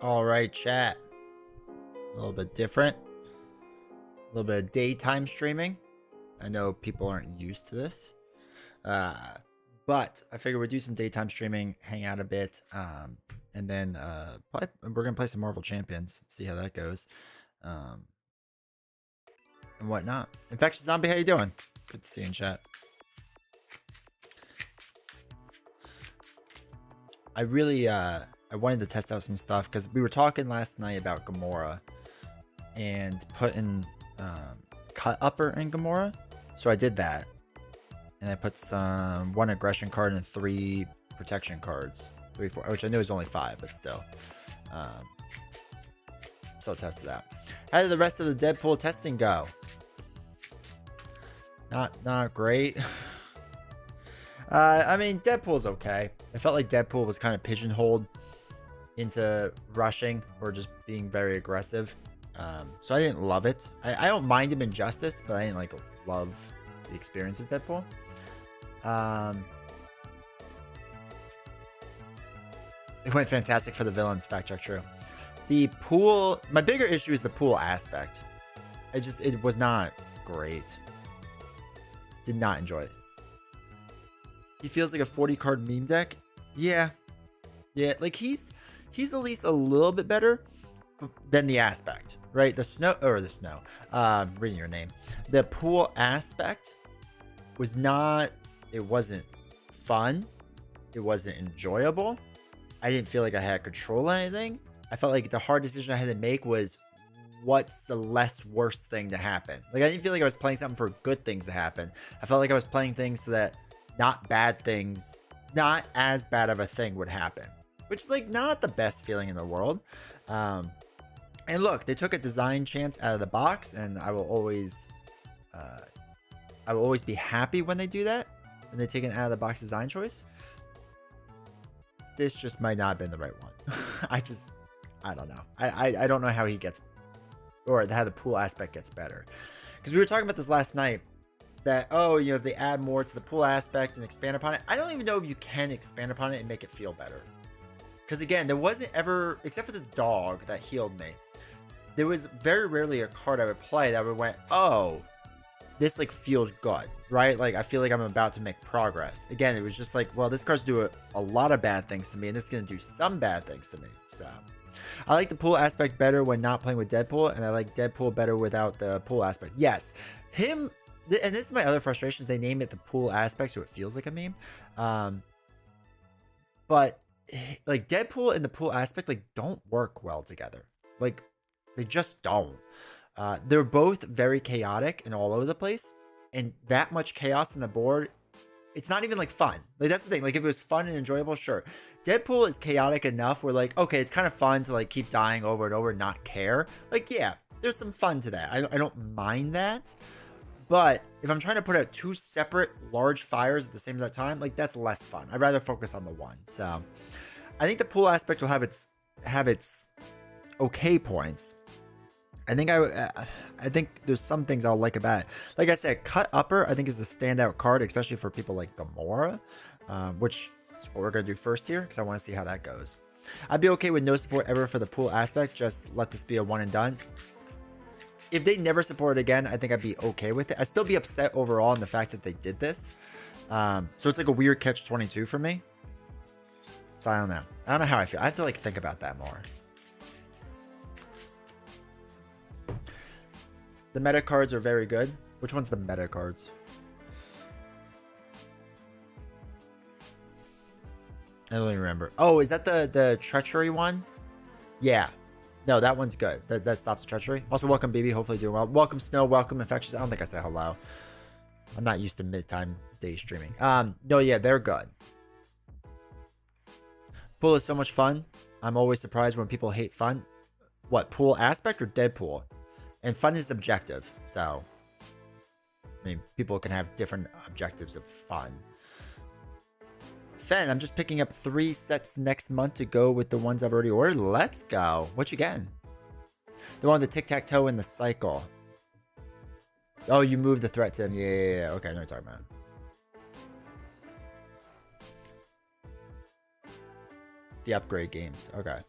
All right, chat. A little bit different. A little bit of daytime streaming. I know people aren't used to this. But I figured we'd do some daytime streaming, hang out a bit, and then probably we're going to play some Marvel Champions, see how that goes, and whatnot. Infectious Zombie, how you doing? Good to see you in chat. I really, I wanted to test out some stuff because we were talking last night about Gamora and putting cut upper in Gamora. So I did that. And I put some 1 aggression card and 3 protection cards. 3, 4, which I know is only 5, but still. So I'll test it out. How did the rest of the Deadpool testing go? Not great. I mean, Deadpool's okay. I felt like Deadpool was kind of pigeonholed into rushing or just being very aggressive. So I didn't love it. I don't mind him in Justice, but I didn't like love the experience of Deadpool. It went fantastic for the villains. Fact check true. The pool, my bigger issue is the pool aspect. It was not great. Did not enjoy it. He feels like a 40 card meme deck. Yeah, like he's at least a little bit better than the aspect, right? Reading your name. The pool aspect was not. It wasn't fun. It wasn't enjoyable. I didn't feel like I had control of anything. I felt like the hard decision I had to make was what's the less worst thing to happen. Like I didn't feel like I was playing something for good things to happen. I felt like I was playing things so that not as bad of a thing would happen, which is like not the best feeling in the world. And look, they took a design chance out of the box, and I will always be happy when they do that, when they take an out of the box design choice. This just might not have been the right one. I don't know. I don't know how he gets, or how the pool aspect gets better, because we were talking about this last night. That, if they add more to the pool aspect and expand upon it, I don't even know if you can expand upon it and make it feel better. Because again, there wasn't ever, except for the dog that healed me, there was very rarely a card I would play that would went, oh, this like feels good, right? Like I feel like I'm about to make progress. Again, it was just like, well, this card's doing a lot of bad things to me, and this is going to do some bad things to me. So I like the pool aspect better when not playing with Deadpool, and I like Deadpool better without the pool aspect. Yes, him. And this is my other frustration. They name it the pool aspect, so it feels like a meme. But like Deadpool and the pool aspect like don't work well together. Like they just don't. They're both very chaotic and all over the place. And that much chaos in the board, it's not even like fun. Like that's the thing. Like if it was fun and enjoyable, sure. Deadpool is chaotic enough where like, okay, it's kind of fun to like keep dying over and over and not care. Like yeah, there's some fun to that. I don't mind that. But if I'm trying to put out 2 separate large fires at the same time, like that's less fun. I'd rather focus on the one. So I think the pool aspect will have its okay points. I think there's some things I'll like about it. Like I said, cut upper I think is the standout card, especially for people like Gamora, which is what we're gonna do first here because I want to see how that goes. I'd be okay with no support ever for the pool aspect. Just let this be a one and done. If they never support it again, I think I'd be okay with it. I'd still be upset overall in the fact that they did this. So it's like a weird catch-22 for me. So I don't know. I don't know how I feel. I have to like think about that more. The meta cards are very good. Which one's the meta cards? I don't even remember. Oh, is that the treachery one? Yeah. No, that one's good. That stops the treachery. Also, welcome, BB. Hopefully doing well. Welcome, Snow. Welcome, Infectious. I don't think I said hello. I'm not used to mid-time day streaming. No, yeah, they're good. Pool is so much fun. I'm always surprised when people hate fun. What, pool aspect or Deadpool? And fun is subjective. So, I mean, people can have different objectives of fun. Fen, I'm just picking up 3 sets next month to go with the ones I've already ordered. Let's go. What you getting? The one with the tic-tac-toe in the cycle. Oh, you moved the threat to him. Yeah. Okay, I know what you're talking about. The upgrade games. Okay.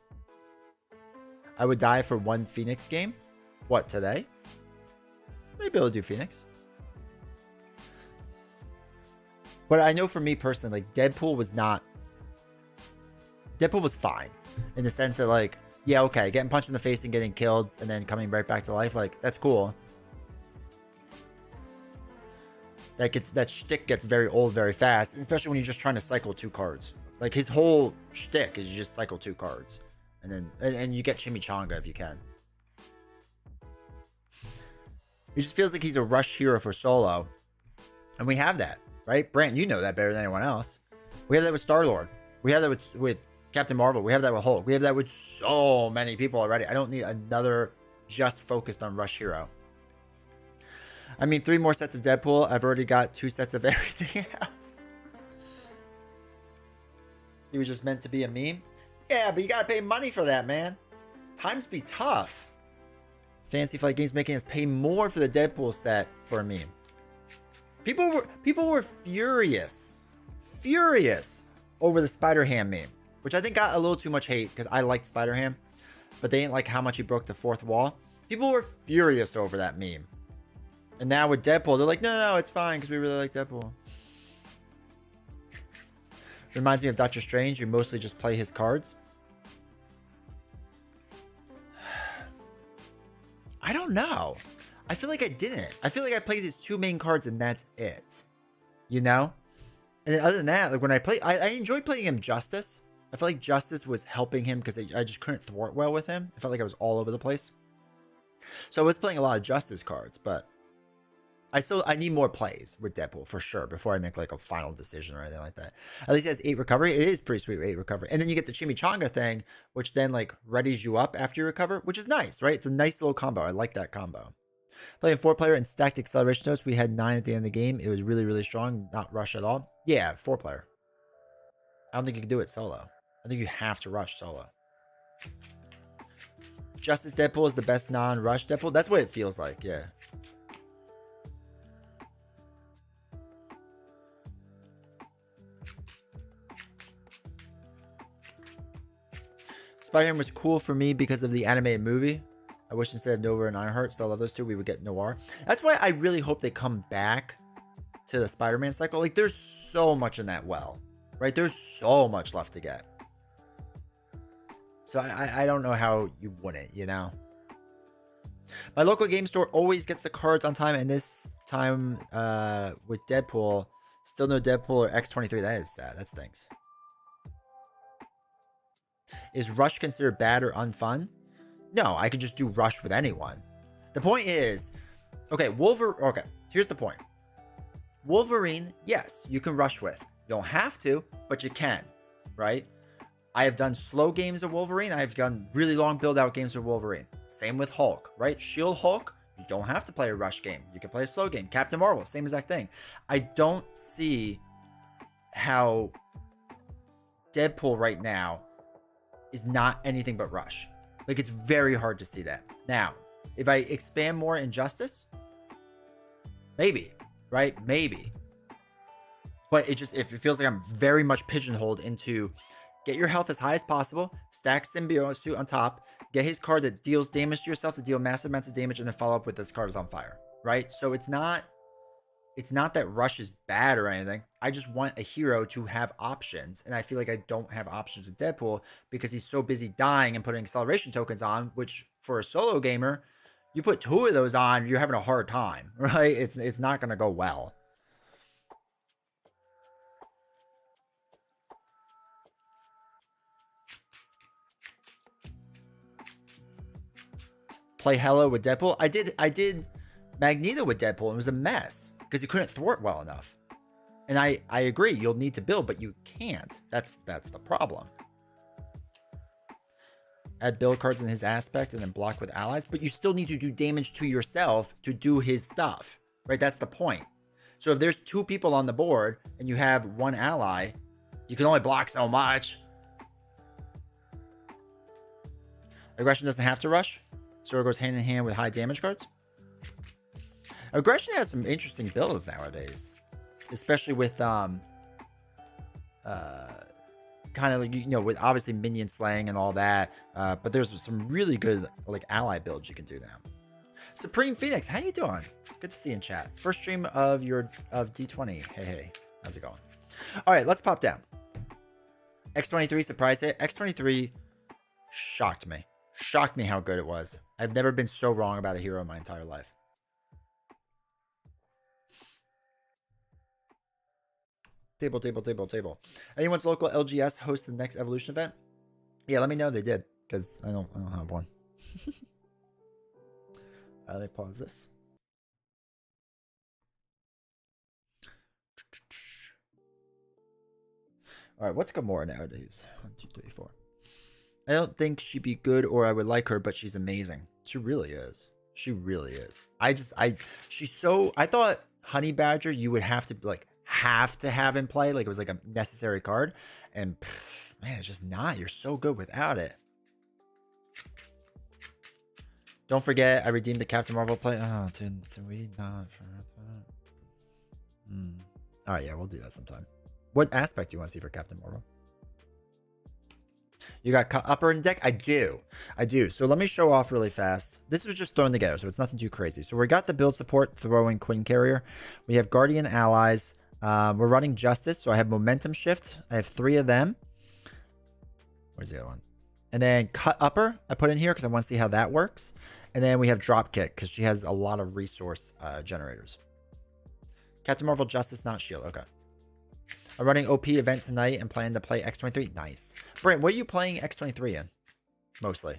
I would die for one Phoenix game. What, today? Maybe I'll do Phoenix. But I know for me personally, like, Deadpool was fine. In the sense that, like, yeah, okay, getting punched in the face and getting killed and then coming right back to life, like, that's cool. That shtick gets very old very fast, especially when you're just trying to cycle 2 cards. Like, his whole shtick is you just cycle 2 cards. And then and you get Chimichanga if you can. It just feels like he's a rush hero for solo. And we have that, right? Brant, you know that better than anyone else. We have that with Star-Lord. We have that with Captain Marvel. We have that with Hulk. We have that with so many people already. I don't need another just focused on rush hero. I mean, 3 more sets of Deadpool. I've already got 2 sets of everything else. He was just meant to be a meme. Yeah, but you gotta pay money for that, man. Times be tough. Fantasy Flight Games making us pay more for the Deadpool set for a meme. People were furious over the Spider-Ham meme, which I think got a little too much hate because I liked Spider-Ham, but they didn't like how much he broke the 4th wall. People were furious over that meme. And now with Deadpool, they're like, no, it's fine because we really like Deadpool. Reminds me of Doctor Strange. You mostly just play his cards. I don't know. I feel like I didn't. I feel like I played his 2 main cards and that's it. You know? And other than that, like when I play, I enjoyed playing him Justice. I felt like Justice was helping him because I just couldn't thwart well with him. I felt like I was all over the place. So I was playing a lot of Justice cards, but I need more plays with Deadpool for sure before I make like a final decision or anything like that. At least it has 8 recovery. It is pretty sweet with 8 recovery. And then you get the Chimichanga thing, which then like readies you up after you recover, which is nice, right? It's a nice little combo. I like that combo. Playing 4-player and stacked acceleration notes. We had 9 at the end of the game. It was really, really strong. Not rush at all. Yeah, 4-player. I don't think you can do it solo. I think you have to rush solo. Justice Deadpool is the best non-rush Deadpool. That's what it feels like, yeah. Spider-Man was cool for me because of the animated movie. I wish instead of Nova and Ironheart, still love those 2, we would get Noir. That's why I really hope they come back to the Spider-Man cycle. Like, there's so much in that well, right? There's so much left to get. So I don't know how you wouldn't, you know? My local game store always gets the cards on time, and this time with Deadpool, still no Deadpool or X-23. That is sad. That stinks. Is Rush considered bad or unfun? No, I could just do Rush with anyone. The point is, okay, okay, here's the point. Wolverine, yes, you can rush with. You don't have to, but you can, right? I have done slow games of Wolverine. I've done really long build-out games of Wolverine. Same with Hulk, right? Shield Hulk, you don't have to play a rush game. You can play a slow game. Captain Marvel, same exact thing. I don't see how Deadpool right now is not anything but rush. Like, it's very hard to see that. Now, if I expand more Injustice, maybe, right? Maybe. But it feels like I'm very much pigeonholed into get your health as high as possible, stack Symbiote Suit on top, get his card that deals damage to yourself to deal massive amounts of damage, and then follow up with this card is on fire, right? So it's not that Rush is bad or anything. I just want a hero to have options, and I feel like I don't have options with Deadpool because he's so busy dying and putting acceleration tokens on, which for a solo gamer, you put 2 of those on, you're having a hard time, right? It's not going to go well. Play Hello with Deadpool. I did Magneto with Deadpool, and it was a mess because he couldn't thwart well enough. And I agree, you'll need to build, but you can't. That's the problem. Add build cards in his aspect and then block with allies, but you still need to do damage to yourself to do his stuff, right? That's the point. So if there's 2 people on the board and you have 1 ally, you can only block so much. Aggression doesn't have to rush. So it goes hand in hand with high damage cards. Aggression has some interesting builds nowadays, especially with kind of like, you know, with obviously minion slaying and all that. But there's some really good like ally builds you can do now. Supreme Phoenix, how you doing? Good to see you in chat. First stream of D20. Hey, how's it going? All right, let's pop down. X23 surprise hit. X23 shocked me. Shocked me how good it was. I've never been so wrong about a hero in my entire life. Table. Anyone's local LGS host the next evolution event? Yeah, let me know if they did, because I don't have one. Let me pause this. All right, what's Gamora nowadays? 1, 2, 3, 4. I don't think she'd be good or I would like her, but she's amazing. She really is. She really is. She's so. I thought Honey Badger you would have to have in play, like it was like a necessary card, and man, it's just not. You're so good without it. Don't forget, I redeemed the Captain Marvel play. Oh, did we not? All right, yeah, we'll do that sometime. What aspect do you want to see for Captain Marvel? You got upper in the deck? I do. So let me show off really fast. This was just thrown together, so it's nothing too crazy. So we got the build support, throwing Queen Carrier. We have Guardian Allies. We're running Justice, so I have Momentum Shift. I have 3 of them. Where's the other one? And then Cut Upper I put in here because I want to see how that works. And then we have Drop Kick because she has a lot of resource generators. Captain Marvel Justice, not Shield. Okay. I'm running OP event tonight and plan to play X23. Nice. Brent, what are you playing X23 in? Mostly.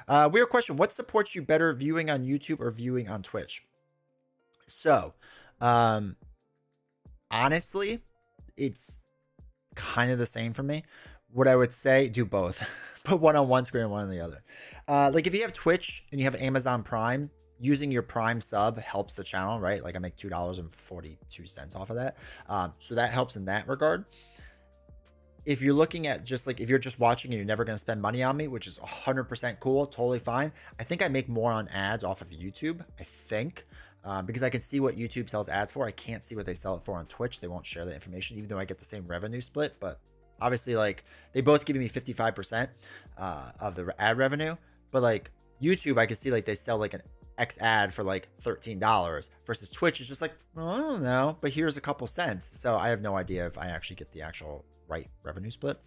Weird question. What supports you better, viewing on YouTube or viewing on Twitch? So, honestly, it's kind of the same for me. What I would say, do both. Put one on one screen and one on the other. Like if you have Twitch and you have Amazon Prime, using your Prime sub helps the channel, right? Like I make $2.42 off of that. So that helps in that regard. If you're looking at just like, if you're just watching and you're never going to spend money on me, which is 100% cool, totally fine. I think I make more on ads off of YouTube, I think, because I can see what YouTube sells ads for. I can't see what they sell it for on Twitch. They won't share that information, even though I get the same revenue split. But obviously, like, they both give me 55% of the ad revenue. But like YouTube, I can see like they sell like an X ad for like $13 versus Twitch is just like, well, I don't know, but here's a couple cents. So I have no idea if I actually get the actual right revenue split.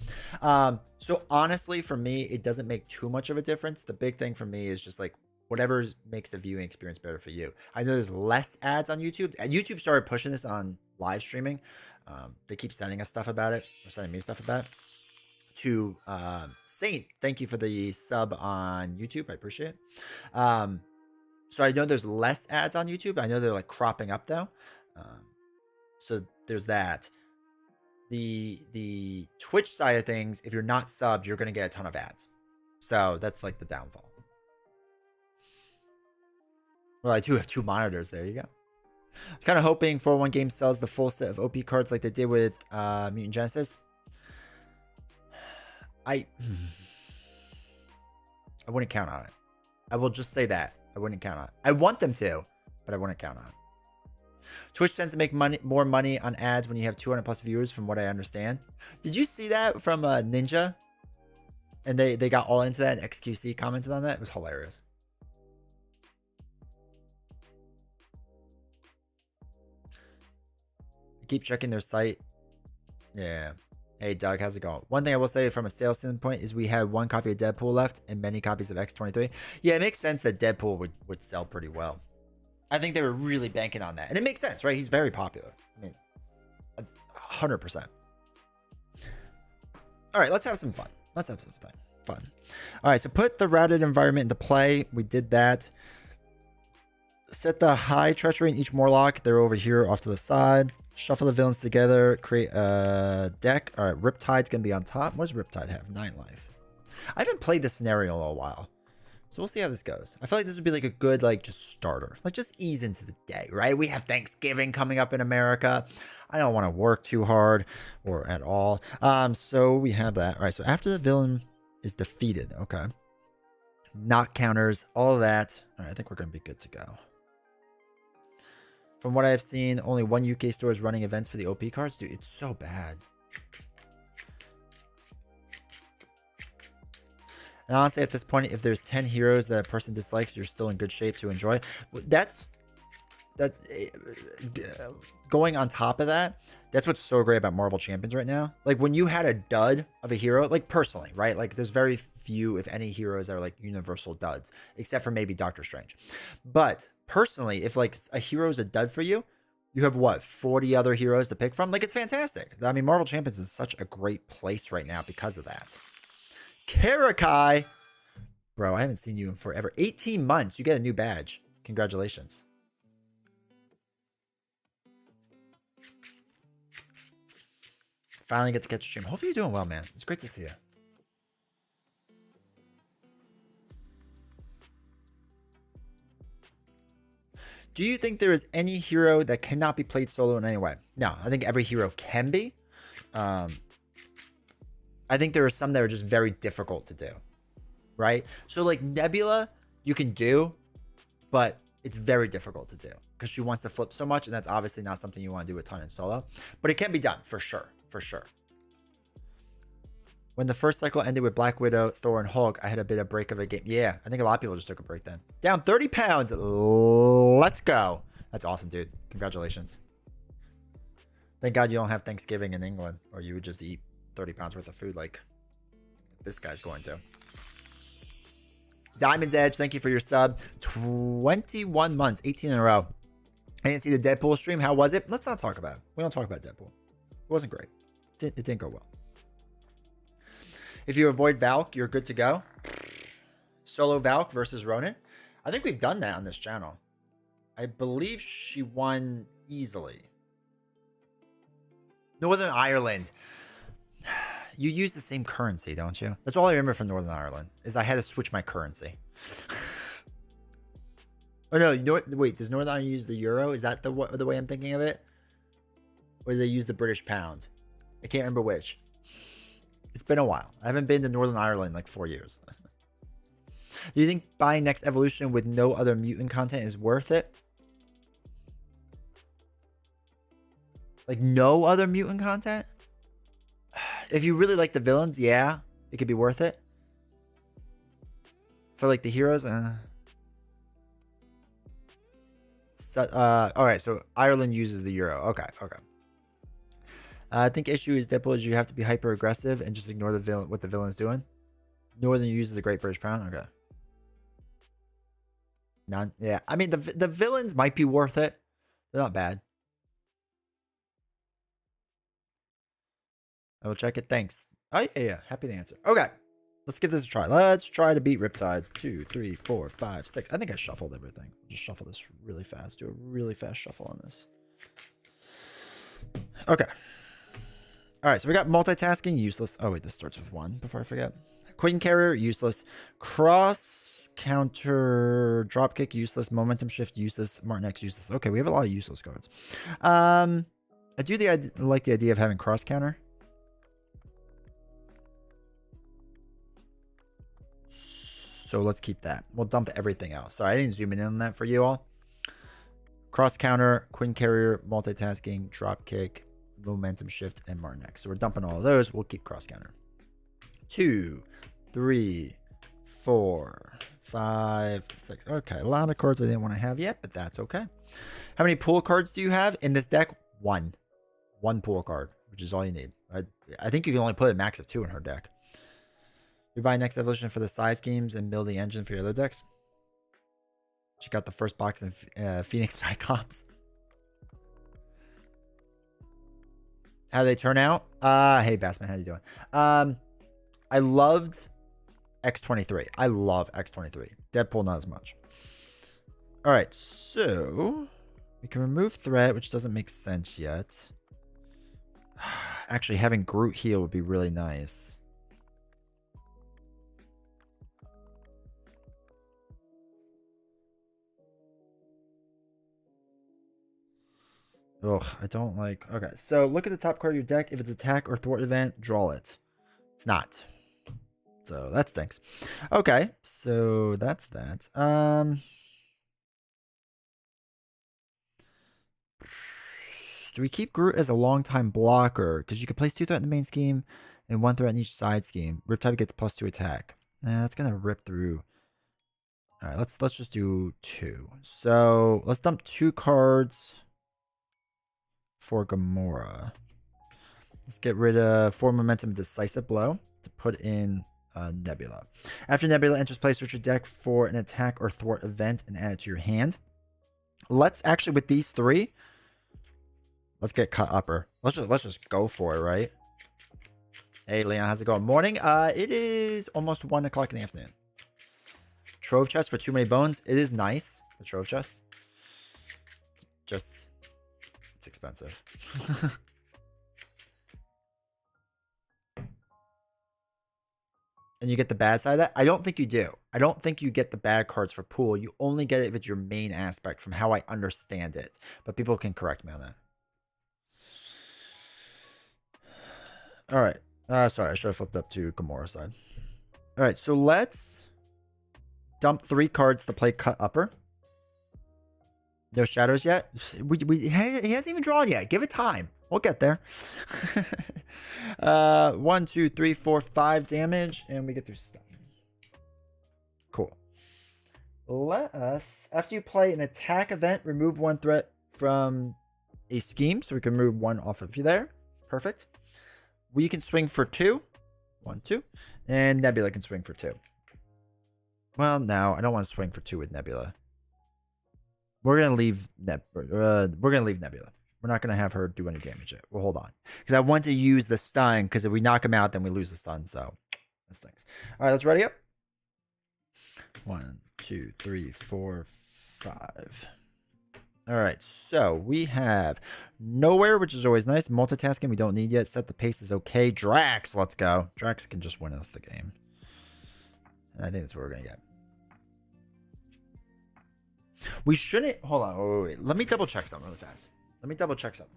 So honestly, for me, it doesn't make too much of a difference. The big thing for me is just like whatever makes the viewing experience better for you. I know there's less ads on YouTube. YouTube started pushing this on live streaming. They keep sending us stuff about it, or sending me stuff about it. To Saint, thank you for the sub on YouTube. I appreciate it. So I know there's less ads on YouTube. I know they're like cropping up though. So there's that. The Twitch side of things, if you're not subbed, you're going to get a ton of ads. So that's like the downfall. Well, I do have 2 monitors. There you go. I was kind of hoping 401 Games sells the full set of OP cards like they did with Mutant Genesis. I wouldn't count on it. I will just say that. I wouldn't count on it. I want them to, but I wouldn't count on it. Twitch tends to make more money on ads when you have 200 plus viewers, from what I understand. Did you see that from Ninja? And they got all into that, and XQC commented on that. It was hilarious. Keep checking their site. Yeah. Hey, Doug, how's it going? One thing I will say from a sales standpoint is we had 1 copy of Deadpool left and many copies of X23. Yeah, it makes sense that Deadpool would sell pretty well. I think they were really banking on that. And it makes sense, right? He's very popular. I mean, 100%. All right, let's have some fun. Let's have some fun. All right, so put the routed environment into play. We did that. Set the high treachery in each Morlock. They're over here off to the side. Shuffle the villains together. Create a deck. All right, Riptide's going to be on top. What does Riptide have? 9 life. I haven't played this scenario in a while. So we'll see how this goes. I feel like this would be like a good, like, just starter. Like, just ease into the day, right? We have Thanksgiving coming up in America. I don't want to work too hard or at all. So we have that. All right, so after the villain is defeated, okay. Knock counters, all of that. All right, I think we're going to be good to go. From what I've seen, only one UK store is running events for the OP cards. Dude, it's so bad. And honestly, at this point, if there's 10 heroes that a person dislikes, you're still in good shape to enjoy. That's going on top of that. That's what's so great about Marvel Champions right now. Like when you had a dud of a hero, like personally, right? Like there's very few, if any, heroes that are like universal duds, except for maybe Doctor Strange. But personally, if like a hero is a dud for you, you have what, 40 other heroes to pick from? Like it's fantastic. I mean, Marvel Champions is such a great place right now because of that. Karakai. Bro, I haven't seen you in forever. 18 months. You get a new badge. Congratulations. Finally get to catch a stream. Hopefully you're doing well, man. It's great to see you. Do you think there is any hero that cannot be played solo in any way? No, I think every hero can be. I think there are some that are just very difficult to do, right? So like Nebula, you can do, but it's very difficult to do because she wants to flip so much, and that's obviously not something you want to do a ton in solo, but it can be done for sure, for sure. When the first cycle ended with Black Widow, Thor, and Hulk, I had a bit of break of a game. Yeah, I think a lot of people just took a break then. Down 30 pounds. Let's go. That's awesome, dude. Congratulations. Thank God you don't have Thanksgiving in England, or you would just eat 30 pounds worth of food like this guy's going to. Diamond's Edge, thank you for your sub. 21 months, 18 in a row. I didn't see the Deadpool stream. How was it? Let's not talk about it. We don't talk about Deadpool. It wasn't great. It didn't go well. If you avoid Valk, you're good to go. Solo Valk versus Ronin. I think we've done that on this channel. I believe she won easily. Northern Ireland. You use the same currency, don't you? That's all I remember from Northern Ireland, is I had to switch my currency. Oh no, wait, does Northern Ireland use the euro? Is that the way I'm thinking of it? Or do they use the British pound? I can't remember which. It's been a while. I haven't been to Northern Ireland in like 4 years. Do you think buying Next Evolution with no other mutant content is worth it? Like no other mutant content? If you really like the villains, yeah, it could be worth it. For like the heroes, all right, so Ireland uses the euro. Okay. I think issue is Deadpool is you have to be hyper aggressive and just ignore the villain, what the villain's doing. Northern uses the Great British Pound. Okay. None. Yeah, I mean the villains might be worth it. They're not bad. I will check it. Thanks. Oh, yeah. Happy to answer. Okay. Let's give this a try. Let's try to beat Riptide. 2, 3, 4, 5, 6. I think I shuffled everything. Just shuffle this really fast. Do a really fast shuffle on this. Okay. All right. So we got multitasking. Useless. Oh, wait. This starts with 1 before I forget. Queen Carrier. Useless. Cross counter dropkick. Useless. Momentum shift. Useless. Martin X. Useless. Okay. We have a lot of useless cards. I like the idea of having cross counter. So let's keep that. We'll dump everything else. Sorry, I didn't zoom in on that for you all. Cross counter, Queen Carrier, multitasking, drop kick, momentum shift, and Martin X. So we're dumping all of those. We'll keep cross counter. 2, 3, 4, 5, 6. Okay, a lot of cards I didn't want to have yet, but that's okay. How many pool cards do you have in this deck? 1. 1 pool card, which is all you need. I think you can only put a max of 2 in her deck. You buy Next Evolution for the side schemes and build the engine for your other decks. She got the first box in Phoenix Cyclops. How do they turn out? Hey, Bassman, how you doing? I loved X23. I love X23. Deadpool, not as much. All right, so we can remove threat, which doesn't make sense yet. Actually, having Groot heal would be really nice. Ugh, I don't like... Okay, so look at the top card of your deck. If it's attack or thwart event, draw it. It's not. So that stinks. Okay, so that's that. Do we keep Groot as a long-time blocker? Because you can place 2 threat in the main scheme and 1 threat in each side scheme. Riptide gets +2 attack. Nah, that's gonna rip through. All right, let's just do 2. So let's dump 2 cards for Gamora. Let's get rid of 4 momentum decisive blow to put in Nebula. After Nebula enters play, search your deck for an attack or thwart event and add it to your hand. Let's actually, with these 3, let's get cut upper. Let's just go for it, right? Hey, Leon, how's it going? Morning. It is almost 1 o'clock in the afternoon. Trove chest for too many bones. It is nice. The trove chest. Just, it's expensive. And you get the bad side of that? I don't think you do. I don't think you get the bad cards for pool. You only get it if it's your main aspect from how I understand it. But people can correct me on that. All right. Sorry, I should have flipped up to Gamora's side. All right, so let's dump 3 cards to play cut upper. No shadows yet? He hasn't even drawn yet. Give it time. We'll get there. 1, 2, 3, 4, 5 damage, and we get through stun. Cool. Let us, after you play an attack event, remove 1 threat from a scheme, so we can remove 1 off of you there. Perfect. We can swing for 2. 1, 2. And Nebula can swing for 2. Well, no, I don't want to swing for 2 with Nebula. We're gonna leave Nebula. We're not gonna have her do any damage yet. We'll hold on because I want to use the stun. Because if we knock him out, then we lose the stun. So that stinks. All right, let's ready up. 1, 2, 3, 4, 5. All right, so we have Nowhere, which is always nice. Multitasking we don't need yet. Set the pace is okay. Drax, let's go. Drax can just win us the game. And I think that's what we're gonna get. We shouldn't. Hold on. Wait. Let me double check something really fast. Let me double check something.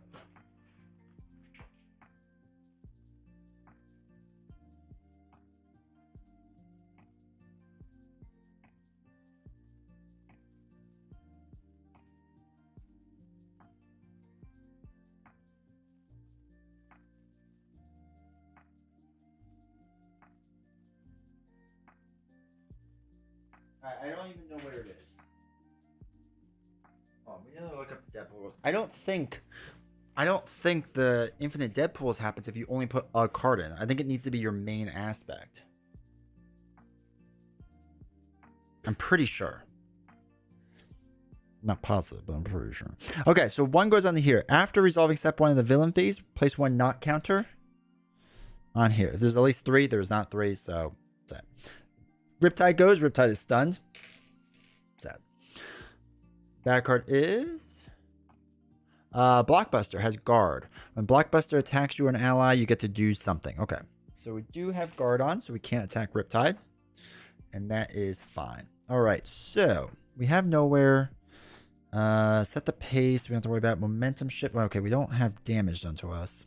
I don't even know where it is. Oh, we need to look up the Deadpool rules. I don't think the infinite Deadpools happens if you only put a card in. I think it needs to be your main aspect. I'm pretty sure. Not positive, but I'm pretty sure. Okay, so 1 goes on here. After resolving step 1 of the villain phase, place 1 knock counter on here. If there's at least 3, there's not 3, so sad. Riptide goes. Riptide is stunned. Sad. Bad card is Blockbuster has guard. When Blockbuster attacks you or an ally, you get to do something. Okay, so we do have guard on, so we can't attack Riptide, and that is fine. All right, so we have Nowhere. Set the pace. We don't have to worry about momentum shift. Okay, we don't have damage done to us.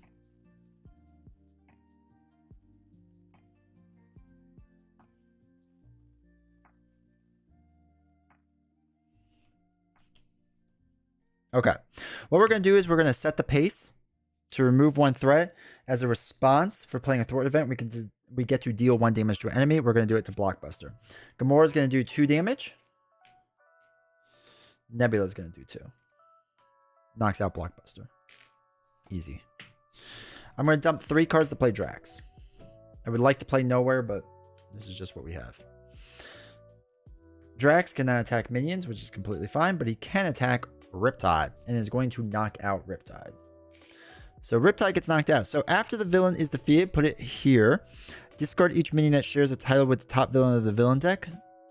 Okay, what we're going to do is we're going to set the pace to remove 1 threat. As a response for playing a thwart event, we get to deal 1 damage to an enemy. We're going to do it to Blockbuster. Gamora is going to do 2 damage. Nebula is going to do 2. Knocks out Blockbuster. Easy. I'm going to dump 3 cards to play Drax. I would like to play Nowhere, but this is just what we have. Drax cannot attack minions, which is completely fine, but he can attack Riptide and is going to knock out Riptide. So Riptide gets knocked out. So after the villain is defeated, put it here. Discard each minion that shares a title with the top villain of the villain deck.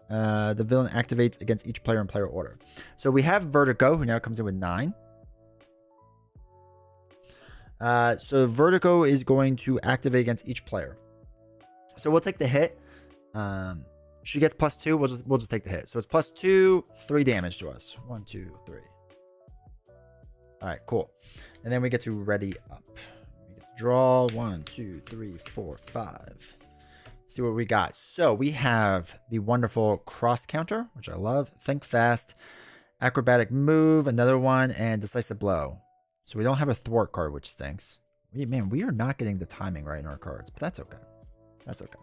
The villain activates against each player in player order. So we have Vertigo, who now comes in with 9. So Vertigo is going to activate against each player. So we'll take the hit. She gets +2. We'll just take the hit. So it's +2, 3 damage to us. 1, 2, 3. All right, cool. And then we get to ready up. We get to draw 1, 2, 3, 4, 5. See what we got. So we have the wonderful cross counter, which I love. Think fast, acrobatic move, another one, and decisive blow. So we don't have a thwart card, which stinks. Man, we are not getting the timing right in our cards, but that's okay. That's okay.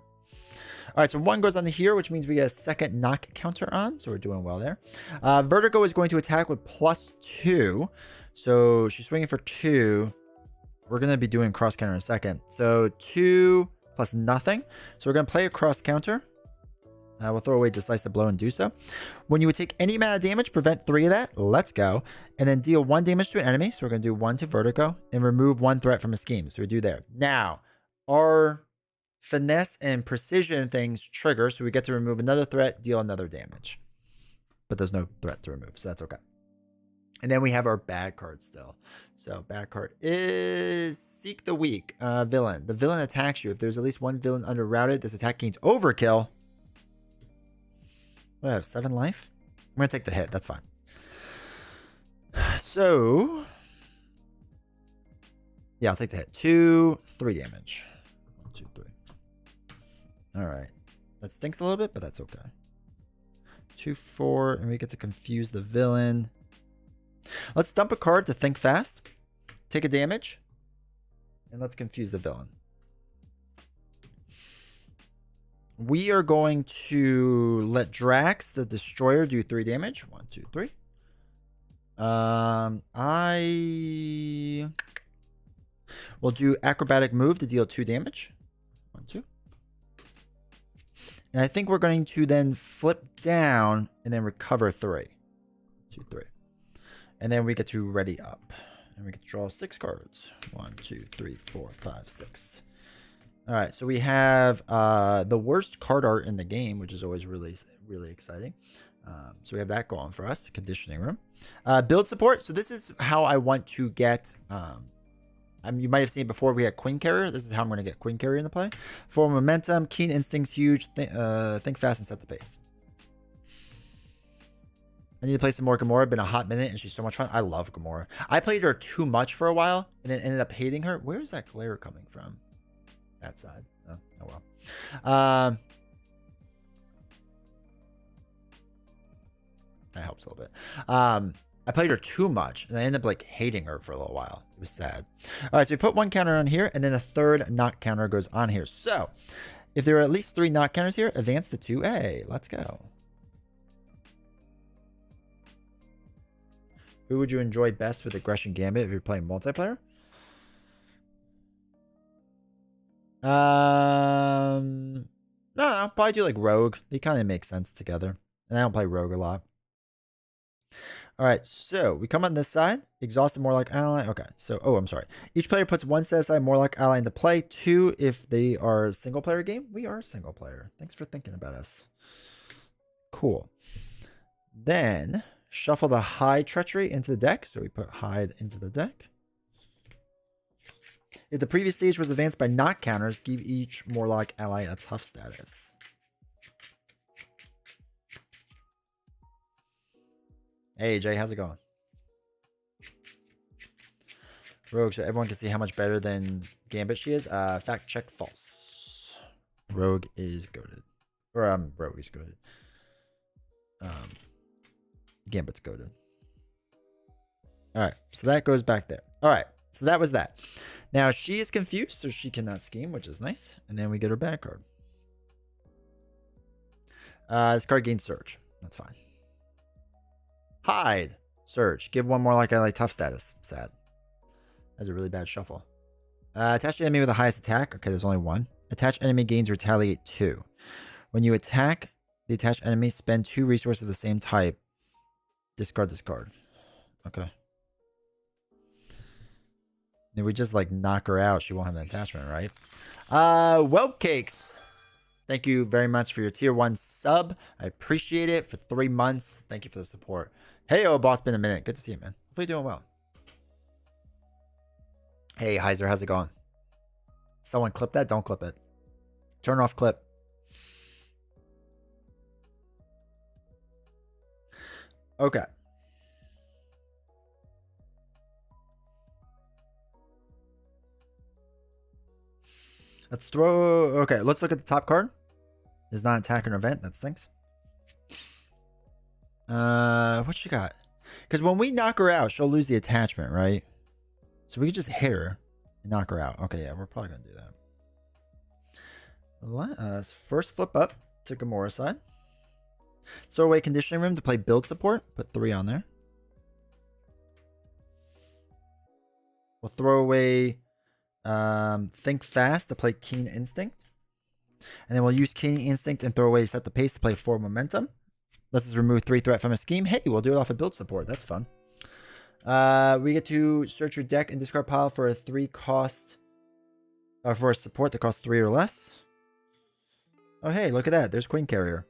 All right, so 1 goes on to here, which means we get a second knock counter on, so we're doing well there. Vertigo is going to attack with +2, so she's swinging for 2. We're going to be doing cross counter in a second. So 2 plus nothing. So we're going to play a cross counter. We'll throw away Decisive Blow and do so. When you would take any amount of damage, prevent 3 of that. Let's go. And then deal 1 damage to an enemy. So we're going to do 1 to Vertigo and remove 1 threat from a scheme. So we do there. Now, our finesse and precision things trigger. So we get to remove another threat, deal another damage. But there's no threat to remove. So that's okay. And then we have our bad card still. So bad card is Seek the Weak villain. The villain attacks you. If there's at least 1 villain under routed, this attack gains overkill. What do I have? 7 life? I'm going to take the hit. That's fine. So, yeah, I'll take the hit. 2, 3 damage. 1, 2, 3. All right. That stinks a little bit, but that's okay. 2, 4, and we get to confuse the villain. Let's dump a card to think fast. Take a damage. And let's confuse the villain. We are going to let Drax, the Destroyer, do 3 damage. 1, 2, 3. I will do Acrobatic Move to deal 2 damage. 1, 2. And I think we're going to then flip down and then recover 3. 2, 3. And then we get to ready up. And we get to draw 6 cards. 1, 2, 3, 4, 5, 6. All right, so we have the worst card art in the game, which is always really, really exciting. So we have that going for us. Conditioning Room. Build support. So this is how I want to get... you might have seen it before. We had Queen Carrier. This is how I'm going to get Queen Carrier into play. For momentum, Keen Instinct's huge. Think fast and set the pace. I need to play some more Gamora. Been a hot minute, and she's so much fun. I love Gamora. I played her too much for a while, and then ended up hating her. Where is that glare coming from? That side. Oh well. That helps a little bit. I played her too much, and I ended up like hating her for a little while. It was sad. All right, so we put 1 counter on here, and then a 3rd knock counter goes on here. So, if there are at least 3 knock counters here, advance to 2A. Let's go. Who would you enjoy best with Aggression Gambit if you're playing multiplayer? No, probably do like Rogue. They kind of make sense together. And I don't play Rogue a lot. All right, so we come on this side. Exhaust a Morlock ally. Okay, so, I'm sorry. Each player puts 1 set aside Morlock ally into play. 2 if they are a single player game. We are a single player. Thanks for thinking about us. Cool. Then shuffle the Hide Treachery into the deck. So we put Hide into the deck. If the previous stage was advanced by knock counters, give each Morlock ally a tough status. Hey, Jay, how's it going? Rogue, so everyone can see how much better than Gambit she is. Fact check false. Rogue is goated. Or, Rogue is goated. Gambit's goated. Alright, so that goes back there. Alright, so that was that. Now, she is confused, so she cannot scheme, which is nice. And then we get her bad card. This card gains Surge. That's fine. Hide. Surge. Give 1 more like I like tough status. Sad. That's a really bad shuffle. Attach the enemy with the highest attack. Okay, there's only 1. Attach enemy gains Retaliate 2. When you attack the attached enemy, spend 2 resources of the same type. Discard this card. Okay. If we just like knock her out, she won't have an attachment, right? Whelp Cakes. Thank you very much for your tier 1 sub. I appreciate it for 3 months. Thank you for the support. Hey, boss, been a minute. Good to see you, man. Hopefully you're doing well. Hey, Heiser, how's it going? Someone clip that? Don't clip it. Turn off clip. Okay. Let's throw... Okay, let's look at the top card. Is not attack an event. That stinks. What she got? Because when we knock her out, she'll lose the attachment, right? So we could just hit her and knock her out. Okay, yeah, we're probably going to do that. First flip up to Gamora's side. Throw away Conditioning Room to play Build Support. Put 3 on there. We'll throw away Think Fast to play Keen Instinct. And then we'll use Keen Instinct and throw away Set the Pace to play 4 Momentum. Let's just remove 3 threat from a scheme. Hey, we'll do it off of Build Support. That's fun. We get to search your deck and discard pile for a 3 cost. For a support that costs 3 or less. Oh, hey, look at that. There's Queen Carrier.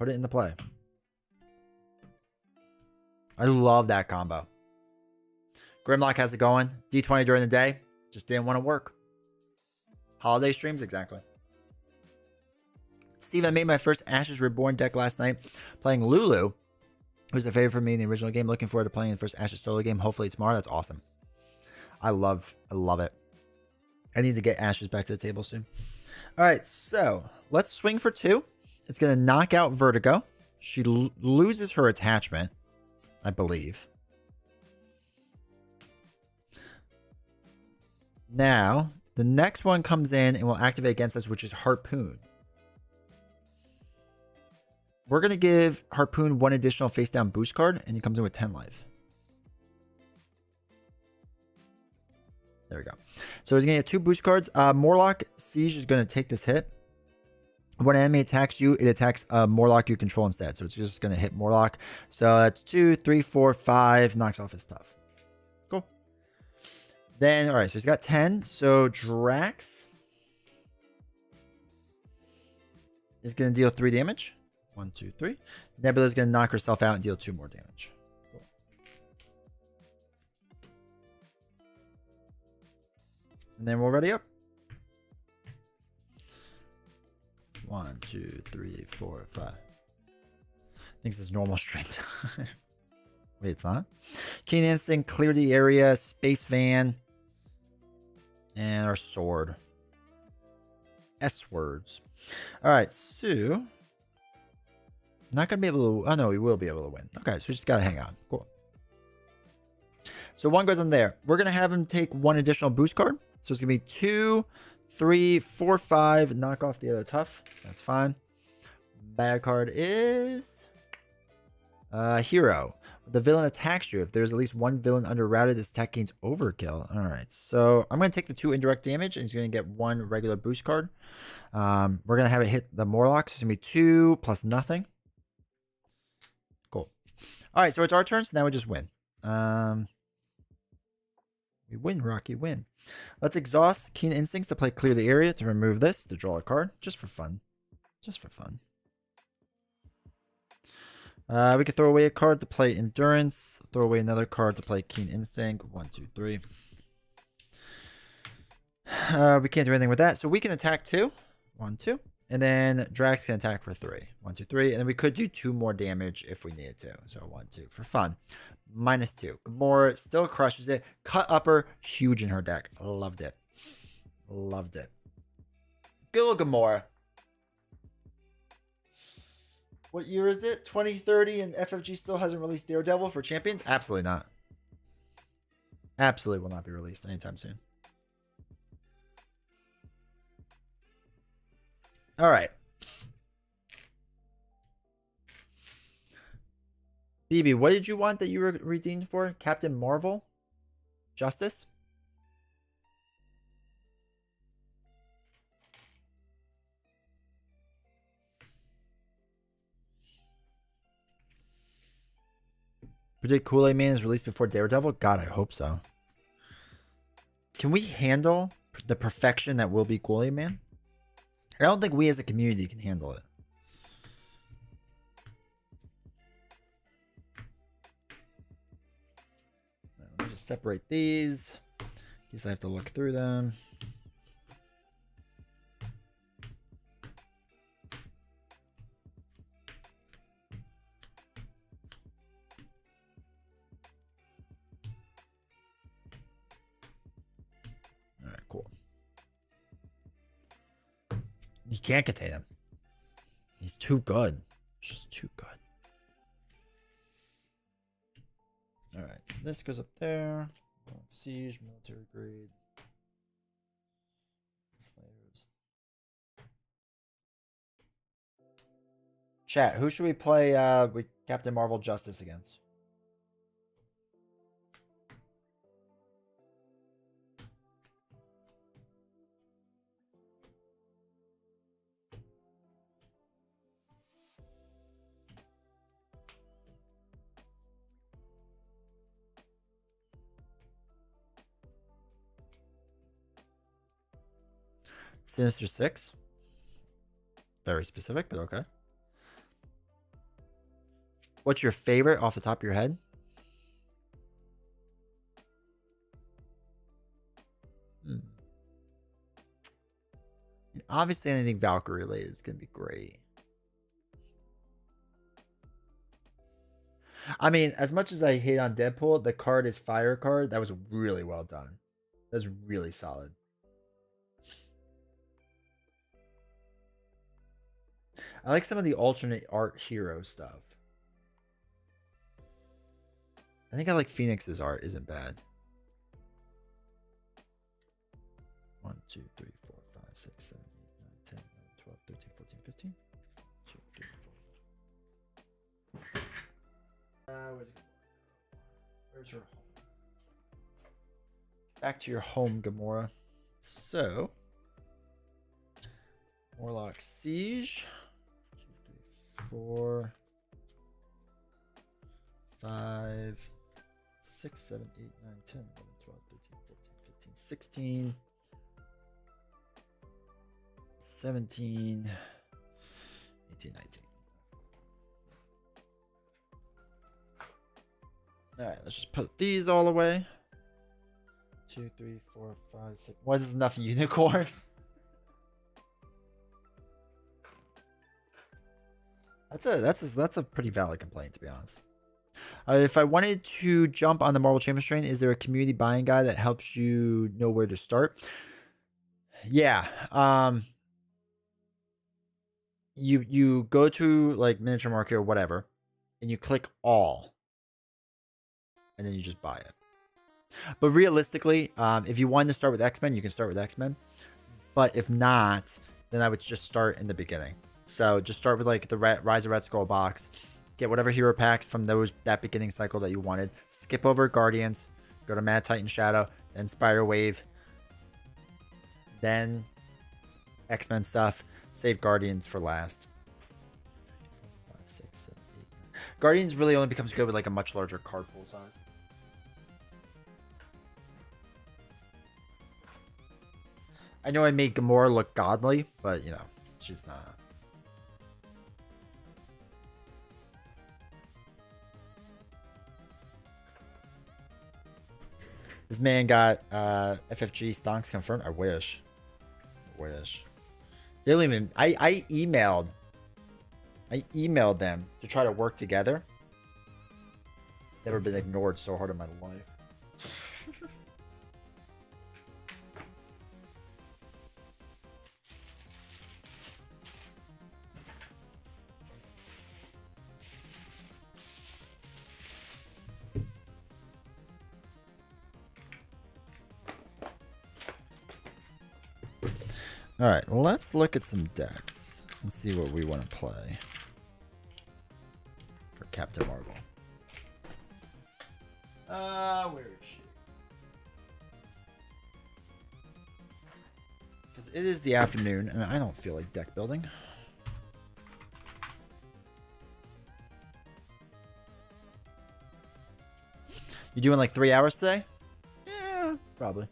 Put it into play. I love that combo. Grimlock has it going. D20 during the day. Just didn't want to work. Holiday streams, exactly. Steve, I made my first Ashes Reborn deck last night playing Lulu, who's a favorite for me in the original game. Looking forward to playing the first Ashes solo game. Hopefully tomorrow. That's awesome. I love it. I need to get Ashes back to the table soon. All right, so let's swing for 2. It's going to knock out Vertigo. She loses her attachment, I believe. Now, the next one comes in and will activate against us, which is Harpoon. We're going to give Harpoon 1 additional face-down boost card, and he comes in with 10 life. There we go. So he's going to get 2 boost cards. Morlock Siege is going to take this hit. When an enemy attacks you, it attacks Morlock you control instead. So it's just going to hit Morlock. So that's 2, 3, 4, 5. Knocks off his stuff. Cool. Then, all right, so he's got 10. So Drax is going to deal 3 damage. 1, 2, 3. Nebula is going to knock herself out and deal 2 more damage. Cool. And then we'll ready up. 1, 2, 3, 4, 5. I think this is normal strength. Wait, it's not? Keen Instinct, clear the area, Space Van, and our sword. S words. All right, so not gonna be able to. Oh no, we will be able to win. Okay, so we just gotta hang on. Cool. So 1 goes on there. We're gonna have him take 1 additional boost card. So it's gonna be 2, 3, 4, 5. Knock off the other tough. That's fine. Bad card is Hero. The villain attacks you. If there's at least 1 villain under routed, this attack gains overkill. All right. So I'm going to take the 2 indirect damage, and he's going to get 1 regular boost card. We're going to have it hit the Morlock. So it's going to be 2 plus nothing. Cool. All right. So it's our turn. So now we just win. We win, Rocky, win. Let's exhaust Keen Instincts to play Clear the Area to remove this, to draw a card, just for fun. Just for fun. We could throw away a card to play Endurance, throw away another card to play Keen Instinct. 1, 2, 3. We can't do anything with that, so we can attack 2. 1, 2. And then Drax can attack for 3. 1, 2, 3. And then we could do 2 more damage if we needed to. So 1, 2 for fun. -2. Gamora still crushes it. Cut upper, huge in her deck. Loved it. Loved it. Good old Gamora. What year is it? 2030 and FFG still hasn't released Daredevil for Champions? Absolutely not. Absolutely will not be released anytime soon. All right. BB, what did you want that you were redeemed for? Captain Marvel? Justice? Predict Kool-Aid Man is released before Daredevil? God, I hope so. Can we handle the perfection that will be Kool-Aid Man? I don't think we as a community can handle it. Let me just separate these. In case I have to look through them. Alright, cool. You can't contain him. He's too good. He's just too good. Alright, so this goes up there. Let's Siege, military grade. Slayers. Chat, who should we play with Captain Marvel Justice against? Sinister Six. Very specific, but okay. What's your favorite off the top of your head? Obviously, anything Valkyrie related is going to be great. I mean, as much as I hate on Deadpool, the card is Fire card. That was really well done. That's really solid. I like some of the alternate art hero stuff. I think I like Phoenix's art isn't bad. 1, 2, 3, 4, 5, 6, 7, 8, 9, 10, 11, 12, 13, 14, 15. 2, 3, 4. Where's your home? Back to your home, Gamora. So, Warlock Siege. 2, 3, 4, 5, 6, 7, 8, 9, 10, 11, 12, 13, 14, 15, 16, 17, 18, 19. Alright, let's just put these all away. 2, 3, 4, 5, 6. What is enough unicorns? That's a pretty valid complaint, to be honest. If I wanted to jump on the Marvel Champions train, is there a community buying guide that helps you know where to start? Yeah. You go to like Miniature Market or whatever, and you click all, and then you just buy it. But realistically, if you wanted to start with X-Men, you can start with X-Men. But if not, then I would just start in the beginning. So just start with like the Rise of Red Skull box. Get whatever hero packs from that beginning cycle that you wanted. Skip over Guardians. Go to Mad Titan Shadow. Then Spider Wave. Then X-Men stuff. Save Guardians for last. 5, 6, 7, 8, 9. Guardians really only becomes good with like a much larger card pool size. I know I made Gamora look godly, but you know, she's not. This man got FFG stonks confirmed. I wish. They don't even. I emailed them to try to work together. Never been ignored so hard in my life. All right, let's look at some decks and see what we want to play for Captain Marvel. Where is she? Because it is the afternoon and I don't feel like deck building. You doing like 3 hours today? Yeah, probably.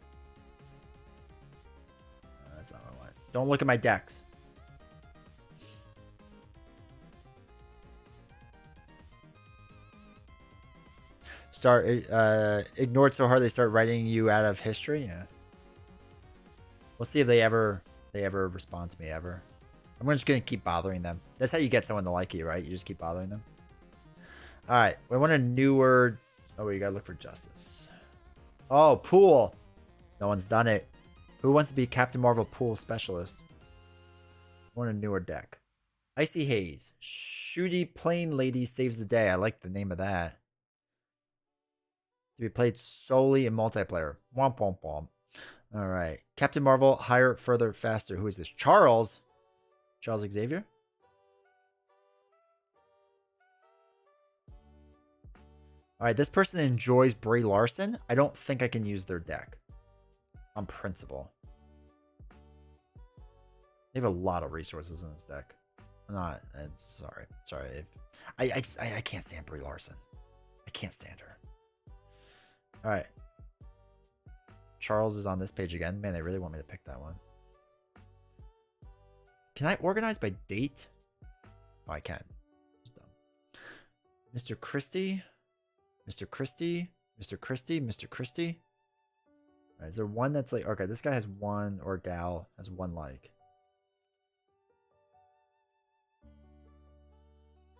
That's not what I want. Don't look at my decks. Ignored so hard they start writing you out of history. Yeah. We'll see if they ever respond to me ever. I'm just gonna keep bothering them. That's how you get someone to like you, right? You just keep bothering them. All right, we want a newer. Oh, you gotta look for Justice. Oh, Pool. No one's done it. Who wants to be Captain Marvel Pool Specialist? I want a newer deck. Icy Haze. Shooty Plain Lady saves the day. I like the name of that. to be played solely in multiplayer. Womp womp womp. All right. Captain Marvel, higher, further, faster. Who is this? Charles? Charles Xavier? All right. This person enjoys Brie Larson. I don't think I can use their deck on principle. They have a lot of resources in this deck. I'm sorry. Sorry. I can't stand Brie Larson. I can't stand her. All right. Charles is on this page again. Man, they really want me to pick that one. Can I organize by date? Oh, I can. Mr. Christie. Mr. Christie. Mr. Christie. Mr. Christie. All right, is there one that's like... Okay, this guy has one, or gal has one like...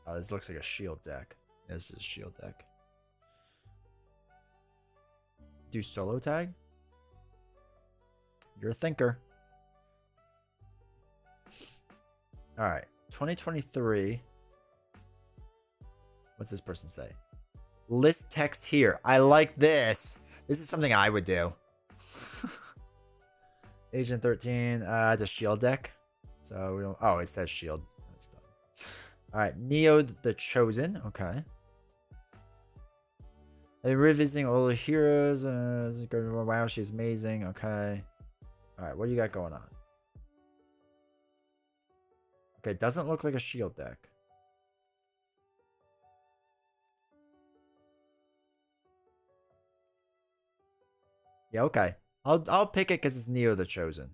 Oh, this looks like a shield deck. This is a shield deck. Do solo tag? You're a thinker. All right. 2023. What's this person say? List text here. I like this. This is something I would do. Agent 13. It's a shield deck. So we don't... Oh, it says shield. That's dumb. All right. Neo the Chosen. Okay. And revisiting all the heroes. Wow, she's amazing. Okay. All right. What do you got going on? Okay. Doesn't look like a shield deck. Yeah, okay. I'll pick it because it's Neo the Chosen.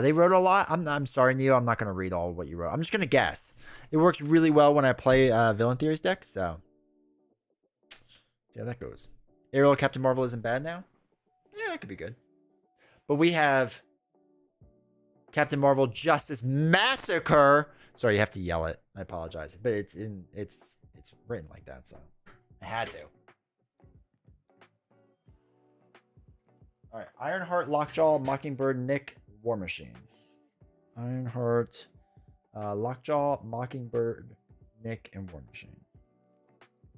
They wrote a lot. I'm sorry, Neo. I'm not gonna read all what you wrote. I'm just gonna guess. It works really well when I play Villain Theories deck. So see how that goes. Ariel Captain Marvel isn't bad now. Yeah, that could be good. But we have Captain Marvel Justice Massacre. Sorry, you have to yell it. I apologize, but it's written like that, so I had to. All right, Ironheart, Lockjaw, Mockingbird, Nick, War Machine. Ironheart, Lockjaw, Mockingbird, Nick, and War Machine.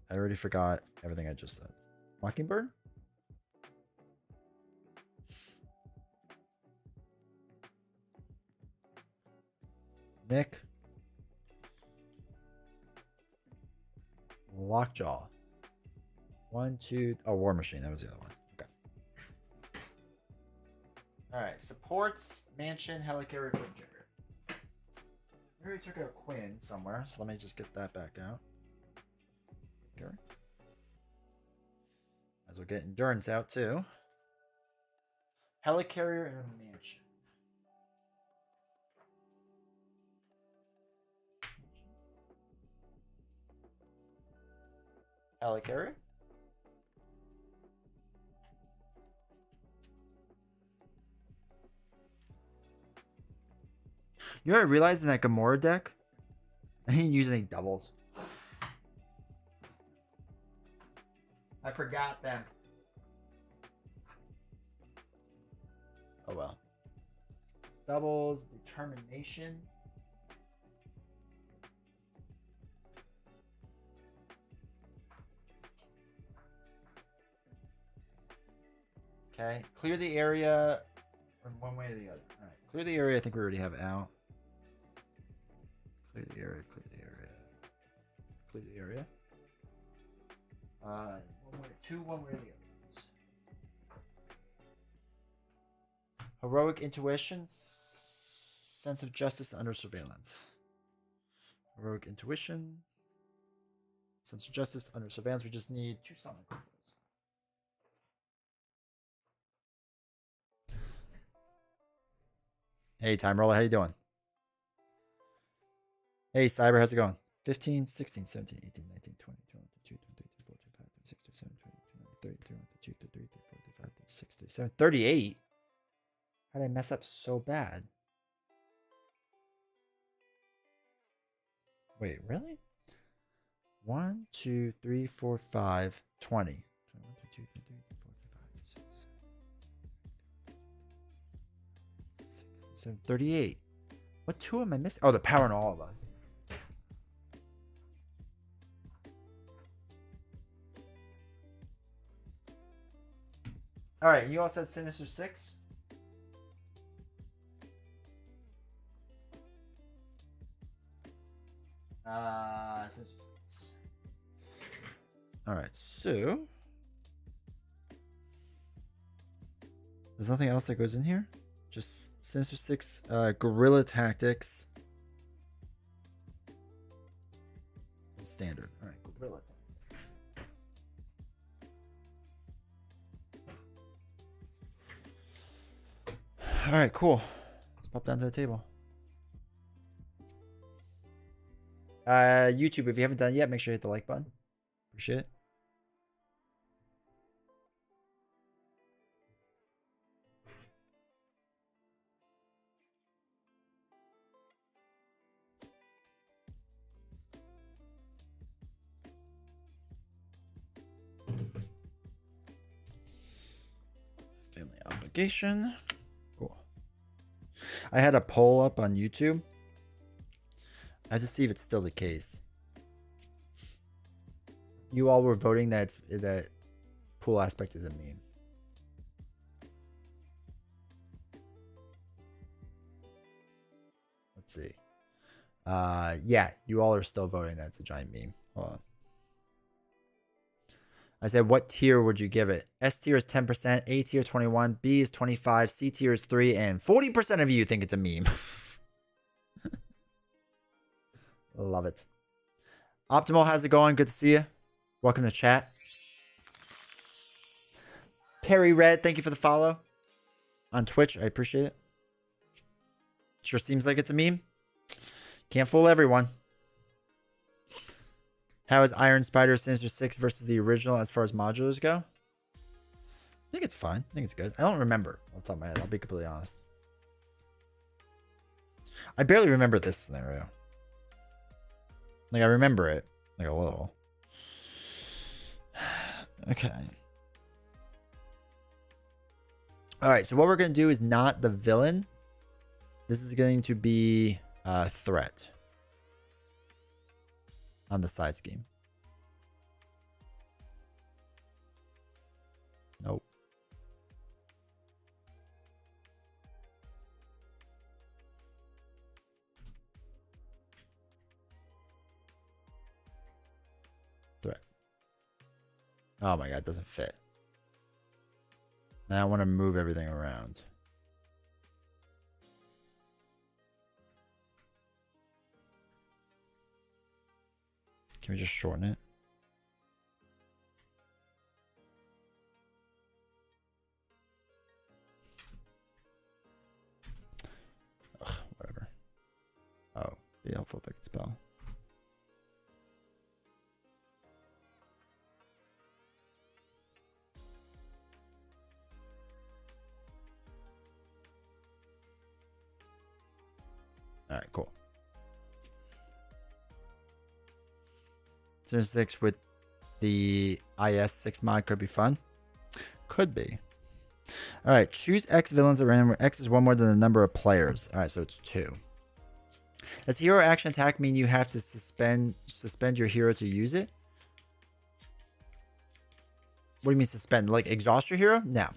I already forgot everything I just said. Mockingbird? Nick. Lockjaw. 1, 2... Oh, War Machine. That was the other one. Alright, supports, Mansion, Helicarrier, Quinn Carrier. I already took out Quinn somewhere, so let me just get that back out. Okay. Might as well get Endurance out too. Helicarrier and a Mansion. Helicarrier. You know what I realized in that Gamora deck? I didn't use any doubles. I forgot them. Oh well. Doubles, Determination. Okay. Clear the area from one way to the other. Alright. Clear the area, I think we already have out. Clear the area, clear the area. Clear the area. One way or the other. Heroic Intuition. Sense of Justice under Surveillance. Heroic Intuition. Sense of Justice under Surveillance. We just need 2 summon cards. Hey, Time Roller, how you doing? Hey, Cyber, how's it going? 15, 16, 17, 18, 19, 20, 21, 22, 23, 24, 25, 26, 27, 28, 29, 30, 31, 32, 33, 34, 35, 36, 37, 38? How did I mess up so bad? Wait, really? 1, 2, 3, 4, 5, 20. 21, 22, 23, 24, 25, 26, 27, 38. What 2 am I missing? Oh, the power in all of us. All right, you all said Sinister 6? Sinister 6. All right, so there's nothing else that goes in here? Just Sinister 6, Guerrilla Tactics. And Standard. All right, Guerrilla Tactics. All right, cool. Let's pop down to the table. YouTube, if you haven't done it yet, make sure you hit the like button. Appreciate it. Family obligation. Cool. I had a poll up on YouTube. I have to see if it's still the case. You all were voting that that pool aspect is a meme. Let's see. Yeah, you all are still voting that it's a giant meme. Hold on. I said, what tier would you give it? S tier is 10%, A tier 21, B is 25, C tier is 3, and 40% of you think it's a meme. Love it. Optimal, how's it going? Good to see you. Welcome to chat. Perry Red, thank you for the follow on Twitch. I appreciate it. Sure seems like it's a meme. Can't fool everyone. How is Iron Spider Sinister 6 versus the original as far as modulars go? I think it's fine. I think it's good. I don't remember off the top of my head. I'll be completely honest. I barely remember this scenario. Like, I remember it. Like, a little. Okay. Alright, so what we're going to do is not the villain. This is going to be a threat. On the side scheme. Nope. Threat. Oh my god, it doesn't fit. Now I want to move everything around. Can we just shorten it? Ugh, whatever. Oh, be helpful if I could spell. All right, cool. 6 with the IS6 mod could be fun. Could be. All right, choose X villains at random where X is one more than the number of players. All right, so it's 2. Does hero action attack mean you have to suspend your hero to use it? What do you mean suspend? Like exhaust your hero? No.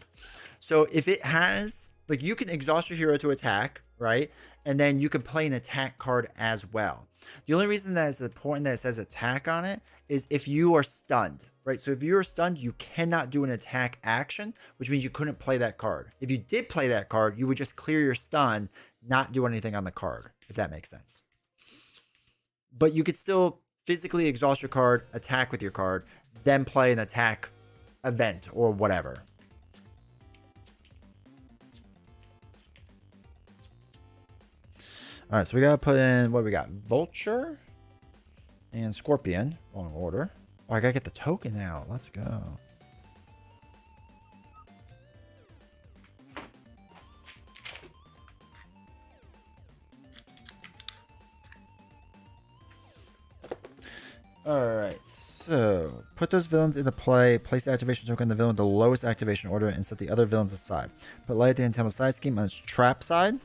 So if it has, like, you can exhaust your hero to attack, right? And then you can play an attack card as well. The only reason that it's important that it says attack on it is if you are stunned, right? So if you are stunned, you cannot do an attack action, which means you couldn't play that card. If you did play that card, you would just clear your stun, not do anything on the card, if that makes sense. But you could still physically exhaust your card, attack with your card, then play an attack event or whatever. All right, so we got to put in, what we got? Vulture and Scorpion. Wrong order. Oh, I got to get the token out. Let's go. All right, so put those villains into play. Place the activation token on the villain with the lowest activation order and set the other villains aside. Put light at the temple side scheme on its trap side.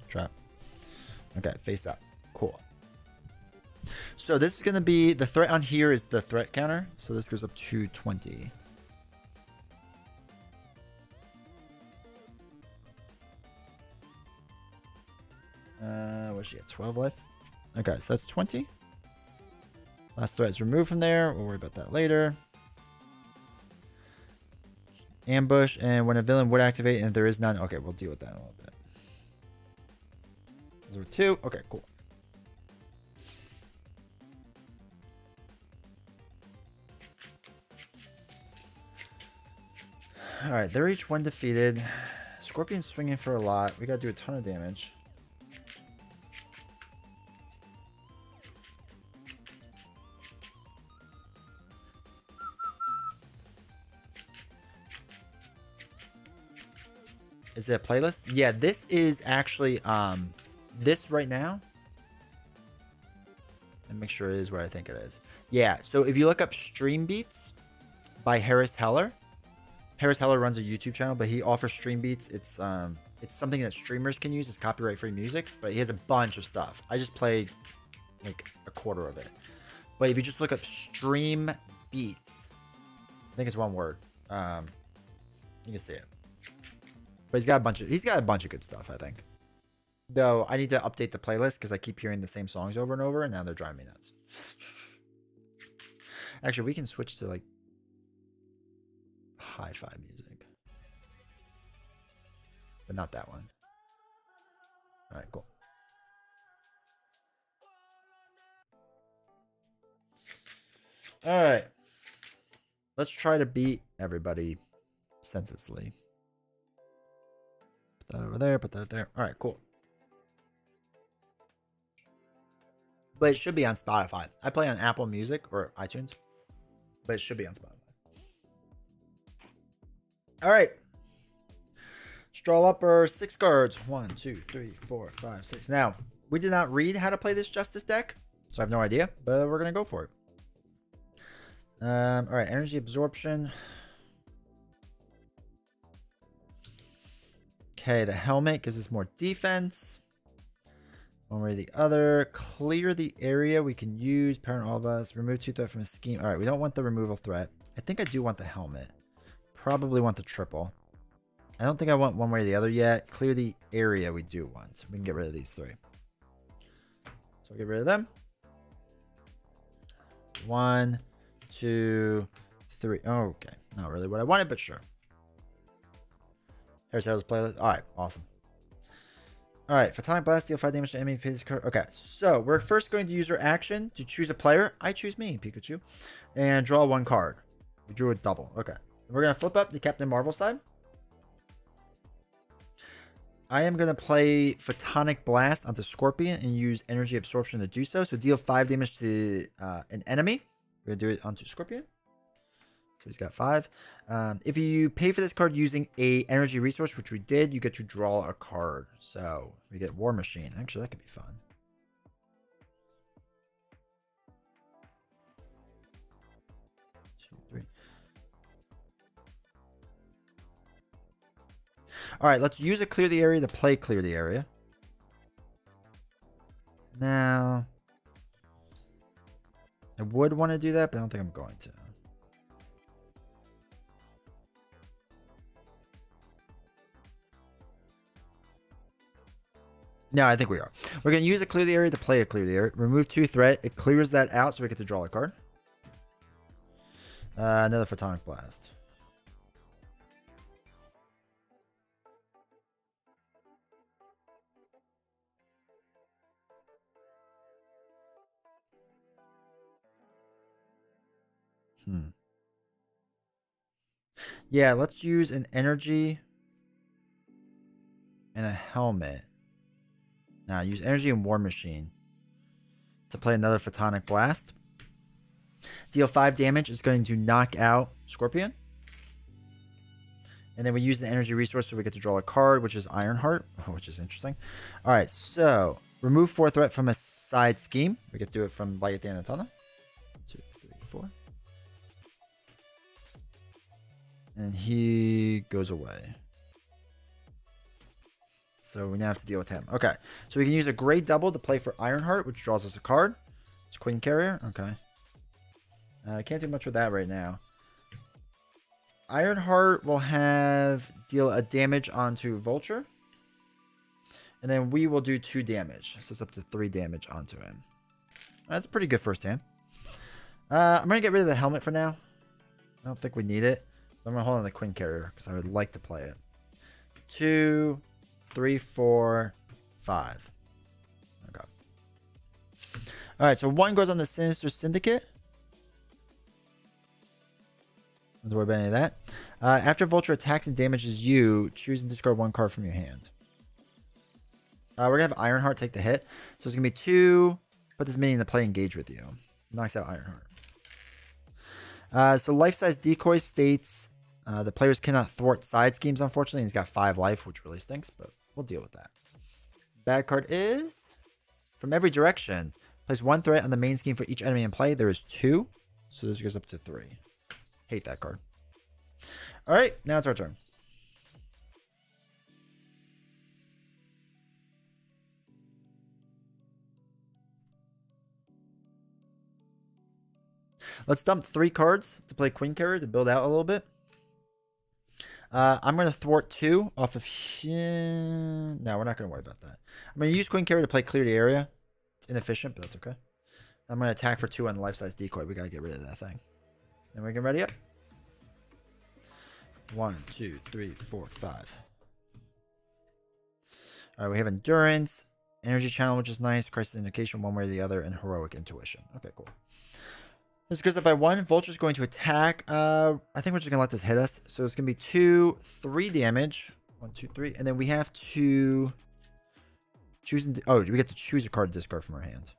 Trap. Okay, face up. Cool. So this is going to be, the threat on here is the threat counter. So this goes up to 20. Ambush. Yeah, 12 life. Okay, so that's 20. Last threat is removed from there. We'll worry about that later. Ambush, and when a villain would activate, and if there is none, okay, we'll deal with that in a little bit. Those were 2. Okay, cool. All right, they're each 1 defeated. Scorpion's swinging for a lot. We gotta do a ton of damage. Is it a playlist? Yeah, this is actually this right now. And make sure it is what I think it is. Yeah, so if you look up Stream Beats by Harris Heller. Harris Heller runs a YouTube channel, but he offers Stream Beats. It's something that streamers can use. It's copyright-free music, but he has a bunch of stuff. I just played like a quarter of it. But if you just look up Stream Beats, I think it's one word. You can see it. But he's got a bunch of good stuff, I think. Though I need to update the playlist because I keep hearing the same songs over and over, and now they're driving me nuts. Actually, we can switch to like hi-fi music, but not that one. All right, cool. All right, let's try to beat everybody senselessly. Put that over there, put that there. All right, cool. But it should be on Spotify. I play on Apple Music or iTunes, but it should be on Spotify. All right. Let's draw up our 6 cards. 1, 2, 3, 4, 5, 6. Now, we did not read how to play this Justice deck, so I have no idea, but we're going to go for it. All right, energy absorption. Okay, the helmet gives us more defense. One way or the other. Clear the area we can use. Parent all of us. Remove 2 threat from a scheme. All right, we don't want the removal threat. I think I do want the helmet. Probably want the triple. I don't think I want one way or the other yet. Clear the area we do want. We can get rid of these 3. So I'll get rid of them. 1, 2, 3. Okay, not really what I wanted, but sure. Here's how to play it. All right, awesome. All right, Photonic Blast, deal 5 damage to enemy piece card. Okay, so we're first going to use our action to choose a player. I choose me, Pikachu, and draw 1 card. We drew a double. Okay, we're gonna flip up the Captain Marvel side. I am gonna play Photonic Blast onto Scorpion and use Energy Absorption to do so. So deal 5 damage to an enemy. We're gonna do it onto Scorpion. So he's got 5. If you pay for this card using a energy resource, which we did, you get to draw a card. So we get War Machine. Actually, that could be fun. Two, 3. All right, let's use a Clear the Area to play Clear the Area. Now, I would want to do that, but I don't think I'm going to. No, I think we are. We're going to use a Clear the Area to play a Clear the Area. Remove 2 threat. It clears that out, so we get to draw a card. Another Photonic Blast. Yeah, let's use an energy and a helmet. Now, use energy and War Machine to play another Photonic Blast. Deal 5 damage. It's going to knock out Scorpion. And then we use the energy resource so we get to draw a card, which is Ironheart, which is interesting. All right, so remove 4 threat from a side scheme. We get to do it from Light at the End of the Tunnel. 2, 3, 4. And he goes away. So we now have to deal with him. Okay. So we can use a gray double to play for Ironheart, which draws us a card. It's Queen Carrier. Okay. I can't do much with that right now. Ironheart will have deal a damage onto Vulture. And then we will do 2 damage. So it's up to 3 damage onto him. That's a pretty good first hand. I'm going to get rid of the helmet for now. I don't think we need it. I'm going to hold on the Queen Carrier because I would like to play it. 2, 3, 4, 5. Okay. Alright, so 1 goes on the Sinister Syndicate. Don't worry about any of that. After Vulture attacks and damages you, choose and discard 1 card from your hand. We're going to have Ironheart take the hit. So it's going to be 2. Put this minion to play engage with you. Knocks out Ironheart. So life-size decoy states the players cannot thwart side schemes, unfortunately. He's got 5 life, which really stinks, but we'll deal with that. Bad card is from every direction. Place 1 threat on the main scheme for each enemy in play. There is 2. So this goes up to 3. Hate that card. Alright, now it's our turn. Let's dump 3 cards to play Queen Carrier to build out a little bit. I'm going to thwart 2 off of here. No, we're not going to worry about that. I'm going to use Queen Carrier to play clear the area. It's inefficient, but that's okay. I'm going to attack for 2 on the life-size decoy. We got to get rid of that thing. And we can ready up. 1, 2, 3, 4, 5. Alright, we have Endurance, Energy Channel, which is nice, Crisis Indication one way or the other, and Heroic Intuition. Okay, cool. This goes up by 1. Vulture's going to attack. I think we're just going to let this hit us. So it's going to be 2, 3 damage. 1, 2, 3. And then we have to choose. Oh, we get to choose a card to discard from our hand.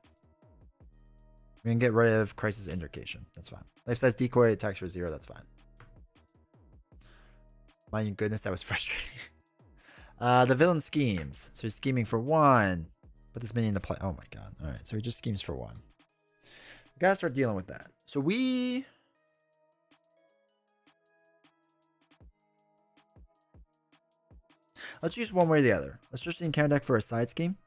We can get rid of Crisis Indication. That's fine. Life-size decoy attacks for 0. That's fine. My goodness, that was frustrating. The villain schemes. So he's scheming for 1. Put this minion in the play. Oh my god. Alright, so he just schemes for 1. We gotta start dealing with that. So let's use one way or the other. Let's just encounter deck for a side scheme.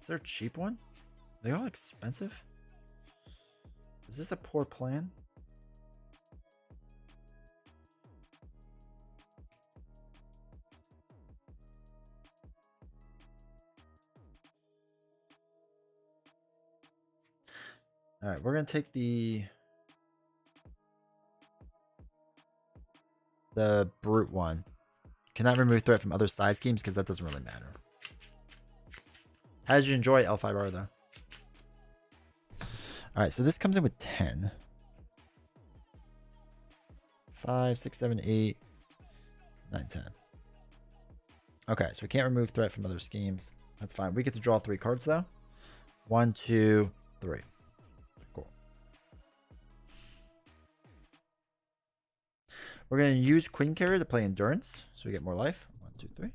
Is there a cheap one? Are they all expensive? Is this a poor plan? All right, we're going to take the brute one. Cannot remove threat from other side schemes because that doesn't really matter. How did you enjoy L5R though? All right, so this comes in with 10. 5, 6, 7, 8, 9, 10. Okay, so we can't remove threat from other schemes. That's fine. We get to draw 3 cards though. 1, 2, 3. Cool. We're going to use Queen Carrier to play Endurance, so we get more life. 1, 2, 3.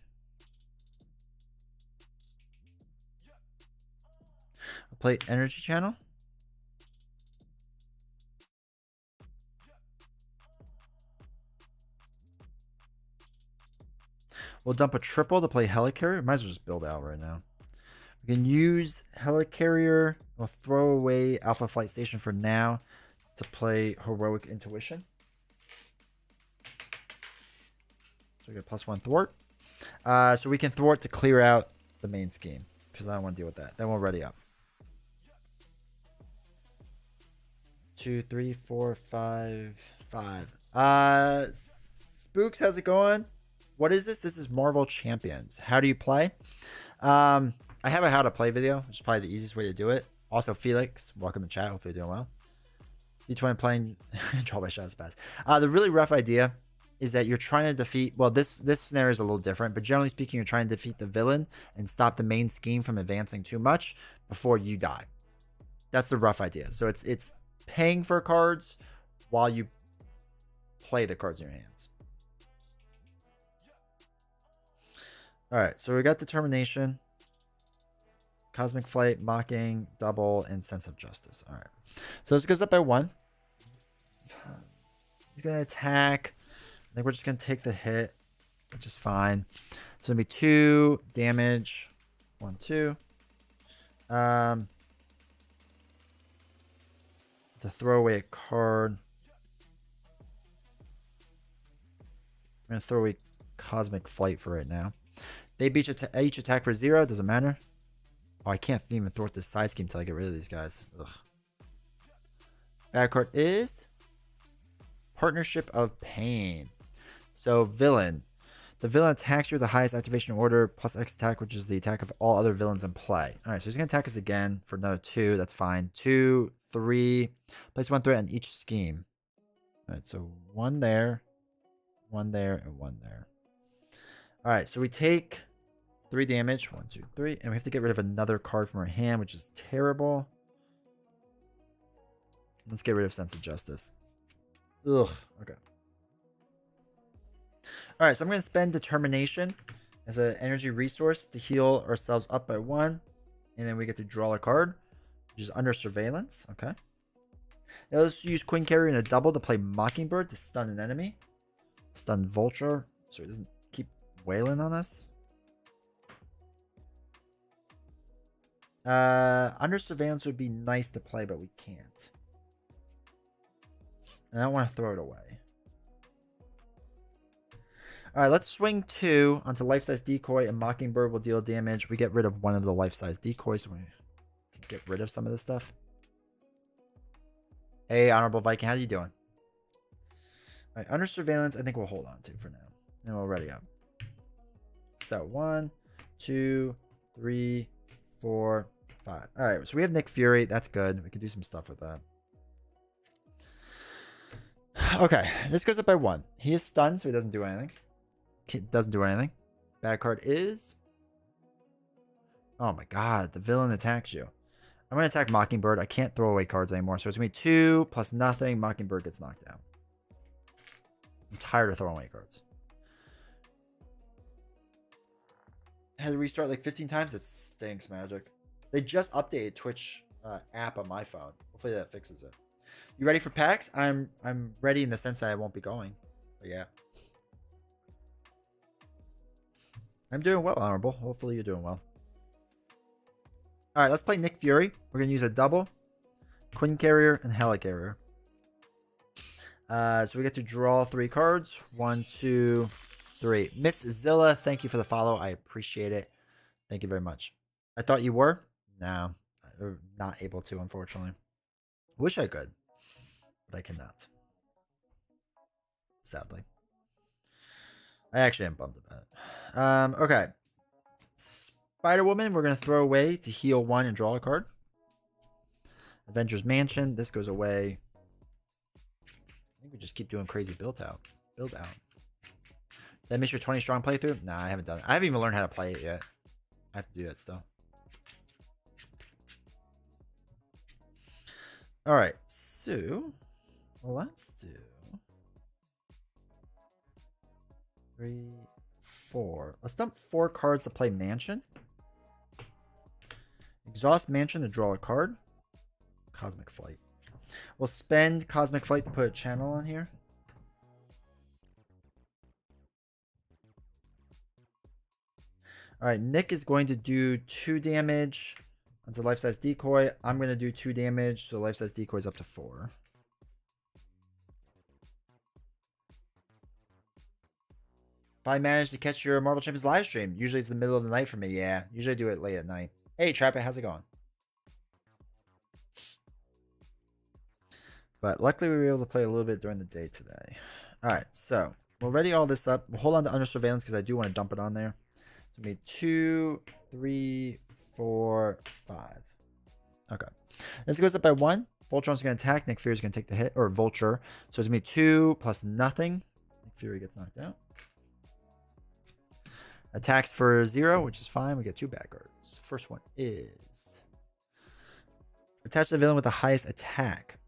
I'll play Energy Channel. We'll dump a triple to play Helicarrier. Might as well just build out right now. We can use Helicarrier. We'll throw away Alpha Flight Station for now to play Heroic Intuition. So we get +1 thwart. So we can thwart to clear out the main scheme because I don't want to deal with that. Then we'll ready up. 2, 3, 4, 5, 5. Spooks, how's it going? What is this? This is Marvel Champions. How do you play? I have a how to play video, which is probably the easiest way to do it. Also, Felix, welcome to chat. Hopefully you're doing well. D20 playing Troll by Shadows Pass. The really rough idea is that you're trying to defeat, well, this scenario is a little different, but generally speaking, you're trying to defeat the villain and stop the main scheme from advancing too much before you die. That's the rough idea. So it's paying for cards while you play the cards in your hands. All right, so we got Determination, Cosmic Flight, Mocking, Double, and Sense of Justice. All right, so this goes up by 1. He's going to attack. I think we're just going to take the hit, which is fine. So it's going to be 2 damage. 1, 2. to throw away a card. I'm going to throw away Cosmic Flight for right now. They beat each attack for 0. Doesn't matter. Oh, I can't even thwart this side scheme until I get rid of these guys. Ugh. Bad card is Partnership of Pain. So, villain. The villain attacks you with the highest activation order plus X attack, which is the attack of all other villains in play. Alright, so he's going to attack us again for another 2. That's fine. 2, 3. Place 1 threat on each scheme. Alright, so 1 there, 1 there, and 1 there. Alright, so we take 3 damage. 1, 2, 3. And we have to get rid of another card from our hand, which is terrible. Let's get rid of Sense of Justice. Ugh. Okay. Alright, so I'm going to spend Determination as an energy resource to heal ourselves up by 1. And then we get to draw a card, which is Under Surveillance. Okay. Now let's use Queen Carrier in a double to play Mockingbird to stun an enemy. Stun Vulture, so he doesn't keep wailing on us. Under Surveillance would be nice to play, but we can't. And I don't want to throw it away. Alright, let's swing 2 onto Life-Size Decoy, and Mockingbird will deal damage. We get rid of one of the Life-Size Decoys, so we can get rid of some of this stuff. Hey, Honorable Viking, how you doing? Alright, Under Surveillance, I think we'll hold on to for now. And we'll ready up. So, 1, 2, 3, 4, 5. Alright, so we have Nick Fury. That's good. We can do some stuff with that. Okay, this goes up by 1. He is stunned, so he doesn't do anything. Doesn't do anything. Bad card is... Oh my god, the villain attacks you. I'm going to attack Mockingbird. I can't throw away cards anymore, so it's going to be 2 plus nothing. Mockingbird gets knocked out. I'm tired of throwing away cards. Had to restart like 15 times? It stinks, Magic. They just updated Twitch app on my phone. Hopefully that fixes it. You ready for packs? I'm ready in the sense that I won't be going. But yeah. I'm doing well, Honorable. Hopefully you're doing well. Alright, let's play Nick Fury. We're going to use a double. Queen Carrier and Helicarrier. So we get to draw 3 cards. 1, 2, 3. Miss Zilla, thank you for the follow. I appreciate it. Thank you very much. I thought you were? No. I'm not able to, unfortunately. Wish I could. But I cannot. Sadly. I actually am bummed about it. Okay. Spider-Woman, we're going to throw away to heal 1 and draw a card. Avengers Mansion, this goes away. I think we just keep doing crazy build out. Did I miss your 20 strong playthrough? Nah, I haven't done it. I haven't even learned how to play it yet. I have to do that still. Alright, so let's do 3, 4. Let's dump 4 cards to play Mansion. Exhaust Mansion to draw a card. Cosmic Flight. We'll spend Cosmic Flight to put a channel on here. Alright, Nick is going to do 2 damage onto Life-Size Decoy. I'm going to do 2 damage, so Life-Size Decoy is up to 4. If I manage to catch your Marvel Champions live stream, usually it's the middle of the night for me. Yeah, usually I do it late at night. Hey, Trap It, how's it going? But luckily we were able to play a little bit during the day today. Alright, so we'll ready all this up. We'll hold on to Under Surveillance because I do want to dump it on there. So maybe 2, 3, 4, 5. Okay. This goes up by 1. Voltron's going to attack. Nick Fury's going to take the hit. Or Vulture. So it's going to be 2 plus nothing. Nick Fury gets knocked out. Attacks for 0, which is fine. We get 2 bad cards. First one is... attach the villain with the highest attack.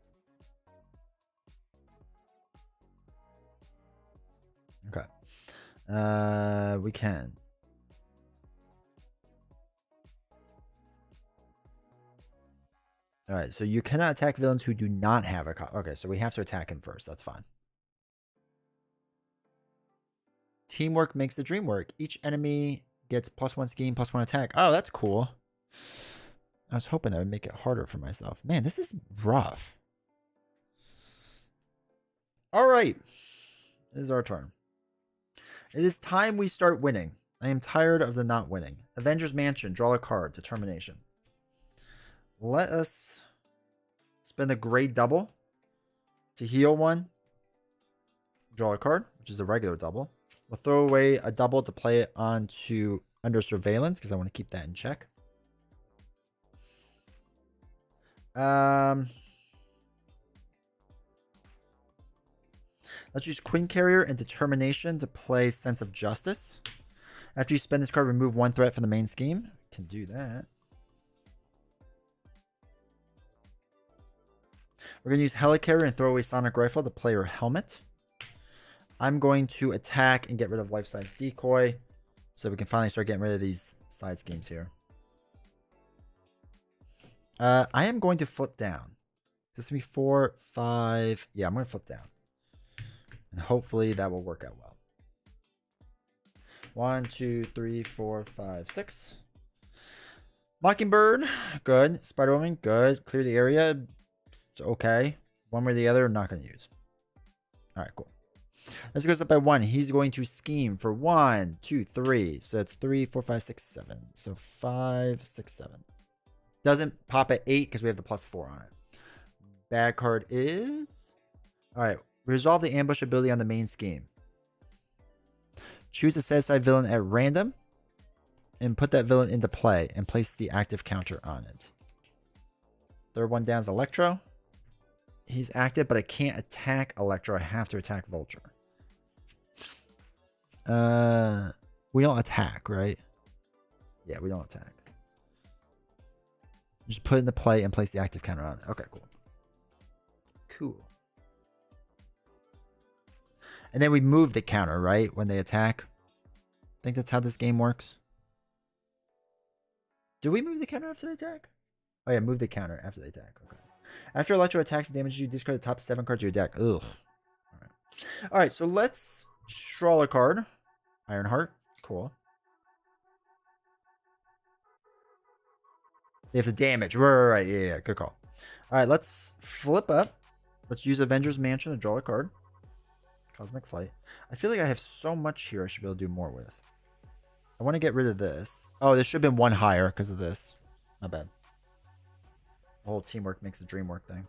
Okay. We can. Alright, so you cannot attack villains who do not have a... okay, so we have to attack him first. That's fine. Teamwork makes the dream work. Each enemy gets +1 scheme, +1 attack. Oh, that's cool. I was hoping that would make it harder for myself. Man, this is rough. All right. It is our turn. It is time we start winning. I am tired of the not winning. Avengers Mansion. Draw a card. Determination. Let us spend a grade double to heal one. Draw a card, which is a regular double. We'll throw away a double to play it onto under surveillance because I want to keep that in check. Let's use Queen Carrier and Determination to play Sense of Justice. After you spend this card, remove one threat from the main scheme. Can do that. We're going to use Helicarrier and throw away Sonic Rifle to play her Helmet. I'm going to attack and get rid of Life Size Decoy so we can finally start getting rid of these side schemes here. I am going to flip down. This will be 4, 5. Yeah, I'm going to flip down. And hopefully that will work out well. 1, 2, 3, 4, 5, 6. Mockingbird, good. Spider-Woman, good. Clear the area, okay. One way or the other, I'm not going to use. All right, cool. This goes up by 1. He's going to scheme for 1, 2, 3. So that's 3, 4, 5, 6, 7. So 5, 6, 7. Doesn't pop at 8 because we have the +4 on it. Bad card is... All right. Resolve the ambush ability on the main scheme. Choose a set-aside villain at random and put that villain into play and place the active counter on it. Third one down is Electro. He's active, but I can't attack Electro. I have to attack Vulture. We don't attack, right? Yeah, we don't attack. Just put it into play and place the active counter on it. Okay, cool. Cool. And then we move the counter, right? When they attack. I think that's how this game works. Do we move the counter after they attack? Oh yeah, move the counter after they attack. Okay. After Electro attacks and damages you, discard the top 7 cards of your deck. Ugh. Alright, so let's draw a card. Ironheart. Cool. They have the damage. Right. Yeah. Good call. Alright, let's flip up. Let's use Avengers Mansion to draw a card. Cosmic Flight. I feel like I have so much here I should be able to do more with. I want to get rid of this. Oh, this should have been 1 higher because of this. Not bad. The whole teamwork makes the dream work thing.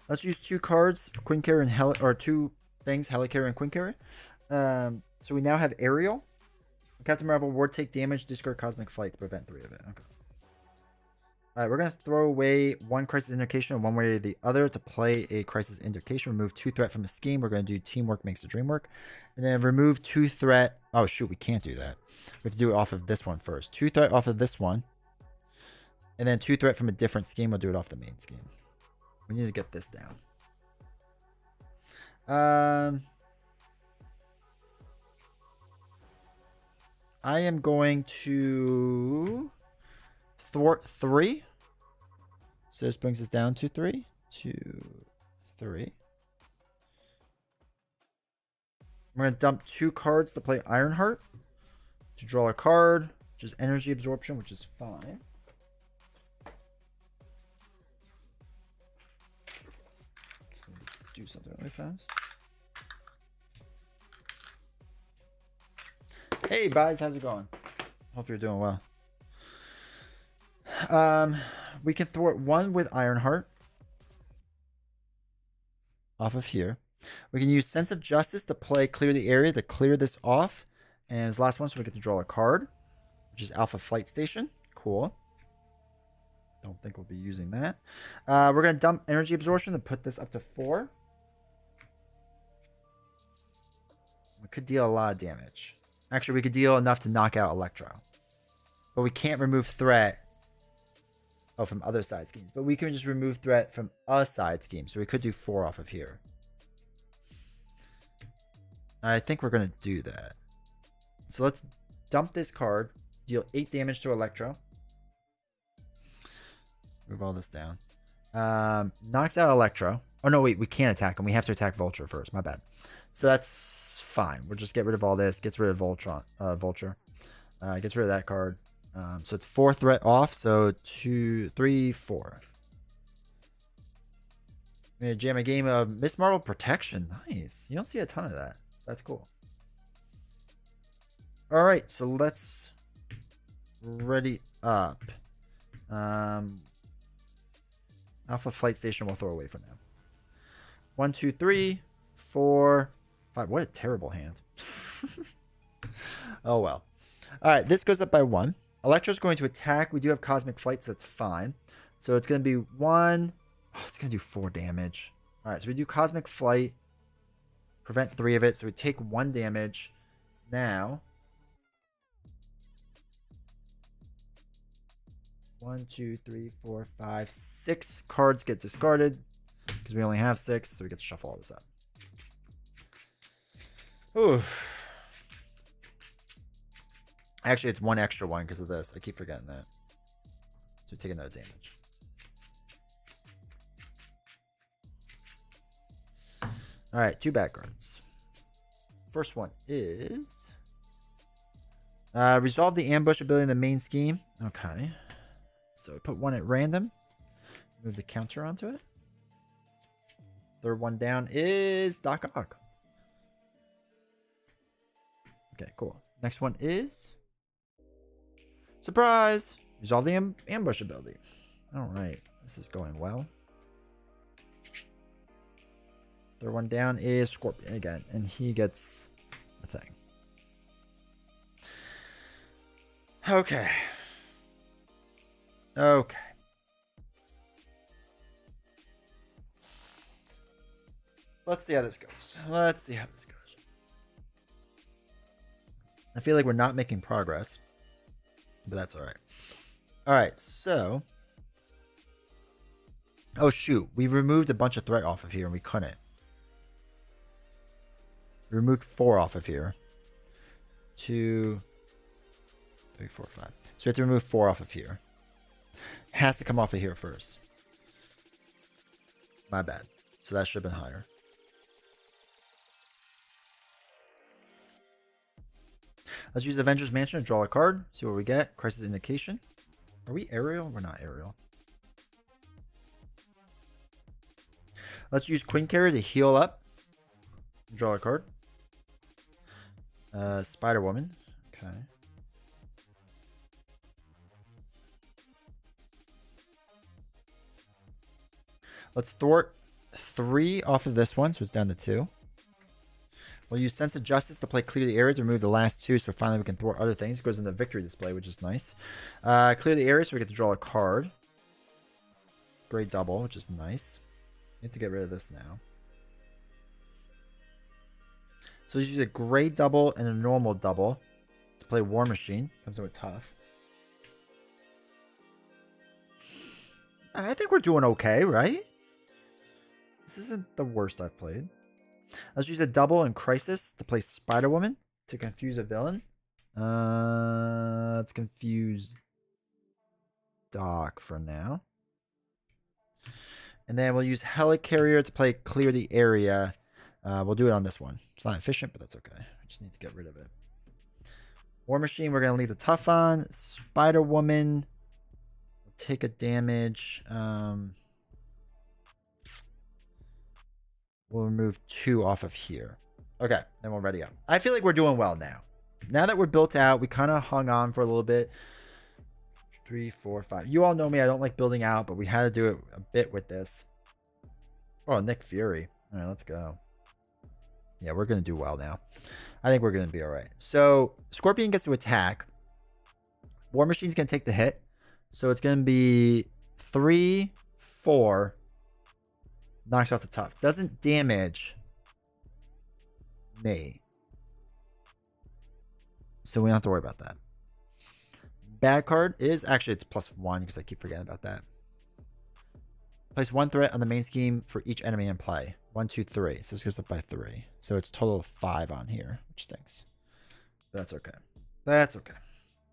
Let's use 2 cards for Queen Carrier and or 2 things, Helicarrier and Queen Carrier. So we now have Aerial. Captain Marvel, ward take damage, discard Cosmic Flight to prevent 3 of it. Okay. Alright, we're going to throw away 1 Crisis Indication one way or the other to play a Crisis Indication. Remove 2 threat from a scheme. We're going to do Teamwork Makes the Dream Work. And then remove 2 threat. Oh, shoot, we can't do that. We have to do it off of this one first. 2 threat off of this one. And then 2 threat from a different scheme. We'll do it off the main scheme. We need to get this down. I am going to thwart 3. So this brings us down to 3. 2, 3. We're going to dump 2 cards to play Ironheart. To draw a card, which is Energy Absorption, which is fine. Just need to do something really fast. Hey, guys, how's it going? Hope you're doing well. We can thwart 1 with Ironheart off of here. We can use Sense of Justice to play Clear the Area to clear this off. And as last one, so we get to draw a card, which is Alpha Flight Station. Cool. Don't think we'll be using that. We're going to dump Energy Absorption to put this up to 4. We could deal a lot of damage. Actually, we could deal enough to knock out Electro. But we can't remove threat. Oh, from other side schemes. But we can just remove threat from a side scheme. So we could do 4 off of here. I think we're going to do that. So let's dump this card. Deal 8 damage to Electro. Move all this down. Knocks out Electro. Oh, no, wait. We can't attack him. We have to attack Vulture first. My bad. So that's fine. We'll just get rid of all this. Gets rid of Vulture. Gets rid of that card. So it's 4 threat off. So 2, 3, 4. I'm going to jam a game of Miss Marvel Protection. Nice. You don't see a ton of that. That's cool. All right. So let's ready up. Alpha Flight Station we'll throw away for now. 1, 2, 3, 4, 5. What a terrible hand. Oh, well. All right. This goes up by 1. Electro's going to attack. We do have Cosmic Flight, so that's fine. So it's going to be 1. Oh, it's going to do 4 damage. All right. So we do Cosmic Flight. Prevent 3 of it. So we take 1 damage. Now. 1, 2, 3, 4, 5, 6 cards get discarded because we only have 6, so we get to shuffle all this up. Ooh. Actually, it's 1 extra 1 because of this. I keep forgetting that. So we take another damage. All right, 2 bad cards. First one is resolve the ambush ability in the main scheme. Okay. So put 1 at random. Move the counter onto it. Third one down is Doc Ock. Okay, cool. Next one is surprise. Resolve the ambush ability. All right. This is going well. Third one down is Scorpion again. And he gets the thing. Okay. Okay. Let's see how this goes. I feel like we're not making progress, but that's all right. All right, so. Oh, shoot. We removed a bunch of threat off of here and we couldn't. We removed 4 off of here. 2, 3, 4, 5. So we have to remove 4 off of here. Has to come off of here first. My bad. So that should have been higher. Let's use Avengers Mansion to draw a card. See what we get. Crisis Indication. Are we aerial? We're not aerial. Let's use Queen Carrier to heal up. Draw a card. Spider Woman. Okay. Let's thwart 3 off of this one, so it's down to 2. We'll use Sense of Justice to play Clear the Area to remove the last 2, so finally we can thwart other things. It goes in the victory display, which is nice. Clear the Area, so we get to draw a card. Great double, which is nice. We have to get rid of this now. So let's use a gray double and a normal double to play War Machine. Comes in with tough. I think we're doing okay, right? This isn't the worst I've played. Let's use a double in Crisis to play Spider-Woman to confuse a villain. Let's confuse Doc for now. And then we'll use Helicarrier to play Clear the Area. We'll do it on this one. It's not efficient, but that's okay. I just need to get rid of it. War Machine, we're going to leave the tough on. Spider-Woman, we'll take a damage. We'll remove 2 off of here. Okay, then we'll ready up. I feel like we're doing well now. Now that we're built out, we kind of hung on for a little bit. 3, 4, 5. You all know me. I don't like building out, but we had to do it a bit with this. Oh, Nick Fury. All right, let's go. Yeah, we're going to do well now. I think we're going to be all right. So Scorpion gets to attack. War Machine's going to take the hit. So it's going to be 3, 4. Knocks off the tough. Doesn't damage me. So we don't have to worry about that. Bad card is actually it's +1 because I keep forgetting about that. Place 1 threat on the main scheme for each enemy in play. 1, 2, 3. So this goes up by 3. So it's total of 5 on here, which stinks. But that's okay. That's okay.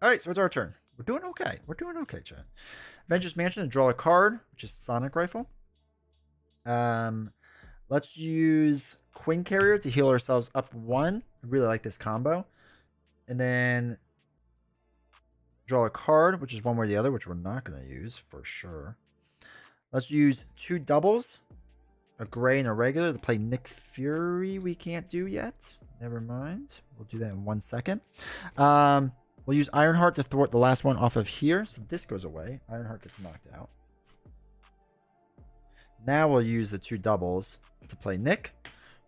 All right, so it's our turn. We're doing okay. We're doing okay, chat. Avengers Mansion to draw a card, which is Sonic Rifle. Let's use Queen Carrier to heal ourselves up 1. I really like this combo. And then draw a card, which is one way or the other, which we're not going to use for sure. Let's use 2 doubles, a gray and a regular, to play Nick Fury. We can't do yet. Never mind. We'll do that in 1 second. We'll use Ironheart to thwart the last one off of here. So this goes away. Ironheart gets knocked out. Now we'll use the 2 doubles to play Nick.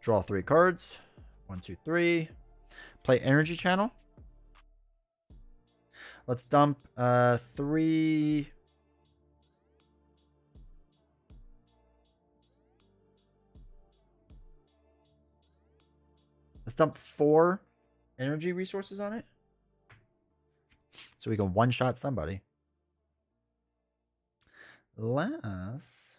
Draw 3 cards. 1, 2, 3. Play Energy Channel. Let's dump 3. Let's dump 4 energy resources on it. So we can one-shot somebody. Let's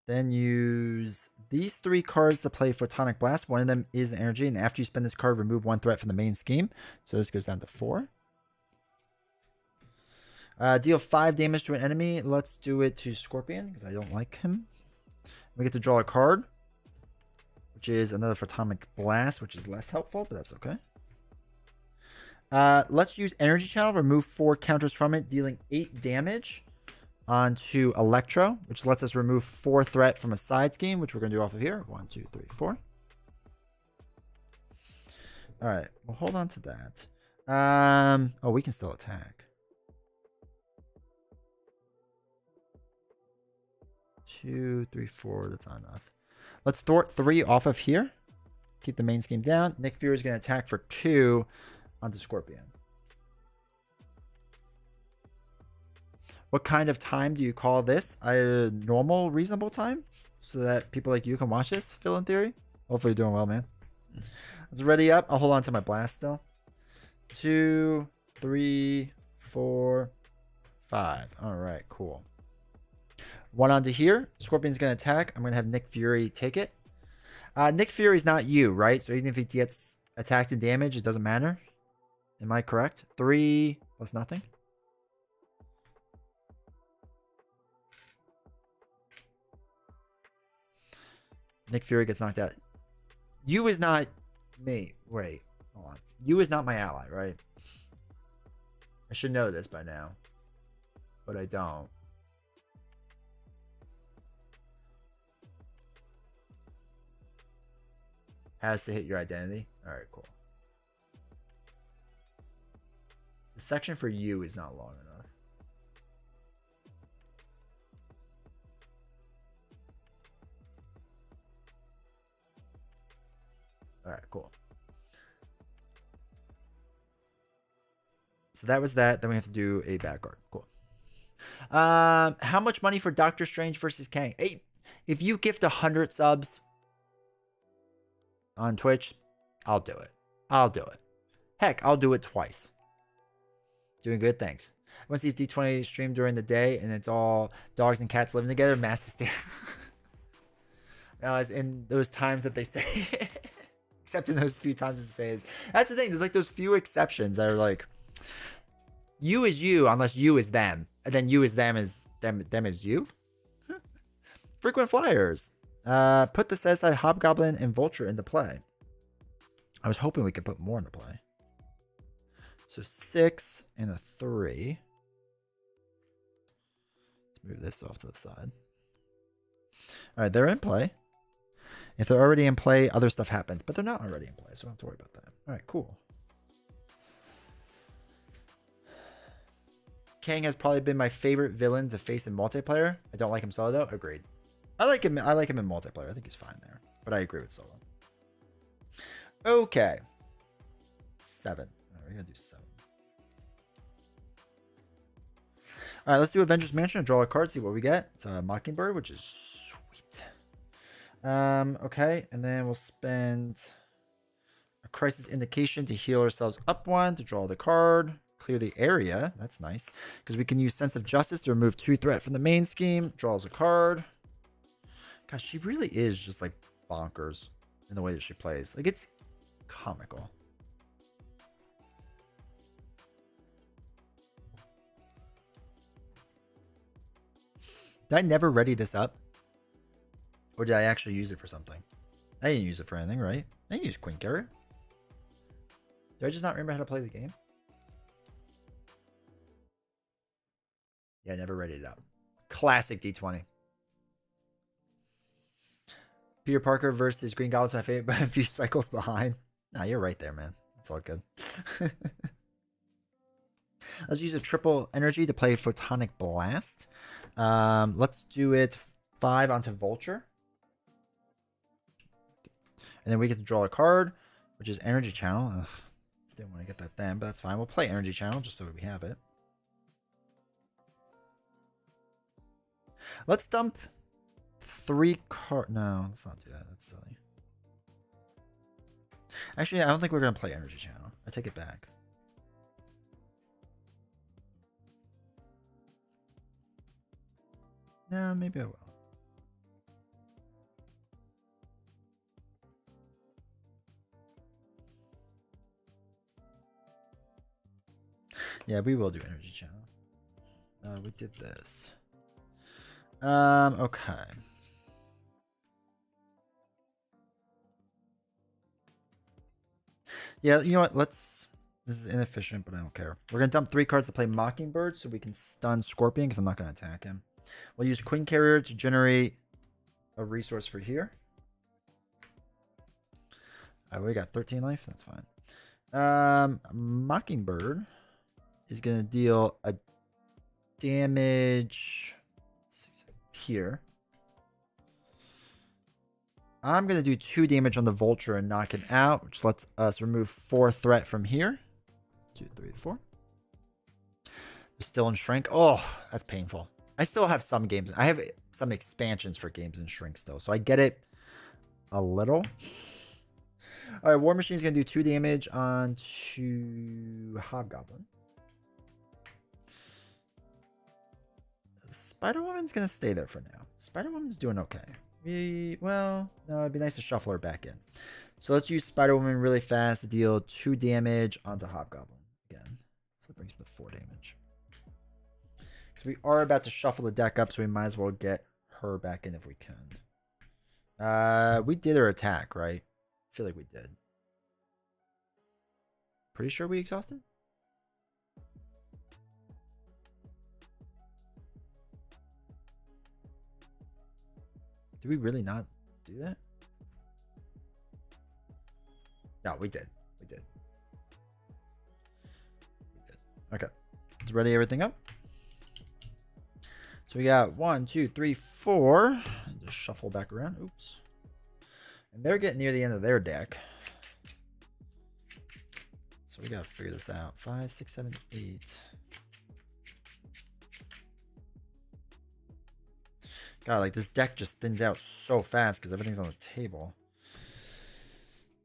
then use these 3 cards to play Photonic Blast. One of them is the energy, and after you spend this card, remove 1 threat from the main scheme. So this goes down to 4. Deal 5 damage to an enemy. Let's do it to Scorpion, because I don't like him. We get to draw a card, which is another Photonic Blast, which is less helpful, but that's okay. Let's use Energy Channel, remove 4 counters from it, dealing 8 damage onto Electro, which lets us remove 4 threat from a side scheme, which we're going to do off of here. 1, 2, 3, 4. All right, we'll hold on to that. Oh, we can still attack. 2, 3, 4. That's not enough. Let's thwart 3 off of here. Keep the main scheme down. Nick Fury is going to attack for 2 onto Scorpion. What kind of time do you call this? A normal, reasonable time? So that people like you can watch this, Phil, in theory? Hopefully you're doing well, man. Let's ready up. I'll hold on to my blast still. 2, 3, 4, 5. All right, cool. 1 onto here. Scorpion's going to attack. I'm going to have Nick Fury take it. Nick Fury's not you, right? So even if he gets attacked and damaged, it doesn't matter. Am I correct? 3 plus nothing. Nick Fury gets knocked out. You is not me. Wait, hold on. You is not my ally, right? I should know this by now, but I don't. Has to hit your identity. All right, cool. The section for you is not long enough. All right, cool. So that was that. Then we have to do a back guard. Cool. How much money for Doctor Strange versus Kang? Hey, if you gift 100 subs on Twitch, I'll do it. I'll do it. Heck, I'll do it twice. Doing good, thanks. Once these D20 stream during the day and it's all dogs and cats living together, mass hysteria. As in those times that they say except in those few times it says. That's the thing. There's like those few exceptions that are like, you is you unless you is them, and then you is them is them is you. Frequent flyers. Put the set aside Hobgoblin and Vulture into play. I was hoping we could put more into play. So 6 and a 3. Let's move this off to the side. All right, they're in play. If they're already in play, other stuff happens, but they're not already in play, so I don't have to worry about that. All right, cool. Kang has probably been my favorite villain to face in multiplayer. I don't like him solo though. Agreed. I like him in multiplayer. I think he's fine there, but I agree with solo. Okay. 7. All right, we're gonna do 7. All right, let's do Avengers Mansion and draw a card. See what we get. It's a Mockingbird, which is sweet. Okay, and then we'll spend a Crisis Indication to heal ourselves up 1 to draw the card. Clear the area. That's nice because we can use Sense of Justice to remove 2 threat from the main scheme. Draws a card. Gosh, she really is just like bonkers in the way that she plays. Like, it's comical. Did I never ready this up? Or did I actually use it for something? I didn't use it for anything, right? I didn't use Queen Carrier. Do I just not remember how to play the game? Yeah, I never ready it up. Classic D20. Peter Parker versus Green Goblin's my favorite, but a few cycles behind. Nah, you're right there, man. It's all good. Let's use a triple energy to play Photonic Blast. Let's do it 5 onto Vulture. And then we get to draw a card, which is Energy Channel. Ugh, didn't want to get that then, but that's fine. We'll play Energy Channel just so we have it. Let's dump 3 cards. No, let's not do that. That's silly. Actually, I don't think we're going to play Energy Channel. I take it back. No, maybe I will. Yeah, we will do Energy Channel. We did this. Okay. Yeah, you know what? This is inefficient, but I don't care. We're going to dump 3 cards to play Mockingbird so we can stun Scorpion because I'm not going to attack him. We'll use Queen Carrier to generate a resource for here. We got 13 life. That's fine. Mockingbird is going to deal a damage here. I'm going to do 2 damage on the Vulture and knock it out, which lets us remove 4 threat from here. 2, 3, 4. We're still in Shrink. Oh, that's painful. I still have some games. I have some expansions for games in Shrink still, so I get it a little. All right, War Machine's going to do 2 damage onto Hobgoblin. Spider-Woman's going to stay there for now. Spider-Woman's doing okay. Well, no, it'd be nice to shuffle her back in. So let's use Spider-Woman really fast to deal 2 damage onto Hobgoblin again. So it brings me to 4 damage. Because we are about to shuffle the deck up, so we might as well get her back in if we can. We did her attack, right? I feel like we did. Pretty sure we exhausted? Did we really not do that? No, we did. We did. We did. Okay. Let's ready everything up. So we got 1, 2, 3, 4. And just shuffle back around. Oops. And they're getting near the end of their deck. So we got to figure this out. 5, 6, 7, 8. God, like this deck just thins out so fast because everything's on the table.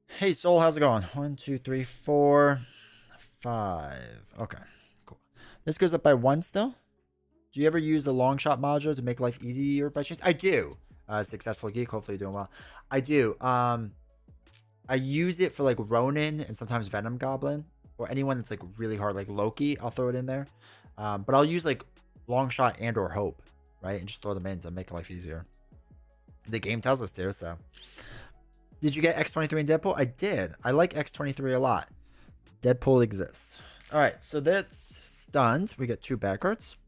Hey, Soul, how's it going? 1, 2, 3, 4, 5. Okay, cool. This goes up by 1 still. Do you ever use the long shot module to make life easier by chance? I do. Successful geek. Hopefully you're doing well. I do. I use it for like Ronin and sometimes Venom Goblin or anyone that's like really hard, like Loki. I'll throw it in there. But I'll use like long shot and or hope. Right, and just throw them in to make life easier. The game tells us to, so. Did you get X-23 in Deadpool? I did. I like X-23 a lot. Deadpool exists. All right, so that's stunned. We get 2 back cards.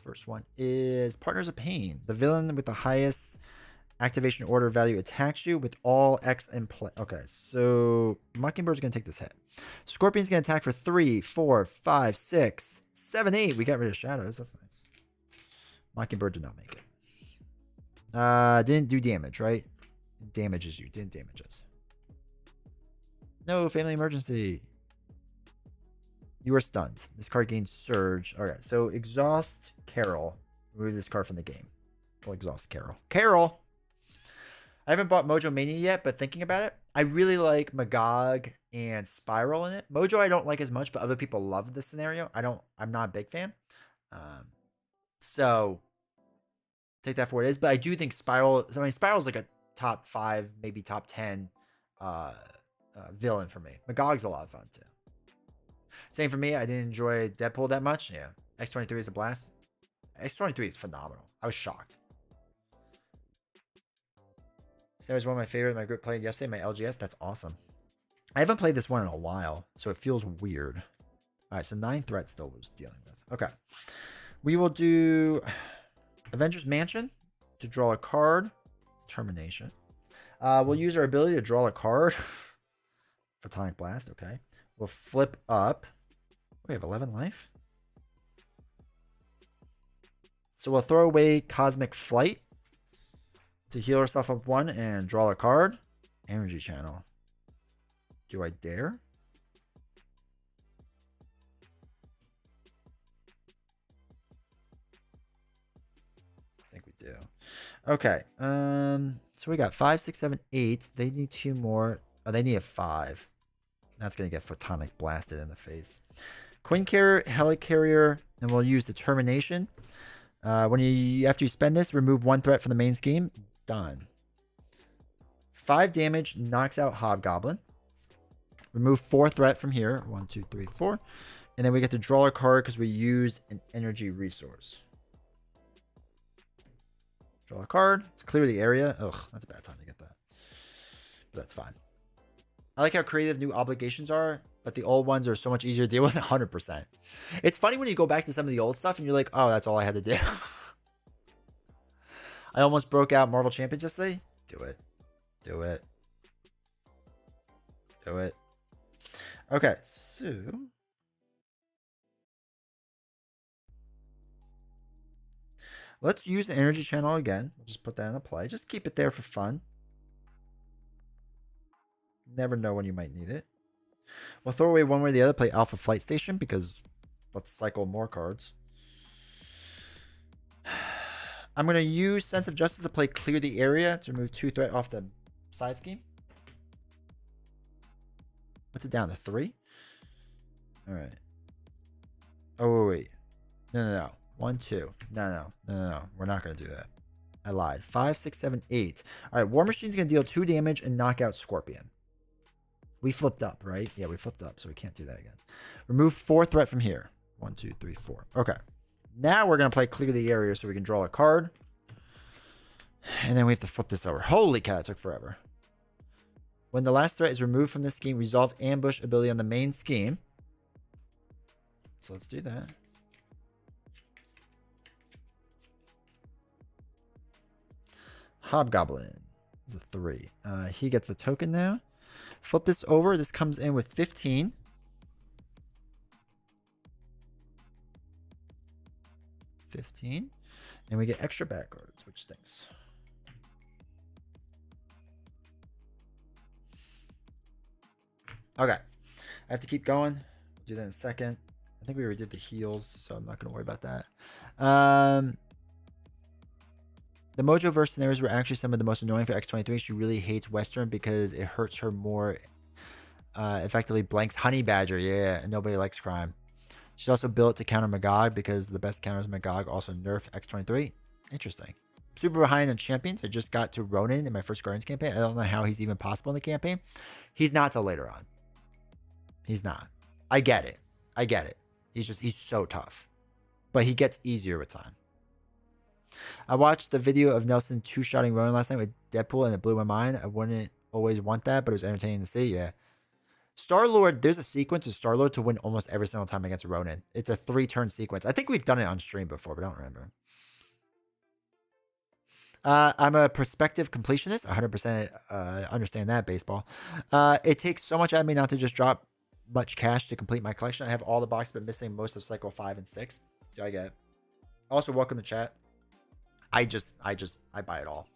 First one is Partners of Pain. The villain with the highest activation order value attacks you with all X in play. Okay, so Mockingbird's going to take this hit. Scorpion's going to attack for 3, 4, 5, 6, 7, 8. We got rid of shadows. That's nice. Mockingbird did not make it. Didn't do damage, right? Damages you. Didn't damage us. No, family emergency. You are stunned. This card gains Surge. All right, so exhaust Carol. Remove this card from the game. We'll exhaust Carol. Carol! I haven't bought Mojo Mania yet, but thinking about it, I really like Magog and Spiral in it. Mojo I don't like as much, but other people love this scenario. I'm not a big fan. So take that for what it is. But I do think Spiral, I mean, Spiral's like a top 5, maybe top 10 villain for me. Magog's a lot of fun too. Same for me. I didn't enjoy Deadpool that much. Yeah. X-23 is a blast. X23 is phenomenal. I was shocked. Snare is one of my favorite. My group played yesterday. My LGS. That's awesome. I haven't played this one in a while, so it feels weird. All right, so 9 threats still was dealing with. Okay. We will do Avengers Mansion to draw a card. Determination. We'll use our ability to draw a card. Photonic Blast, okay. We'll flip up. We have 11 life. So we'll throw away Cosmic Flight to heal ourselves up 1 and draw a card. Energy Channel. Do I dare? I think we do. Okay. So we got 5, 6, 7, 8. They need 2 more. Oh, they need a 5. That's going to get Photonic blasted in the face. Queen Carrier, Helicarrier, and we'll use Determination. After you spend this, remove 1 threat from the main scheme. Done. 5 damage knocks out Hobgoblin. Remove 4 threat from here. 1, 2, 3, 4. And then we get to draw a card because we used an energy resource. Draw a card. Let's clear the area. Ugh, that's a bad time to get that. But that's fine. I like how creative new obligations are, but the old ones are so much easier to deal with. 100%. It's funny when you go back to some of the old stuff and you're like, oh, that's all I had to do. I almost broke out Marvel Champions yesterday. Do it. Do it. Do it. Okay, so let's use the energy channel again. We'll just put that in a play. Just keep it there for fun. Never know when you might need it. We'll throw away one way or the other. Play Alpha Flight Station because let's cycle more cards. I'm going to use Sense of Justice to play Clear the Area to remove 2 threat off the side scheme. What's it down to? 3? All right. Oh, wait. No. 1, 2. No. We're not going to do that. I lied. 5, 6, 7, 8. All right. War Machine's going to deal 2 damage and knock out Scorpion. We flipped up, right? Yeah, we flipped up, so we can't do that again. Remove 4 threat from here. 1, 2, 3, 4. Okay. Now we're going to play Clear the Area so we can draw a card. And then we have to flip this over. Holy cow, it took forever. When the last threat is removed from this scheme, resolve ambush ability on the main scheme. So let's do that. Hobgoblin is a 3. He gets a token now. Flip this over. This comes in with 15. 15. And we get extra back cards, which stinks. Okay. I have to keep going. We'll do that in a second. I think we already did the heals, so I'm not going to worry about that. The Mojo-verse scenarios were actually some of the most annoying for X23. She really hates Western because it hurts her more. Effectively blanks Honey Badger. Yeah, and nobody likes crime. She's also built to counter Magog because the best counters Magog also nerf X23. Interesting. Super behind on champions. I just got to Ronin in my first Guardians campaign. I don't know how he's even possible in the campaign. He's not till later on. He's not. I get it. He's so tough. But he gets easier with time. I watched the video of Nelson two-shotting Ronin last night with Deadpool and it blew my mind. I wouldn't always want that, but it was entertaining to see. Yeah. Star-Lord, there's a sequence with Star-Lord to win almost every single time against Ronin. It's a 3-turn sequence. I think we've done it on stream before, but I don't remember. I'm a prospective completionist. 100% understand that, baseball. It takes so much out of me not to just drop much cash to complete my collection. I have all the boxes, but missing most of Cycle 5 and 6. I get it. Also, welcome to chat. I buy it all.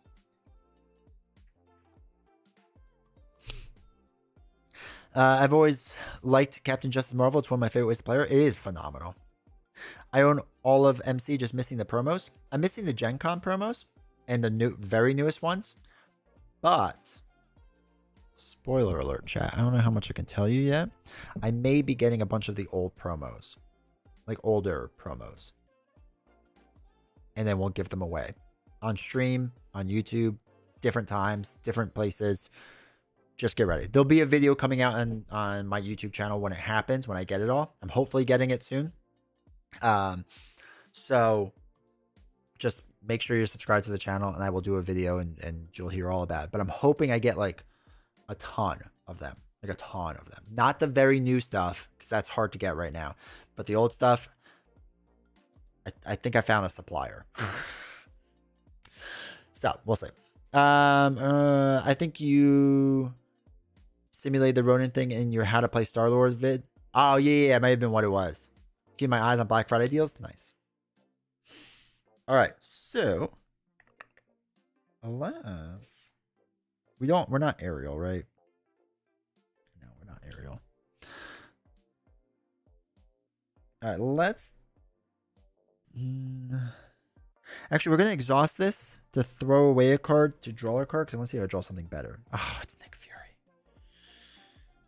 I've always liked Captain Justice Marvel. It's one of my favorite ways to play her. It is phenomenal. I own all of MC, just missing the promos. I'm missing the Gen Con promos and the very newest ones. But, spoiler alert, chat. I don't know how much I can tell you yet. I may be getting a bunch of the old promos. Like older promos. And then we'll give them away. On stream, on YouTube, different times, different places. Just get ready. There'll be a video coming out on my YouTube channel when it happens, when I get it all. I'm hopefully getting it soon. So just make sure you're subscribed to the channel, and I will do a video, and you'll hear all about it. But I'm hoping I get like a ton of them, like a ton of them. Not the very new stuff, because that's hard to get right now, but the old stuff. I think I found a supplier. So we'll see. I think you simulated the Ronin thing in your How to Play Star Lord vid. Oh yeah, it might have been what it was. Keep my eyes on Black Friday deals. Nice. All right, so alas, we're not Ariel, right? No, we're not Ariel. All right, let's. Actually, we're gonna exhaust this to throw away a card to draw a card because I want to see if I draw something better. Oh, it's Nick Fury.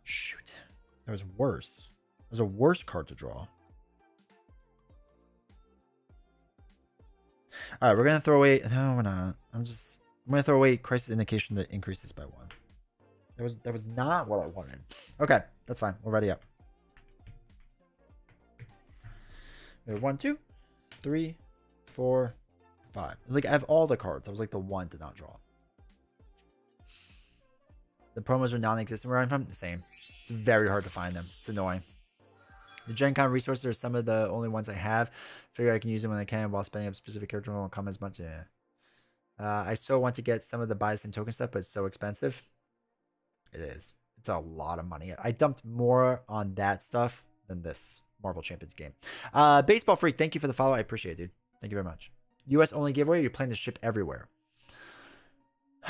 Shoot, that was worse. It was a worse card to draw. All right, we're gonna throw away. No, we're not. I'm gonna throw away Crisis Indication that increases by 1. That was not what I wanted. Okay, that's fine. We're ready up. We have 1, 2, 3, 4, 5. Like I have all the cards. I was like the one to not draw. The promos are non-existent where I'm from. The same. It's very hard to find them. It's annoying. The Gen Con resources are some of the only ones I have. Figure I can use them when I can while spending up specific character won't come as much. Yeah. I so want to get some of the bias and token stuff, but it's so expensive. It is. It's a lot of money. I dumped more on that stuff than this Marvel Champions game. Baseball Freak, thank you for the follow. I appreciate it, dude. Thank you very much. US only giveaway. You're planning to ship everywhere.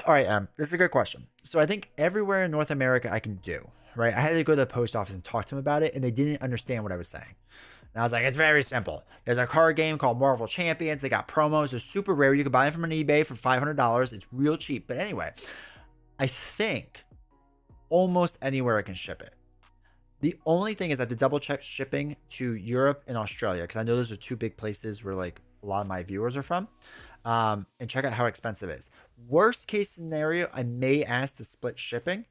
All right, this is a good question. So I think everywhere in North America I can do, right? I had to go to the post office and talk to them about it, and they didn't understand what I was saying. And I was like, it's very simple. There's a card game called Marvel Champions. They got promos. They're super rare. You can buy them from an eBay for $500. It's real cheap. But anyway, I think almost anywhere I can ship it. The only thing is I have to double check shipping to Europe and Australia, because I know those are 2 big places where like a lot of my viewers are from. And check out how expensive it is. Worst case scenario, I may ask to split shipping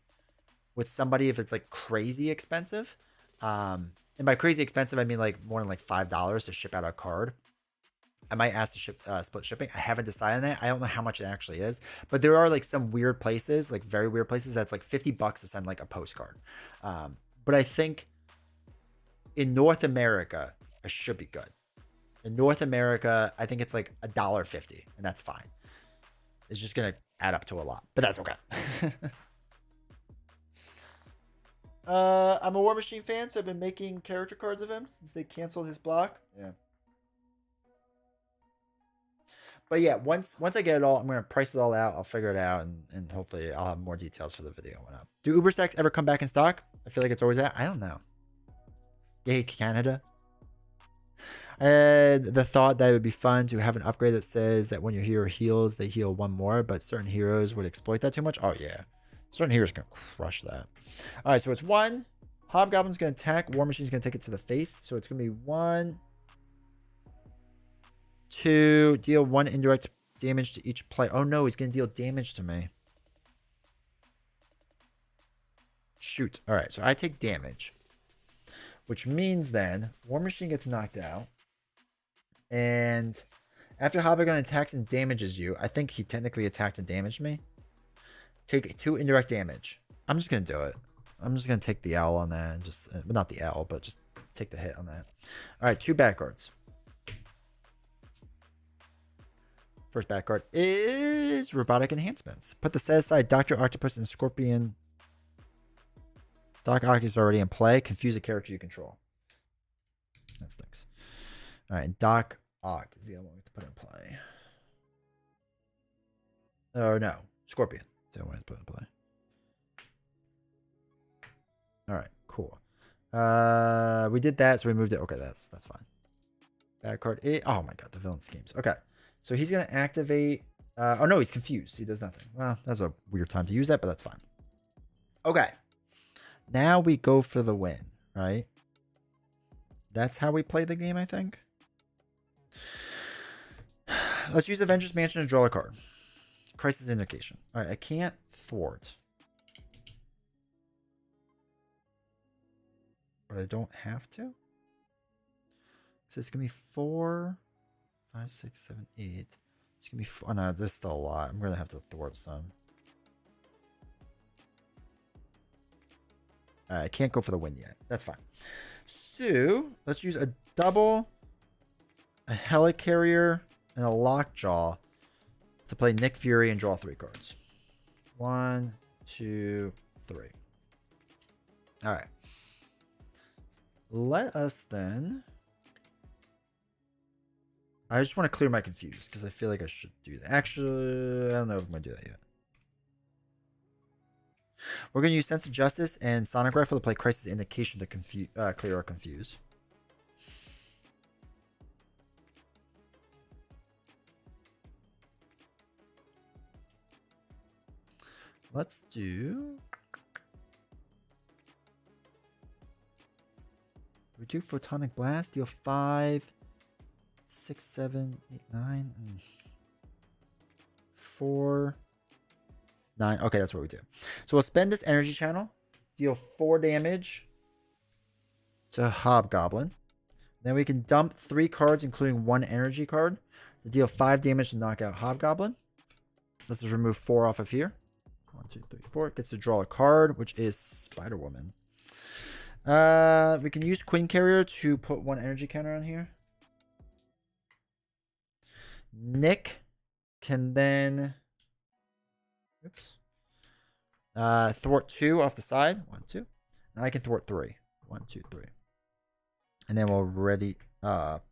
with somebody if it's like crazy expensive. And by crazy expensive, I mean like more than like $5 to ship out a card. I might ask to split shipping. I haven't decided on that. I don't know how much it actually is, but there are like some weird places, like very weird places that's like $50 to send like a postcard. But I think in North America, I should be good. In North America, I think it's like $1.50, and that's fine. It's just gonna add up to a lot, but that's okay. I'm a War Machine fan, so I've been making character cards of him since they canceled his block. Yeah. But yeah, once I get it all, I'm gonna price it all out. I'll figure it out, and hopefully I'll have more details for the video. Do Uber Stacks ever come back in stock? I feel like it's always that. I don't know. Yay, Canada. The thought that it would be fun to have an upgrade that says that when your hero heals, they heal 1 more, but certain heroes would exploit that too much. Oh yeah, certain heroes can crush that. All right, so it's 1. Hobgoblin's gonna attack. War Machine's gonna take it to the face. So it's gonna be 1, 2. Deal 1 indirect damage to each player. Oh no, he's gonna deal damage to me. Shoot. All right, so I take damage, which means then War Machine gets knocked out. And after Hobgoblin attacks and damages you, I think he technically attacked and damaged me. Take 2 indirect damage. I'm just going to do it. I'm just going to take the L on that and just, well, not the L, but just take the hit on that. All right, 2 back cards. First back card is Robotic Enhancements. Put the set aside Dr. Octopus and Scorpion. Doc Ock is already in play. Confuse a character you control. That stinks. All right, Doc Ock is the other one we have to put in play. Oh, no. Scorpion is the other one we have to put in play. All right, cool. We did that, so we moved it. Okay, that's fine. Bad card. Oh, my God, the villain schemes. Okay, so he's going to activate. Oh, no, he's confused. He does nothing. Well, that's a weird time to use that, but that's fine. Okay. Now we go for the win, right? That's how we play the game, I think. Let's use Avengers Mansion to draw a card. Crisis Indication. All right, I can't thwart. But I don't have to. So it's going to be 4, 5, 6, 7, 8. It's gonna be oh no, this is still a lot. I'm gonna have to thwart some. I can't go for the win yet. That's fine. So let's use a double, a helicarrier, and a lockjaw to play Nick Fury and draw 3 cards. 1, 2, 3. All right. Let us then. I just want to clear my confuse because I feel like I should do that. Actually, I don't know if I'm going to do that yet. We're going to use Sense of Justice and Sonic Rifle to play Crisis Indication to clear our confuse. Let's do. We do Photonic Blast, deal 5, 6, 7, 8, 9, 4, 9. Okay, that's what we do. So we'll spend this energy channel, deal 4 damage to Hobgoblin. Then we can dump 3 cards, including 1 energy card, to deal 5 damage to knock out Hobgoblin. Let's just remove 4 off of here. 1, 2, 3, 4. It gets to draw a card, which is Spider-Woman. We can use Queen Carrier to put 1 energy counter on here. Nick can then thwart 2 off the side. 1, 2. And I can thwart 3. 1, 2, 3. And then we'll ready up.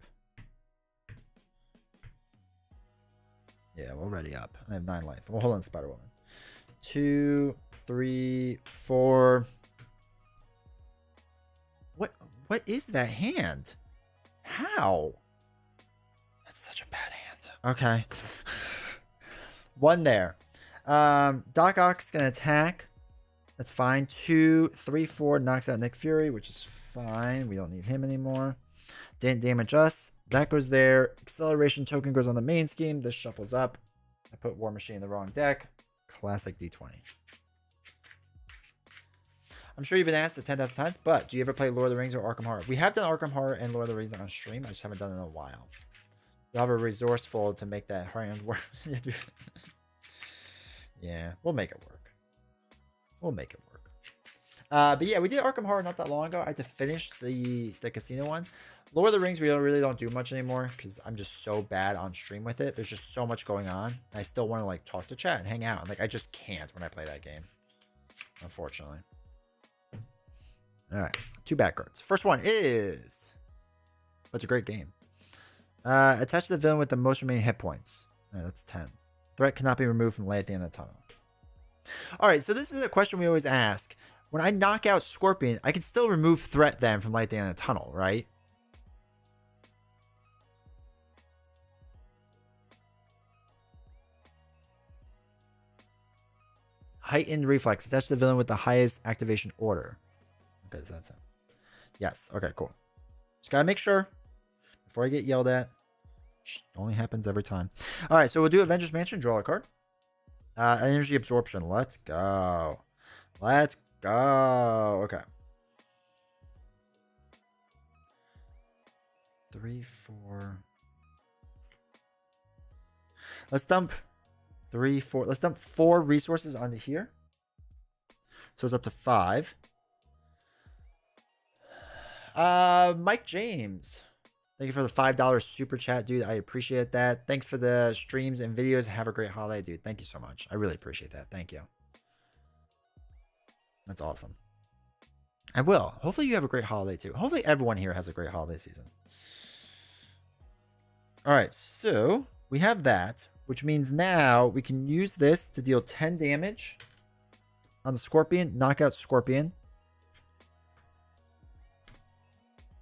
Yeah, we'll ready up. I have 9 life. We'll hold on Spider-Woman. 2, 3, 4. What is that hand? How? That's such a bad hand. Okay. 1 there. Doc Ock's gonna attack. That's fine. 2, 3, 4 knocks out Nick Fury, which is fine. We don't need him anymore. Didn't damage us. That goes there. Acceleration token goes on the main scheme. This shuffles up. I put War Machine in the wrong deck. Classic D20. I'm sure you've been asked it 10,000 times, but do you ever play Lord of the Rings or Arkham Horror? We have done Arkham Horror and Lord of the Rings on stream. I just haven't done it in a while. You'll have a resourceful to make that hand work. Yeah, we'll make it work. We'll make it work. But yeah, we did Arkham Horror not that long ago. I had to finish the casino one. Lord of the Rings, we really don't do much anymore because I'm just so bad on stream with it. There's just so much going on. I still want to like talk to chat and hang out. And, like I just can't when I play that game, unfortunately. All right, 2 back cards. First one is, it's a great game. Attach the villain with the most remaining hit points. All right, that's 10. Threat cannot be removed from light at the end of the tunnel. All right, so this is a question we always ask. When I knock out Scorpion, I can still remove threat then from light at the end of the tunnel, right? Heightened reflex. Attach the villain with the highest activation order. Okay, so that's it. Yes. Okay, cool. Just gotta make sure before I get yelled at. Only happens every time. All right, so we'll do Avengers Mansion. Draw a card. Energy absorption. Let's go. Let's go. Okay. 3, 4. Let's dump 3, 4. Let's dump 4 resources onto here. So it's up to 5. Mike James, thank you for the $5 super chat, dude. I appreciate that. Thanks for the streams and videos. Have a great holiday, dude. Thank you so much. I really appreciate that. Thank you. That's awesome. I will. Hopefully you have a great holiday too. Hopefully everyone here has a great holiday season. All right, so we have that, which means now we can use this to deal 10 damage on the Scorpion, knock out Scorpion,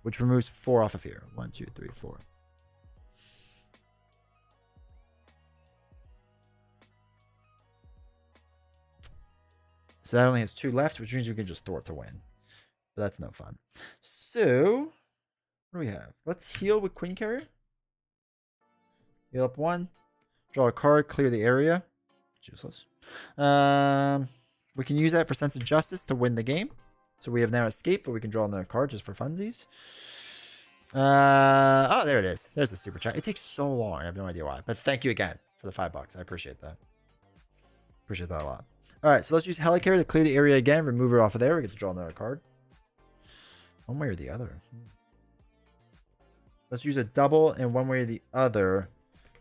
which removes 4 off of here. 1, 2, 3, 4. So that only has 2 left, which means we can just thwart to win. But that's no fun. So, what do we have? Let's heal with Queen Carrier. Heal up 1. Draw a card, clear the area. It's useless. We can use that for Sense of Justice to win the game. So we have now escaped, but we can draw another card just for funsies. Oh, there it is. There's the super chat. It takes so long. I have no idea why. But thank you again for the $5. I appreciate that. Appreciate that a lot. All right, so let's use Helicarrier to clear the area again. Remove her off of there. We get to draw another card. One way or the other. Let's use a double and one way or the other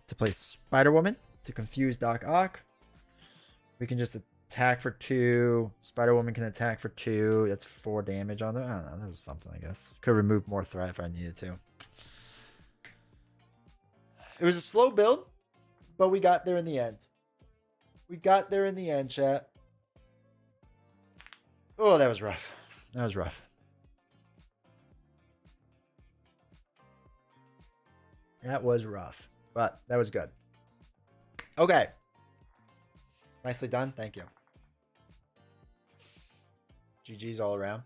to play Spider-Woman to confuse Doc Ock. We can just attack for 2. Spider-Woman can attack for 2. That's 4 damage on there. I don't know. That was something, I guess. Could remove more threat if I needed to. It was a slow build, but we got there in the end. We got there in the end, chat. Oh, that was rough. That was rough. That was rough, but that was good. Okay. Nicely done. Thank you. GG's all around.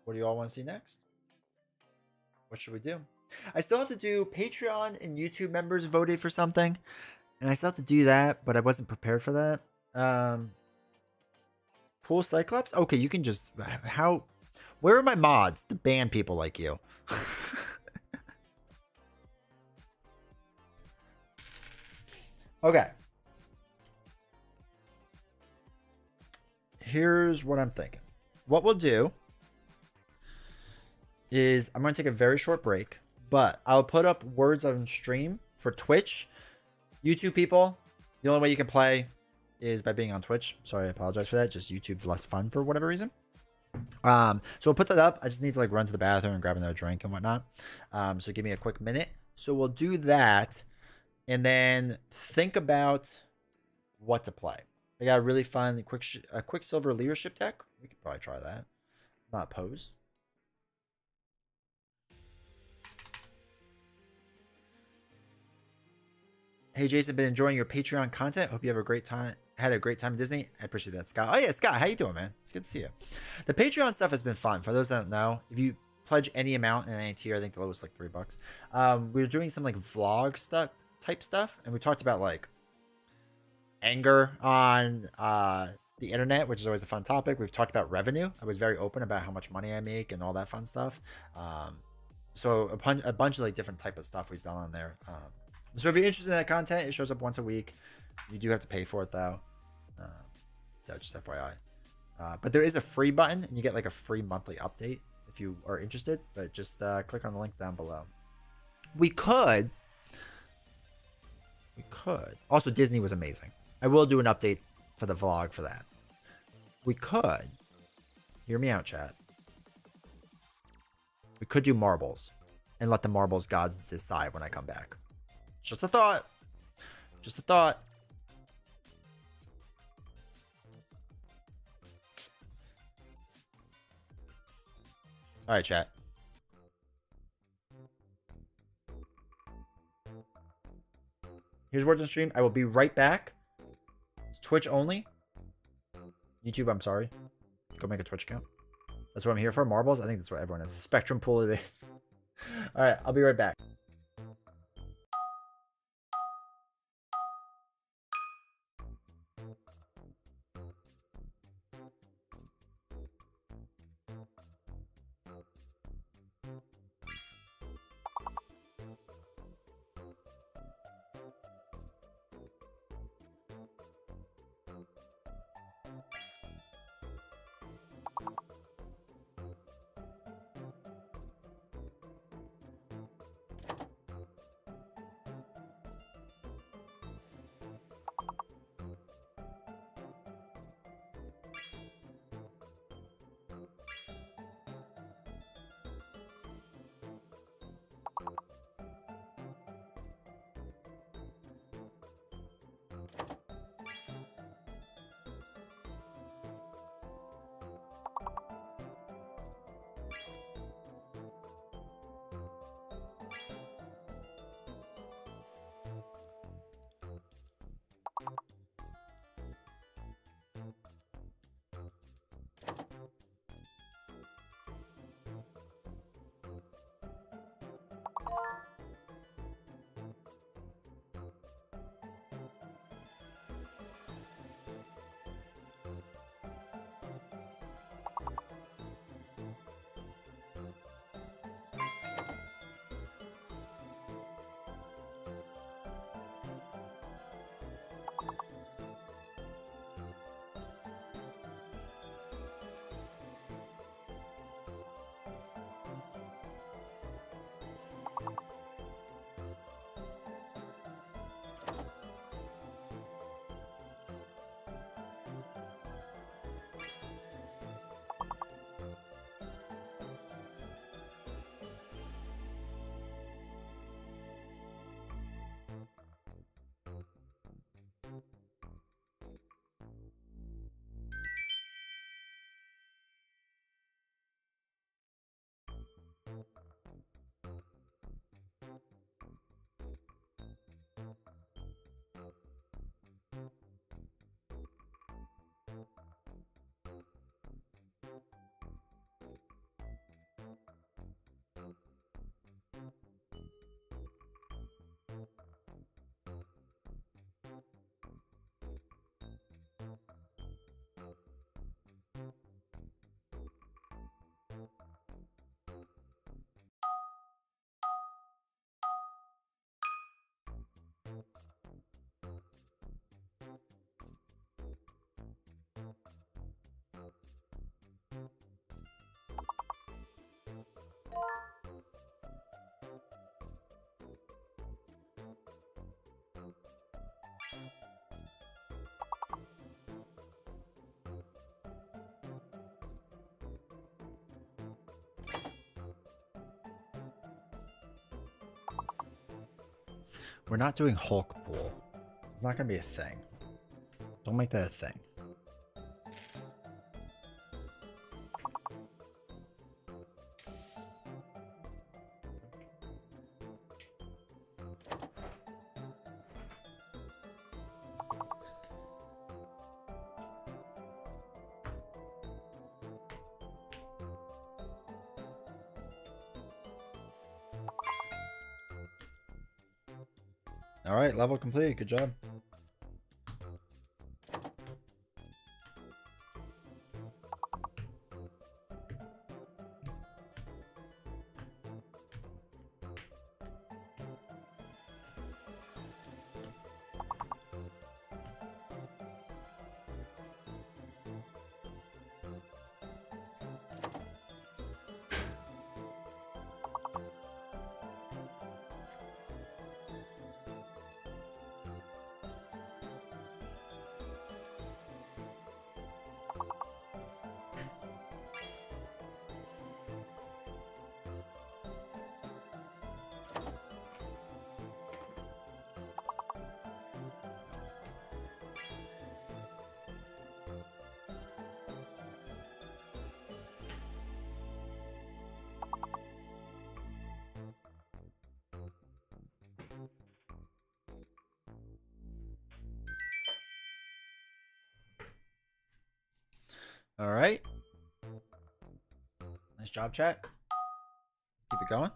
What do you all want to see next? What should we do? I still have to do Patreon and YouTube members voted for something. And I still have to do that, but I wasn't prepared for that. Pool Cyclops? Okay, you can just... How... Where are my mods to ban people like you? Okay. Here's what I'm thinking. What we'll do is I'm going to take a very short break, but I'll put up words on stream for Twitch. YouTube people, the only way you can play is by being on Twitch. Sorry, I apologize for that. Just YouTube's less fun for whatever reason. So we'll put that up. I just need to like run to the bathroom and grab another drink and whatnot. So give me a quick minute. So we'll do that and then think about what to play. I got a really fun Quicksilver leadership deck. We could probably try that. Not opposed. Hey Jason, been enjoying your Patreon content. Hope you have a great time. Had a great time in Disney. I appreciate that, Scott. Oh yeah, Scott, how you doing, man? It's good to see you. The Patreon stuff has been fun. For those that don't know, if you pledge any amount in any tier, I think the lowest like $3. We were doing some like vlog stuff type stuff, and we talked about like anger on the internet, which is always a fun topic. We've talked about revenue. I was very open about how much money I make and all that fun stuff. So a bunch of like different type of stuff we've done on there. So if you're interested in that content, it shows up once a week. You do have to pay for it though. So just FYI. But there is a free button and you get like a free monthly update if you are interested, but just click on the link down below. We could also, Disney was amazing. I will do an update for the vlog for that. We could hear me out, chat. We could do marbles and let the marbles gods decide when I come back. Just a thought. Just a thought. All right, chat. Here's words on stream. I will be right back. It's Twitch only. YouTube, I'm sorry. Go make a Twitch account. That's what I'm here for. Marbles? I think that's what everyone is. Spectrum pool it is. All right, I'll be right back. We're not doing Hulk pool. It's not gonna be a thing. Don't make that a thing. All right, level complete. Good job. All right. Nice job, chat. Keep it going.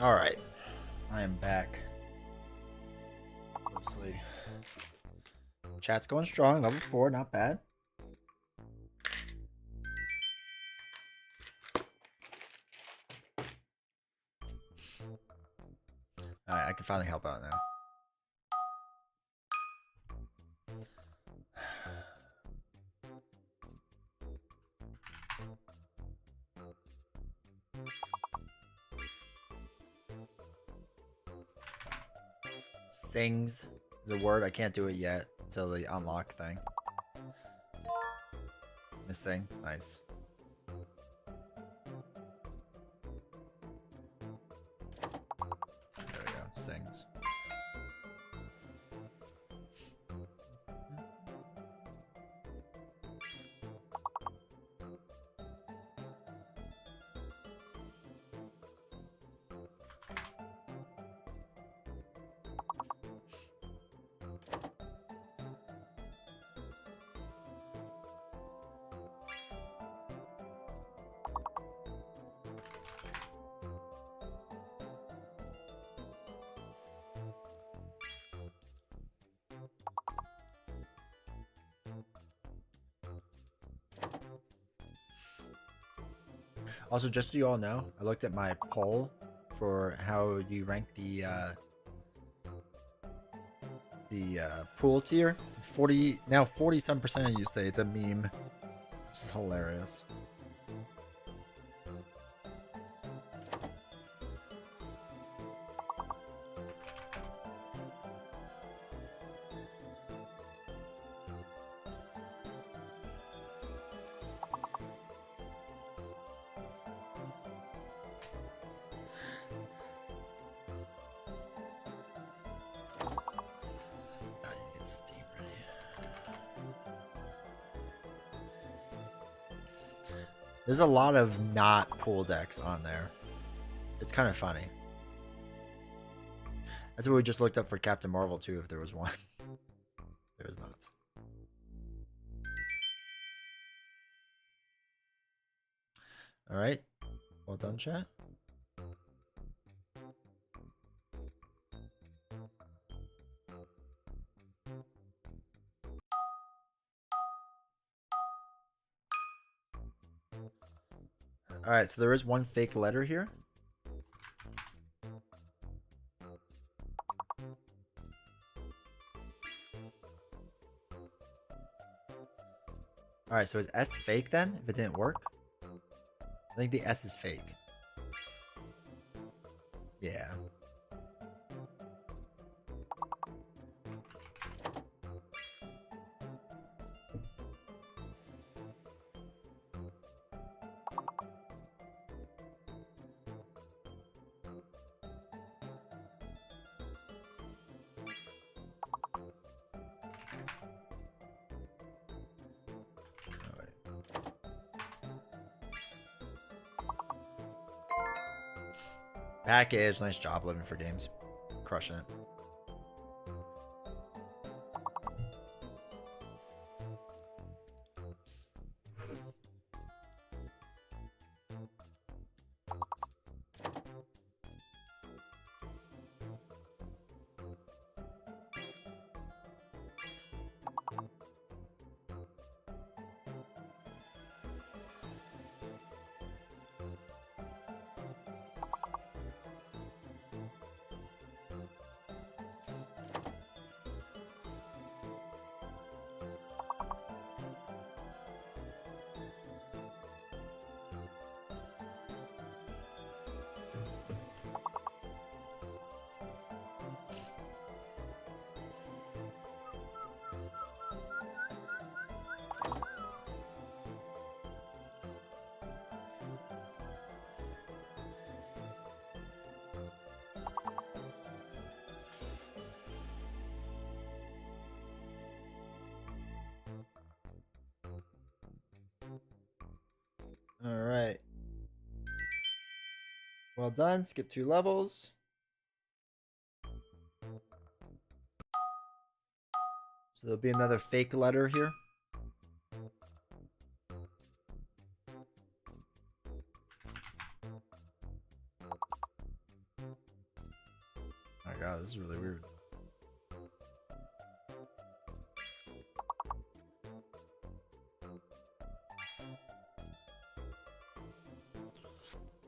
All right, I am back. Mostly. Chat's going strong. Level 4, not bad. All right, I can finally help out now. Sings is a word. I can't do it yet until the unlock thing. Missing. Nice. There we go. Sings. Also, just so you all know, I looked at my poll for how you rank the pool tier. 40% of you say it's a meme. It's hilarious. Steam ready. There's a lot of not pool decks on there. It's kind of funny. That's what we just looked up for Captain Marvel too, if there was one. There is not. All right. Well done, chat. All right, so there is one fake letter here. All right, so is S fake then, if it didn't work? I think the S is fake. Yeah. Package, nice job living for games. Crushing it. All right. Well done. Skip 2 levels. So there'll be another fake letter here. Oh my god, this is really weird.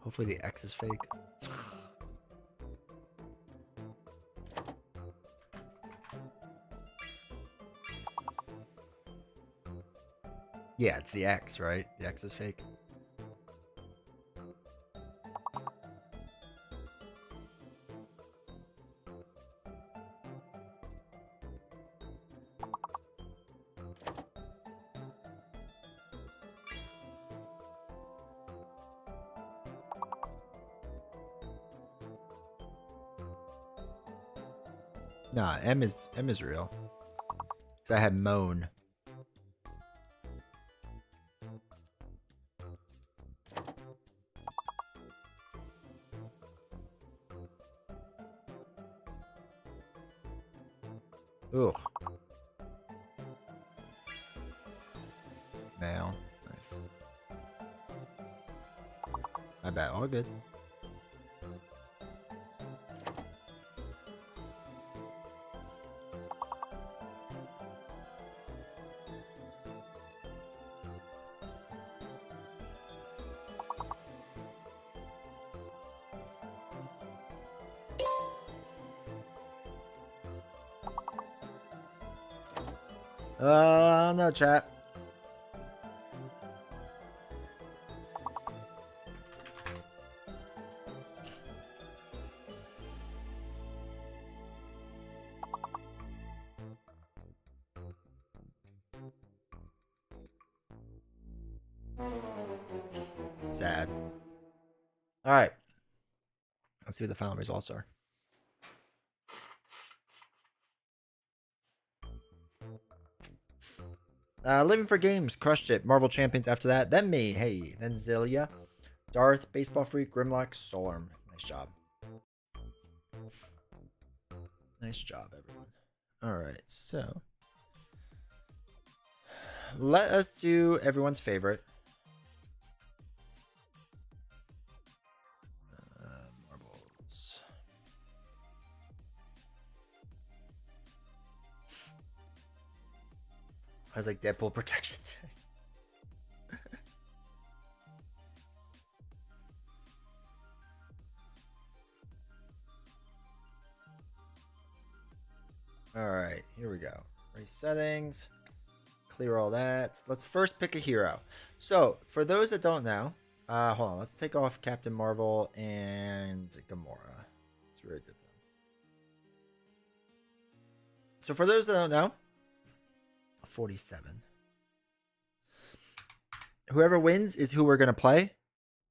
Hopefully the X is fake. Yeah, it's the X, right? The X is fake. Nah, M is real. Cause I had moan. Ugh. Now, nice. I bet all good. No chat. Sad. All right. Let's see what the final results are. Living for Games crushed it. Marvel Champions after that. Then me. Hey. Then Zilia. Darth, Baseball Freak, Grimlock, Solarm. Nice job. Nice job, everyone. All right. So let us do everyone's favorite. Marbles. I was like Deadpool protection tank. All right, here we go. Race settings. Clear all that. Let's first pick a hero. So, for those that don't know, hold on. Let's take off Captain Marvel and Gamora. Let's really did them. So, for those that don't know, 47. Whoever wins is who we're going to play.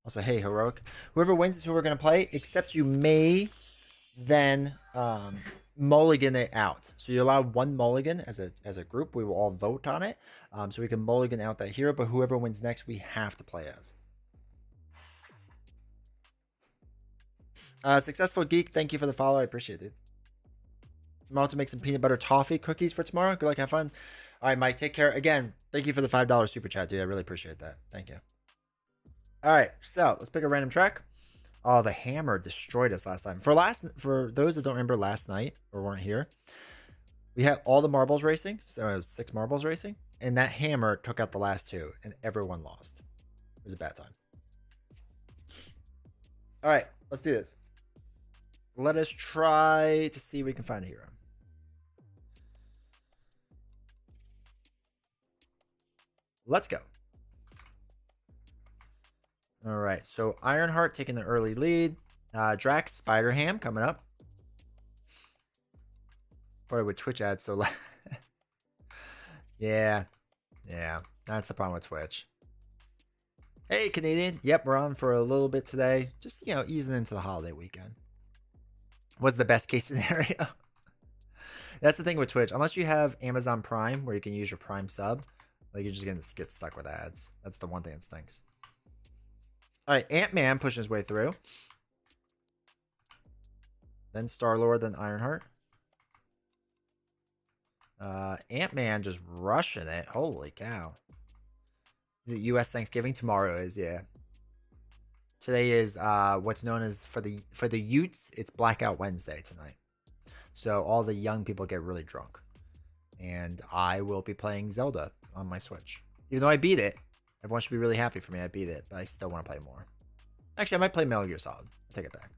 Also, hey, Heroic. Whoever wins is who we're going to play, except you may then mulligan it out. So you allow one mulligan as a group. We will all vote on it. So we can mulligan out that hero, but whoever wins next, we have to play as. Successful Geek, thank you for the follow. I appreciate it. I'm about to make some peanut butter toffee cookies for tomorrow. Good luck, have fun. All right, Mike, take care. Again, thank you for the $5 super chat, dude. I really appreciate that. Thank you. All right, so let's pick a random track. Oh, the hammer destroyed us last time. For those that don't remember last night or weren't here, we had all the marbles racing. So it was 6 marbles racing. And that hammer took out the last 2. And everyone lost. It was a bad time. All right, let's do this. Let us try to see if we can find a hero. Let's go. All right, so Ironheart taking the early lead. Drax Spider-Ham coming up. Probably with Twitch ads so loud. Yeah, that's the problem with Twitch. Hey, Canadian. Yep, we're on for a little bit today. Just, easing into the holiday weekend. What's the best case scenario? That's the thing with Twitch. Unless you have Amazon Prime, where you can use your Prime sub, like you're just going to get stuck with ads. That's the one thing that stinks. All right, Ant-Man pushing his way through. Then Star-Lord, then Ironheart. Ant-Man just rushing it. Holy cow. Is it U.S. Thanksgiving? Tomorrow is, yeah. Today is what's known as, for the Utes, it's Blackout Wednesday tonight. So all the young people get really drunk. And I will be playing Zelda on my Switch. Even though I beat it. Everyone should be really happy for me. I beat it, but I still want to play more. Actually, I might play Metal Gear Solid. I'll take it back.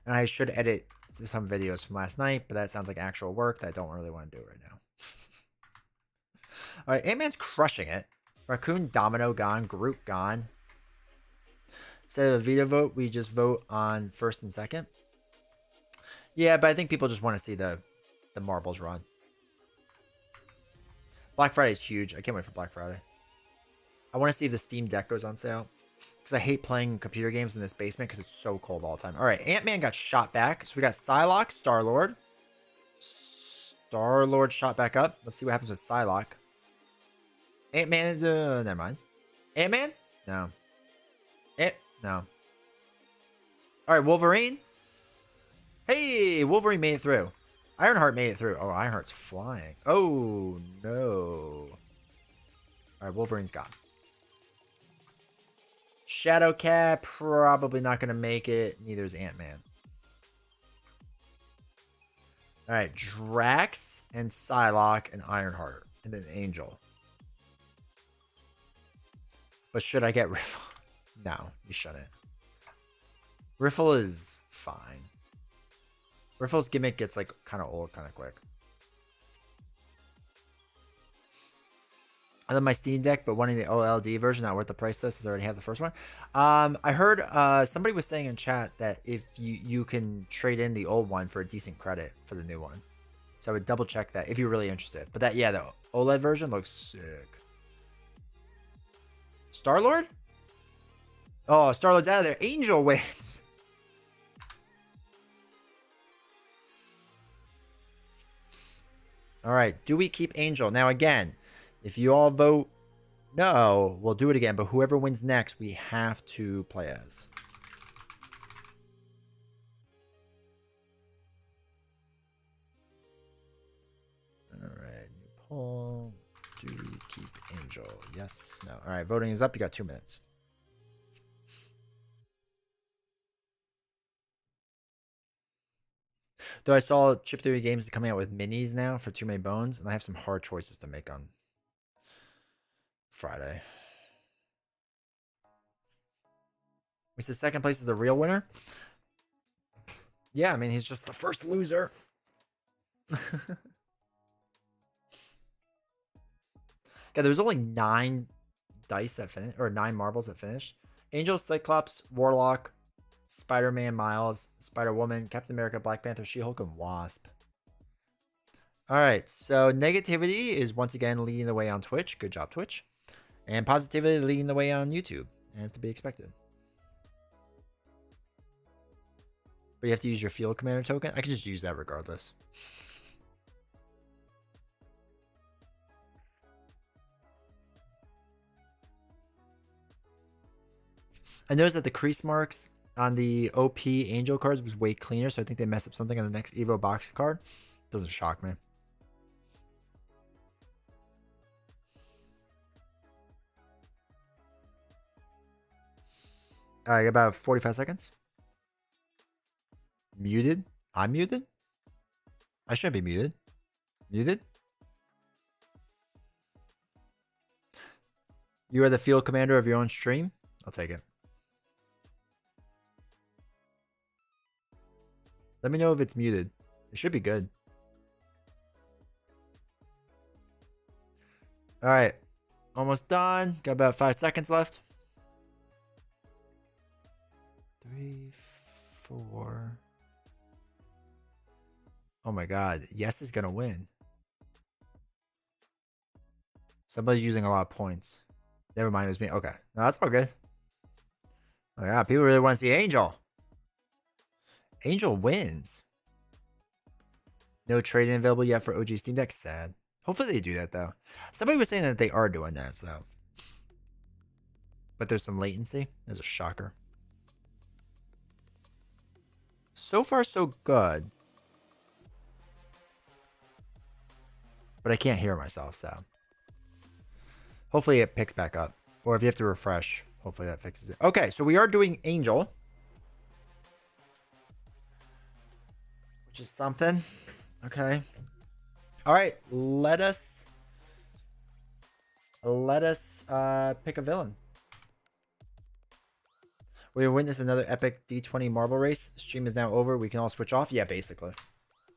And I should edit some videos from last night, but that sounds like actual work that I don't really want to do right now. All right, Ant-Man's crushing it. Raccoon, Domino gone. Groot gone. Instead of a veto vote, we just vote on first and second. Yeah, but I think people just want to see the marbles run. Black Friday is huge. I can't wait for Black Friday. I want to see if the Steam Deck goes on sale. Because I hate playing computer games in this basement because it's so cold all the time. All right, Ant-Man got shot back. So we got Psylocke, Star-Lord. Star-Lord shot back up. Let's see what happens with Psylocke. Ant-Man is... never mind. Ant-Man? No. No. All right, Wolverine. Hey, Wolverine made it through. Ironheart made it through. Oh, Ironheart's flying. Oh, no. All right, Wolverine's gone. Shadowcat, probably not going to make it. Neither is Ant-Man. All right, Drax and Psylocke and Ironheart. And then Angel. But should I get Riffle? No, you shouldn't. Riffle is fine. Riffle's gimmick gets like kind of old kind of quick. I love my Steam Deck, but wanting the OLED version, not worth the price though, since I already have the first one. I heard somebody was saying in chat that if you can trade in the old one for a decent credit for the new one. So I would double check that if you're really interested. But that, yeah, the OLED version looks sick. Star-Lord? Oh, Star-Lord's out of there. Angel wins. All right, do we keep Angel? Now, again, if you all vote no, we'll do it again. But whoever wins next, we have to play as. All right, new poll. Do we keep Angel? Yes, no. All right, voting is up. You got 2 minutes. Though I saw Chip Theory Games is coming out with minis now for Too Many Bones, and I have some hard choices to make on Friday. We said second place is the real winner. Yeah, I mean, he's just the first loser. God, there was only 9 dice that finished, or 9 marbles that finished. Angel, Cyclops, Warlock, Spider-Man, Miles, Spider-Woman, Captain America, Black Panther, She-Hulk, and Wasp. All right, so negativity is once again leading the way on Twitch. Good job, Twitch. And positivity leading the way on YouTube. And it's to be expected. But you have to use your field commander token. I can just use that regardless. I noticed that the crease marks on the OP Angel cards was way cleaner, so I think they messed up something on the next Evo box card. Doesn't shock me. All right, about 45 seconds. Muted? I'm muted? I shouldn't be muted. Muted? You are the field commander of your own stream? I'll take it. Let me know if it's muted. It should be good. All right. Almost done. Got about 5 seconds left. 3, 4. Oh my god. Yes is going to win. Somebody's using a lot of points. Never mind. It was me. Okay. No, that's all good. Oh yeah. People really want to see Angel. Angel wins. No trade-in available yet for OG Steam Deck. Sad. Hopefully they do that though. Somebody was saying that they are doing that, so. But there's some latency. There's a shocker. So far, so good. But I can't hear myself, so. Hopefully it picks back up. Or if you have to refresh, hopefully that fixes it. Okay, so we are doing Angel. Which is something. Okay. All right, let us pick a villain. We witnessed another epic D20 marble race. Stream is now over. We can all switch off. Yeah, basically.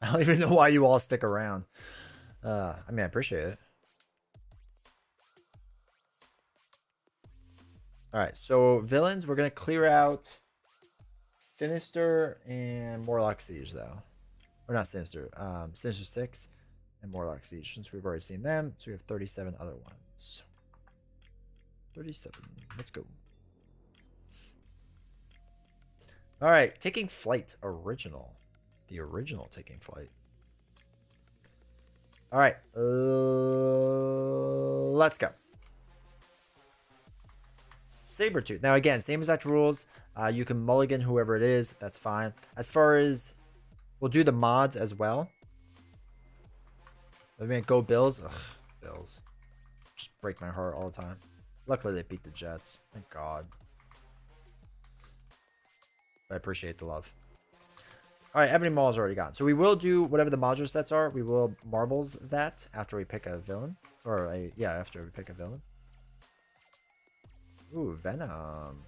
I don't even know why you all stick around. I mean, I appreciate it. All right, so villains, we're gonna clear out Sinister and Morlock Siege, though. Or not Sinister. Sinister 6 and Morlock Siege, since we've already seen them. So we have 37 other ones. 37. Let's go. All right, Taking Flight original. The original Taking Flight. All right, let's go. Sabretooth. Now again, same exact rules. You can mulligan whoever it is. That's fine. As far as we'll do the mods as well. Let me go Bills. Ugh, Bills. Just break my heart all the time. Luckily they beat the Jets. Thank God. I appreciate the love. All right, Ebony Mall is already gone. So we will do whatever the module sets are. We will marbles that after we pick a villain. Or yeah, after we pick a villain. Ooh, Venom.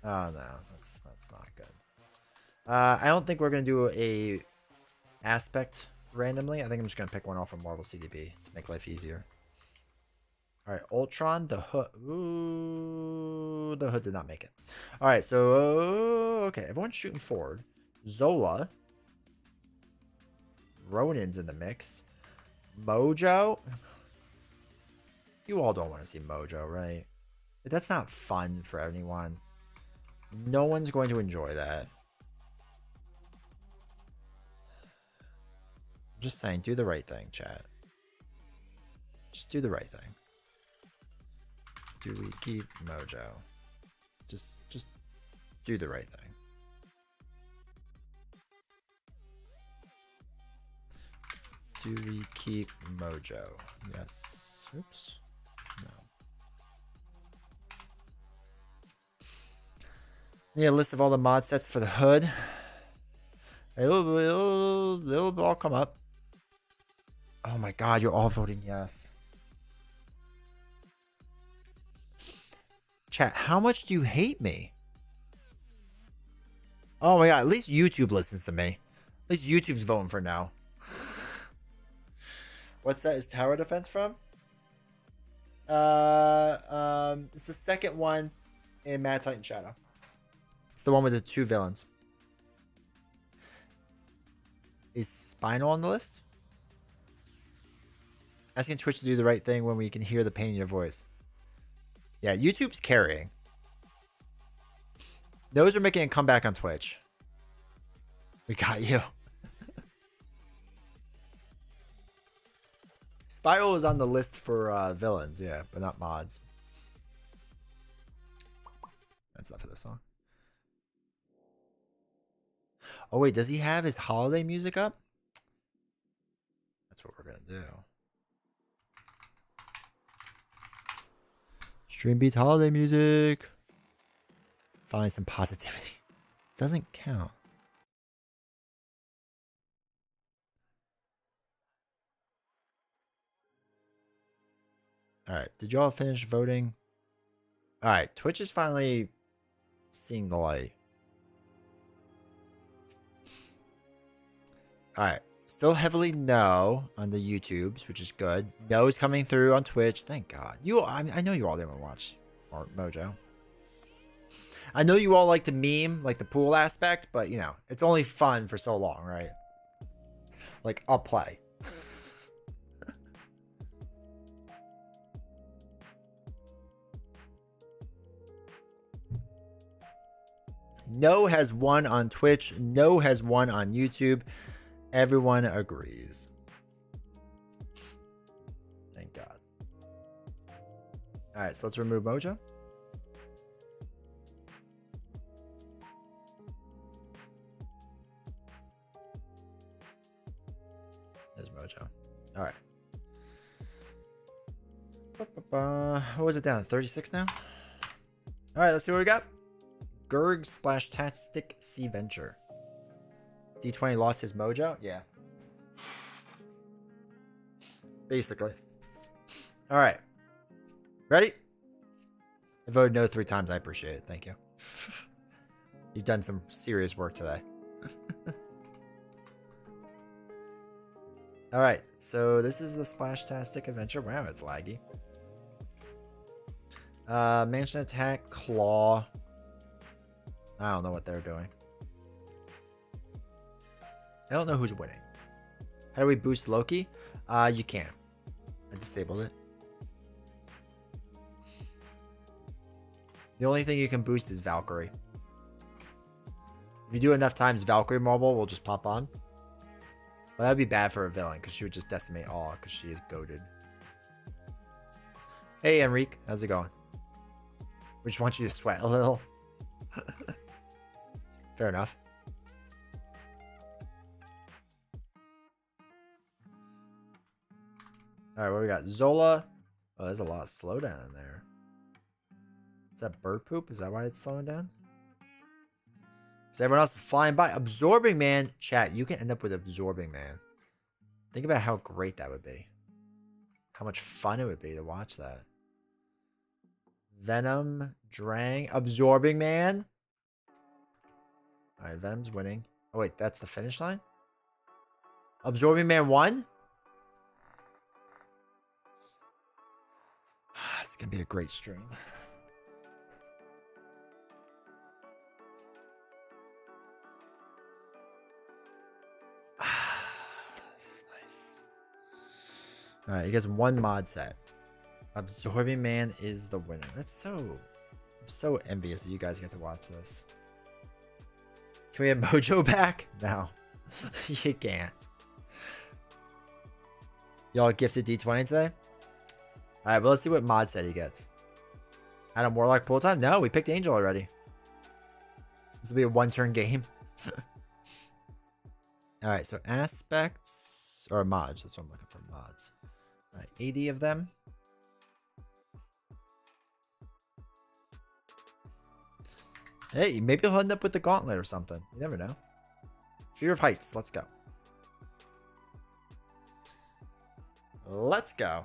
Oh no, that's not good. I don't think we're gonna do a aspect randomly. I think I'm just gonna pick one off from Marvel CDB to make life easier. All right, Ultron, the hood. Ooh, the hood did not make it. All right, so okay, everyone's shooting forward. Zola, Ronin's in the mix. Mojo. You all don't want to see Mojo, right? That's not fun for anyone. No one's going to enjoy that. Just saying, do the right thing, chat. Just do the right thing. Do we keep Mojo? Just do the right thing. Do we keep Mojo? Yes. Oops. No. Need a list of all the mod sets for the hood. It'll all come up. Oh my god, you're all voting yes. Chat, how much do you hate me? Oh my god, at least YouTube listens to me. At least YouTube's voting for no. What set is Tower Defense from? It's the second one in Mad Titan Shadow. It's the one with the 2 villains. Is Spinal on the list? Asking Twitch to do the right thing when we can hear the pain in your voice. Yeah, YouTube's carrying. Those are making a comeback on Twitch. We got you. Spiral is on the list for villains, yeah, but not mods. That's not for this song. Oh wait, does he have his holiday music up? That's what we're gonna do. Stream beats holiday music. Finally some positivity. Doesn't count. Alright, did y'all finish voting? Alright, Twitch is finally seeing the light. Alright, still heavily no on the YouTubes, which is good. No is coming through on Twitch. Thank God. I know you all didn't watch Mojo. I know you all like to meme, like the pool aspect, but you know, it's only fun for so long, right? Like, I'll play. No has won on Twitch. No has won on YouTube. Everyone agrees. Thank God. All right, so let's remove Mojo. There's Mojo. All right. What was it down? 36 now? All right, let's see what we got. Gurg Splashtastic Sea Venture. D20 lost his mojo? Yeah. Basically. Alright. Ready? I voted no 3 times. I appreciate it. Thank you. You've done some serious work today. Alright. So this is the Splashtastic Adventure. Wow, it's laggy. Mansion Attack, Claw. I don't know what they're doing. I don't know who's winning. How do we boost Loki? You can't. I disabled it. The only thing you can boost is Valkyrie. If you do enough times, Valkyrie Marble will just pop on. But that'd be bad for a villain because she would just decimate all because she is goated. Hey, Enrique. How's it going? We just want you to sweat a little. Fair enough. Alright, what we got? Zola. Oh, there's a lot of slowdown in there. Is that bird poop? Is that why it's slowing down? Because everyone else is flying by. Absorbing Man. Chat, you can end up with Absorbing Man. Think about how great that would be. How much fun it would be to watch that. Venom. Drang. Absorbing Man. Alright, Venom's winning. Oh, wait, that's the finish line? Absorbing Man won? It's gonna be a great stream. This is nice. All right, you guys, one mod set. Absorbing Man is the winner. That's so... I'm so envious that you guys get to watch this. Can we have Mojo back? No. You can't. Y'all gifted D20 today? Alright, but let's see what mod set he gets. Adam Warlock pull time? No, we picked Angel already. This will be a one-turn game. Alright, so aspects... Or mods. That's what I'm looking for. Mods. Alright, 80 of them. Hey, maybe he'll end up with the gauntlet or something. You never know. Fear of heights. Let's go. Let's go.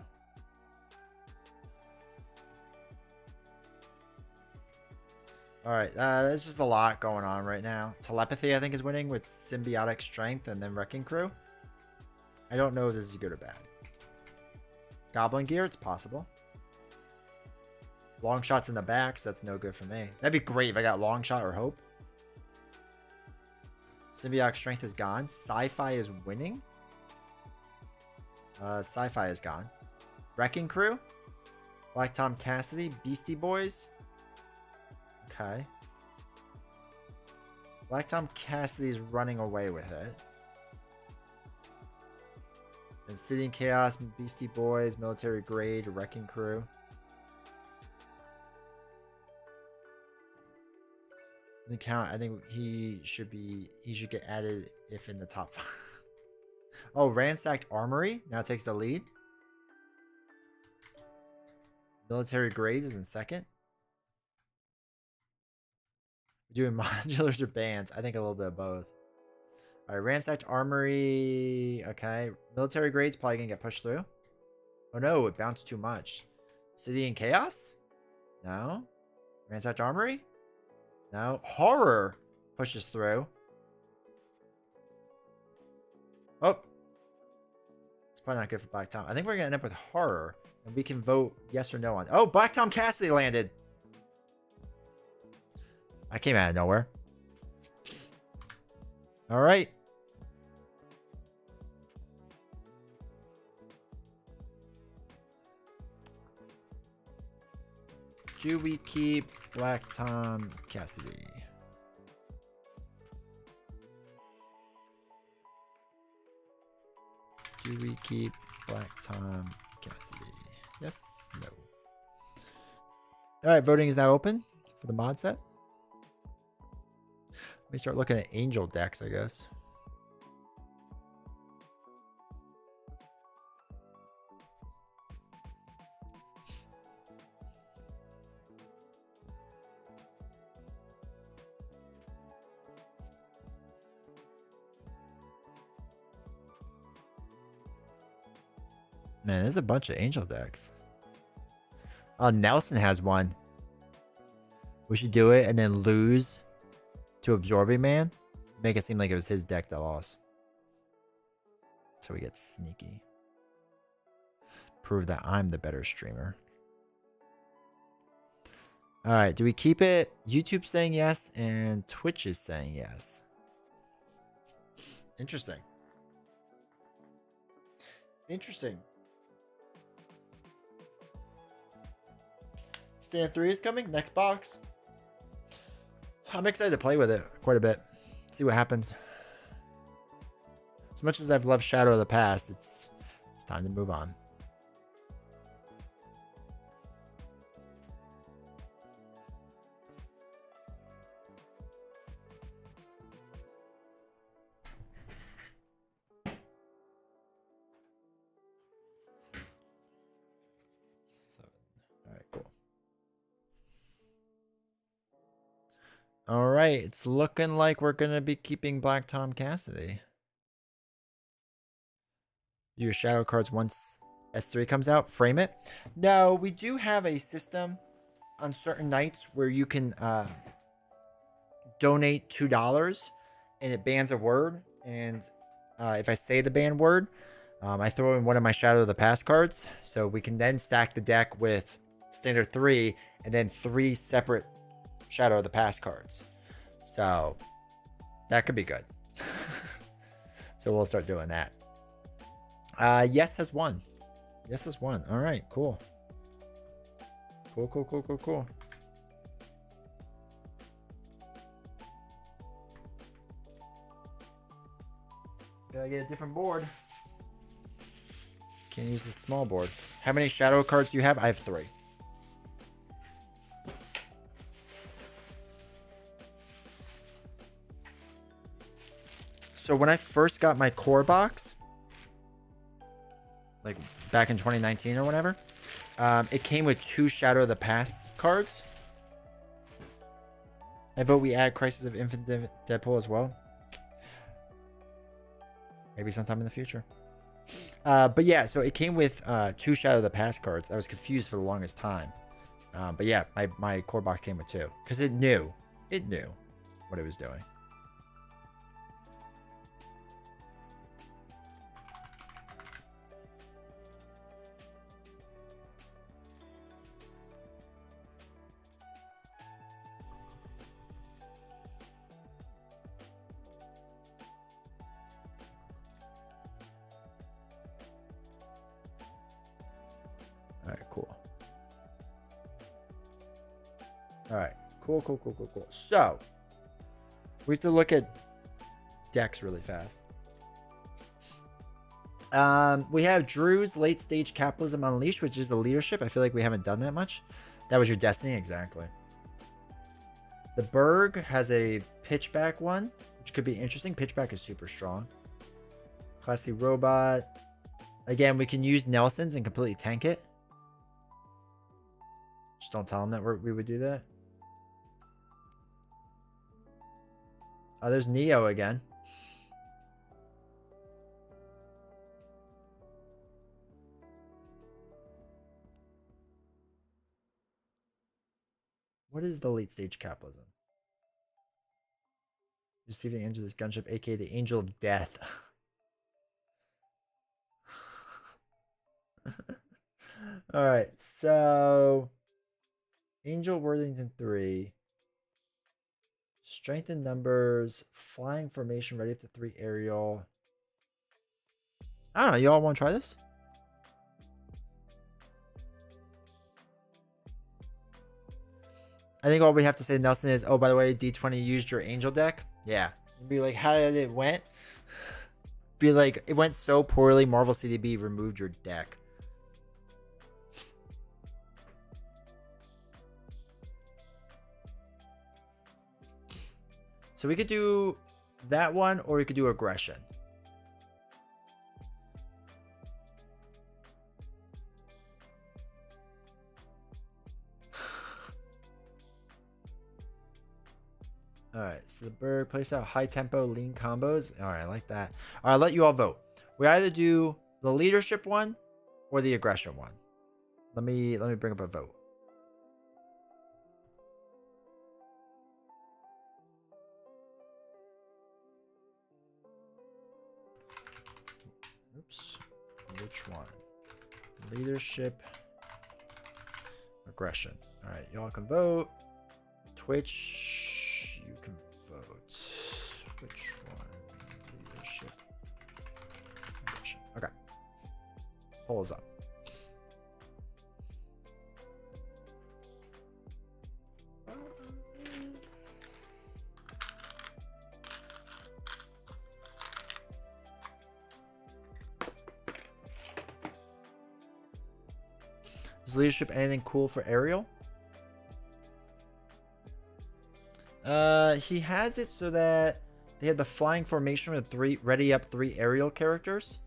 Alright, there's just a lot going on right now. Telepathy, I think, is winning with Symbiotic Strength and then Wrecking Crew. I don't know if this is good or bad. Goblin Gear, it's possible. Long shots in the back, so that's no good for me. That'd be great if I got long shot or hope. Symbiotic Strength is gone. Sci-Fi is winning. Sci-Fi is gone. Wrecking Crew. Black Tom Cassidy. Beastie Boys. Okay. Black Tom Cassidy's running away with it. And City and Chaos, Beastie Boys, Military Grade, Wrecking Crew. Doesn't count. I think he should get added if in the top 5. Oh, Ransacked Armory now takes the lead. Military Grade is in second. We're doing modulars or bands. I think a little bit of both. All right, Ransacked Armory. Okay, Military Grade's probably gonna get pushed through. Oh no, it bounced too much. City and Chaos? No. Ransacked Armory? No. Horror pushes through. Oh. It's probably not good for Black Tom. I think we're going to end up with Horror. And we can vote yes or no on... Oh, Black Tom Cassidy landed. I came out of nowhere. All right. Do we keep Black Tom Cassidy? Do we keep Black Tom Cassidy? Yes, no. All right, voting is now open for the mod set. Let me start looking at Angel decks, I guess. Man, there's a bunch of Angel decks. Oh, Nelson has one. We should do it and then lose to Absorbing Man. Make it seem like it was his deck that lost. So we get sneaky. Prove that I'm the better streamer. Alright, do we keep it? YouTube's saying yes and Twitch is saying yes. Interesting. Interesting. Stand 3 is coming. Next box. I'm excited to play with it quite a bit. See what happens. As much as I've loved Shadow of the Past, it's time to move on. All right, it's looking like we're going to be keeping Black Tom Cassidy. Your shadow cards once S3 comes out, frame it. No, we do have a system on certain nights where you can donate $2 and it bans a word. And if I say the banned word, I throw in one of my Shadow of the Past cards. So we can then stack the deck with standard 3, and then 3 separate Shadow of the Past cards. So that could be good. So we'll start doing that. Yes has won. Yes has won. All right, cool. Cool. Gotta get a different board. Can't use the small board. How many shadow cards do you have? I have 3. So when I first got my core box, like back in 2019 or whatever, it came with 2 Shadow of the Past cards. I vote we add Crisis of Infinite Deadpool as well. Maybe sometime in the future. But yeah, so it came with 2 Shadow of the Past cards. I was confused for the longest time. But yeah, my core box came with 2. Because it knew what it was doing. Alright, cool. Alright, cool. So, we have to look at decks really fast. We have Drew's Late Stage Capitalism Unleashed, which is the leadership. I feel like we haven't done that much. That was your Destiny, exactly. The Berg has a pitchback one, which could be interesting. Pitchback is super strong. Classy Robot. Again, we can use Nelson's and completely tank it. Just don't tell him that we would do that. Oh, there's Neo again. What is the late stage capitalism? Receive the angel of this gunship, aka the angel of death. Alright, so Angel Worthington 3. Strength in numbers, flying formation, ready up to 3 aerial. I don't know, y'all want to try this? I think all we have to say, Nelson, is, oh, by the way, D20 used your angel deck. Yeah. Be like, how did it went? Be like, it went so poorly, Marvel CDB removed your deck. So we could do that one, or we could do aggression. Alright, so the bird plays out high tempo, lean combos. Alright, I like that. Alright, I'll let you all vote. We either do the leadership one or the aggression one. Let me bring up a vote. Oops. Which one? Leadership. Aggression. Alright, y'all can vote. Twitch. You can vote. Which one? Leadership. Aggression. Okay. Poll is up. Is leadership anything cool for Ariel? He has it so that they have the flying formation with 3 ready up 3 aerial characters,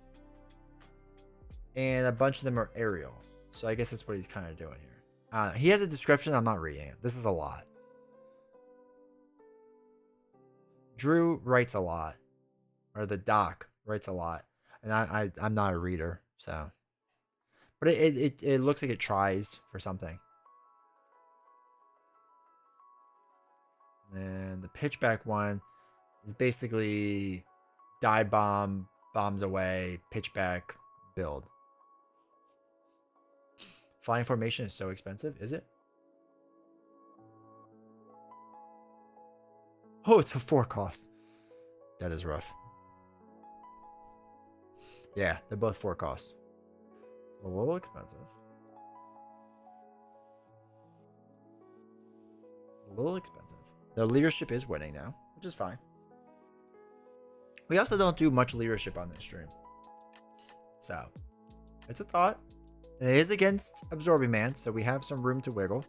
and a bunch of them are aerial. So I guess that's what he's kind of doing here. He has a description. I'm not reading it. This is a lot. Drew writes a lot, or the doc writes a lot, and I'm not a reader, so. But it looks like it tries for something. And the pitchback one is basically die bomb, bombs away, pitchback, build. Flying formation is so expensive, is it? Oh, it's a 4 cost. That is rough. Yeah, they're both 4 costs. A little expensive. A little expensive. The leadership is winning now, which is fine. We also don't do much leadership on this stream. So, it's a thought. It is against Absorbing Man, so we have some room to wiggle.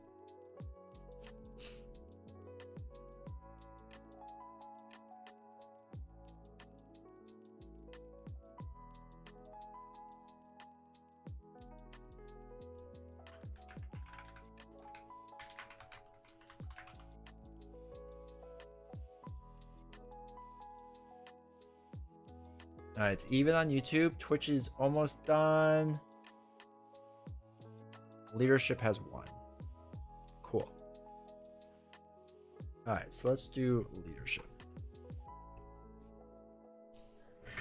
Alright, it's even on YouTube. Twitch is almost done. Leadership has 1. Cool. Alright, so let's do leadership.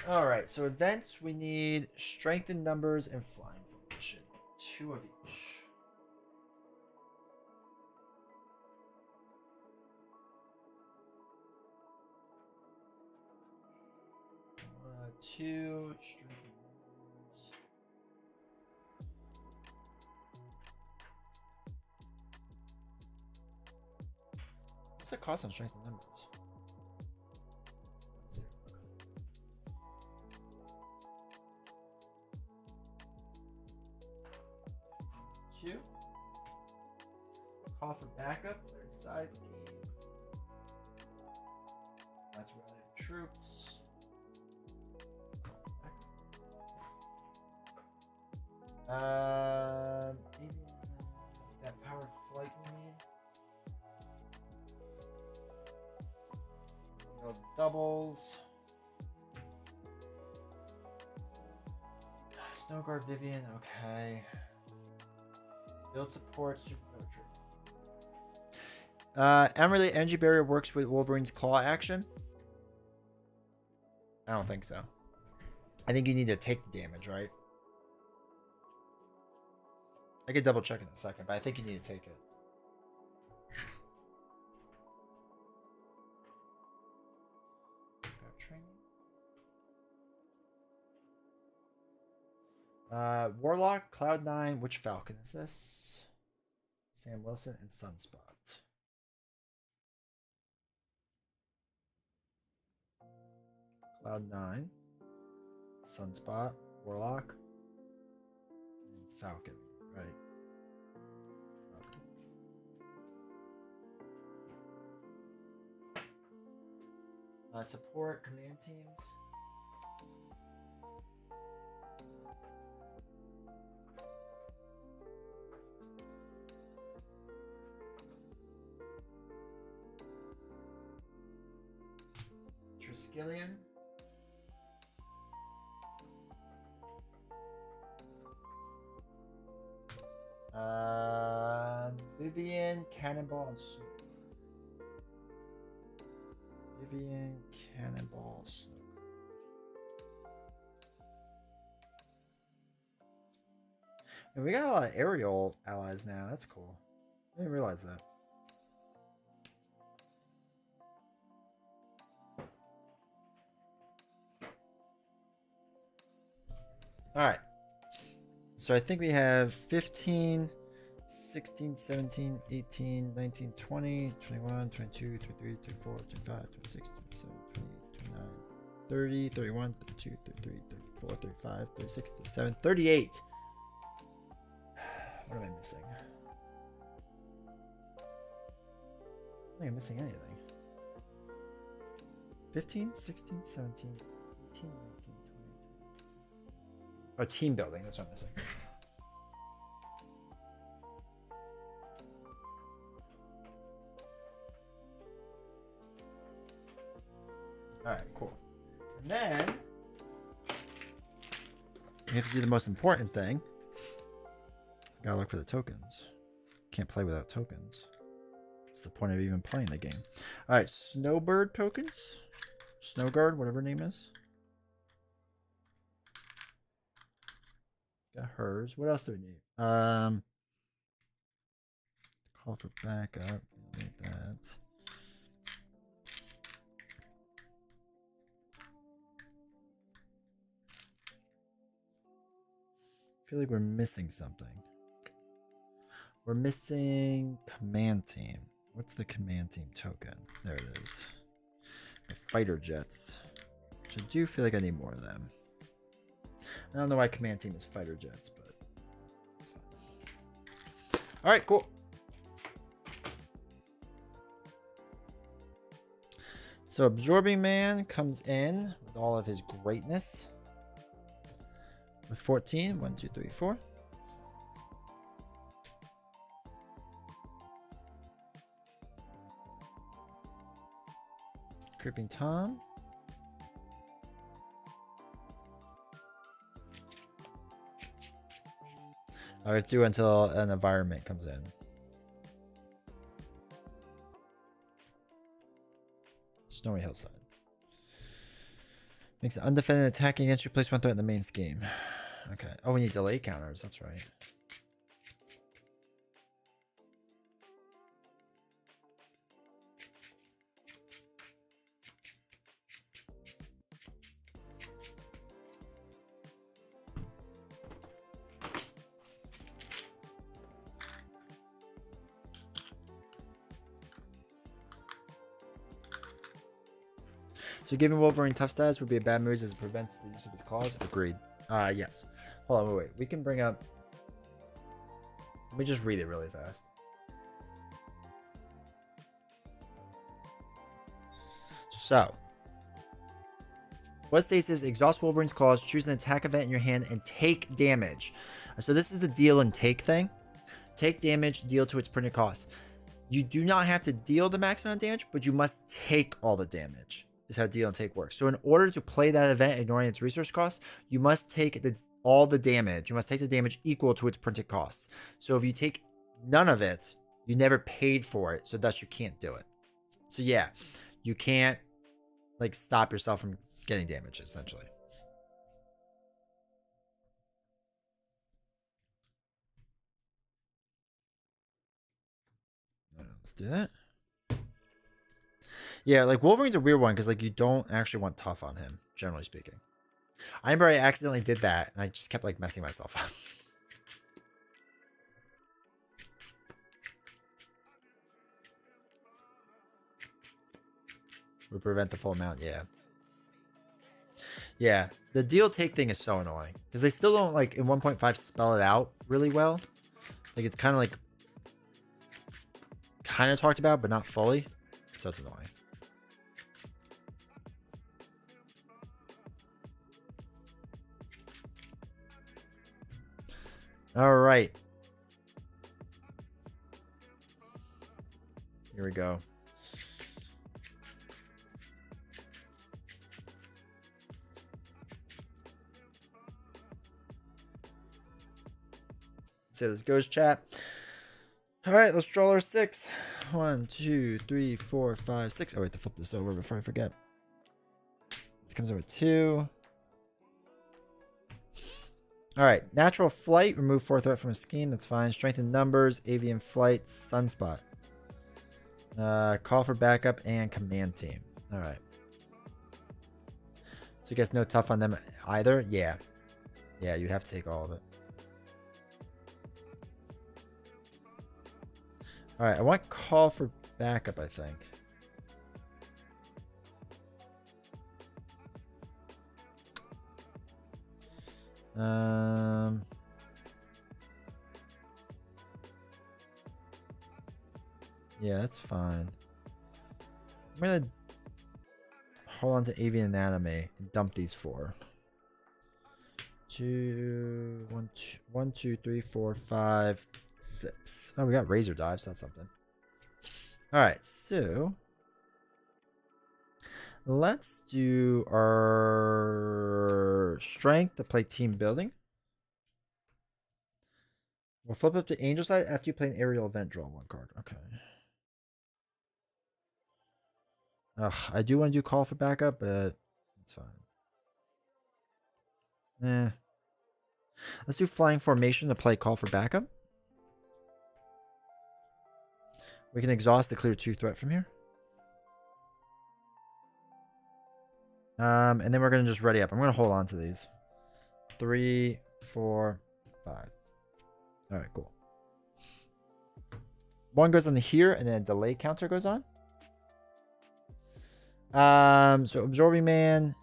Alright, so events, we need strength in numbers and flying formation. 2 of each. Two strength in numbers. What's the cost on strength in numbers? Two. Call for backup. Third sides game. That's rally the troops. Maybe that power of flight we need. No doubles. Snow Guard Vivian, okay. Build support, super portrait. Emerald Energy Barrier works with Wolverine's claw action. I don't think so. I think you need to take the damage, right? I could double check in a second, but I think you need to take it. Warlock, Cloud9, which Falcon is this? Sam Wilson and Sunspot. Cloud9, Sunspot, Warlock, and Falcon, right? Okay. Support command teams. Triskelion. Vivian, Cannonball, and Snow. Vivian, Cannonball, Snow. And we got a lot of aerial allies now. That's cool. I didn't realize that. Alright. So I think we have 15, 16, 17, 18, 19, 20, 21, 22, 23, 24, 25, 26, 27, 28, 29, 30, 31, 32, 33, 34, 35, 36, 37, 38. What am I missing? I don't think I'm missing anything. 15, 16, 17, 18, 19, 20. Oh, team building. That's what I'm missing. Alright, cool. And then you have to do the most important thing. Gotta look for the tokens. Can't play without tokens. What's the point of even playing the game? Alright, Snowbird tokens. Snowguard, whatever her name is. Got hers. What else do we need? Call for backup. Like that. I feel like we're missing something. We're missing command team. What's the command team token? There it is. The fighter jets. Which I do feel like I need more of them. I don't know why command team is fighter jets, but it's fine. Alright, cool. So Absorbing Man comes in with all of his greatness. With 14. 1, 2, 3, 4. Creeping Tom. I'll do until an environment comes in. Snowy Hillside. Makes an undefended attack against you. Place one threat in the main scheme. Okay. Oh, we need delay counters. That's right. So giving Wolverine tough stats would be a bad move as it prevents the use of his claws. Agreed. Yes. Hold on, wait. We can bring up... Let me just read it really fast. So. What states is exhaust Wolverine's claws, choose an attack event in your hand, and take damage. So this is the deal and take thing. Take damage, deal to its printed cost. You do not have to deal the maximum amount of damage, but you must take all the damage. Is how deal and take works. So in order to play that event ignoring its resource costs, you must take all the damage. You must take the damage equal to its printed costs. So if you take none of it, you never paid for it, so thus you can't do it. So yeah, you can't like stop yourself from getting damage essentially. Let's do that. Yeah, like Wolverine's a weird one because like you don't actually want tough on him, generally speaking. I remember I accidentally did that and I just kept like messing myself up. Would prevent the full amount, yeah. Yeah, the deal take thing is so annoying because they still don't like in 1.5 spell it out really well. Like it's kind of talked about, but not fully. So it's annoying. All right. Here we go. Let's see how this goes, chat. All right, let's draw our 6. 1, 2, 3, 4, 5, 6. Oh, wait, to flip this over before I forget. This comes over 2. All right, natural flight. Remove 4 threat from a scheme. That's fine. Strength in numbers. Avian flight. Sunspot. Call for backup and command team. All right. So I guess no tough on them either. Yeah. Yeah, you have to take all of it. All right, I want call for backup, I think. Yeah, that's fine. I'm gonna hold on to avian anatomy and dump these 4. 1, 2, 3, 4, 5, 6. Oh, we got razor dives. That's something. All right, so let's do our strength to play team building. We'll flip up to angel side after you play an aerial event. Draw 1 card. Okay. I do want to do call for backup, but it's fine. Let's do flying formation to play call for backup. We can exhaust to clear 2 threat from here. And then we're going to just ready up. I'm going to hold on to these. 3, 4, 5. All right, cool. 1 goes on here, and then a delay counter goes on. So Absorbing Man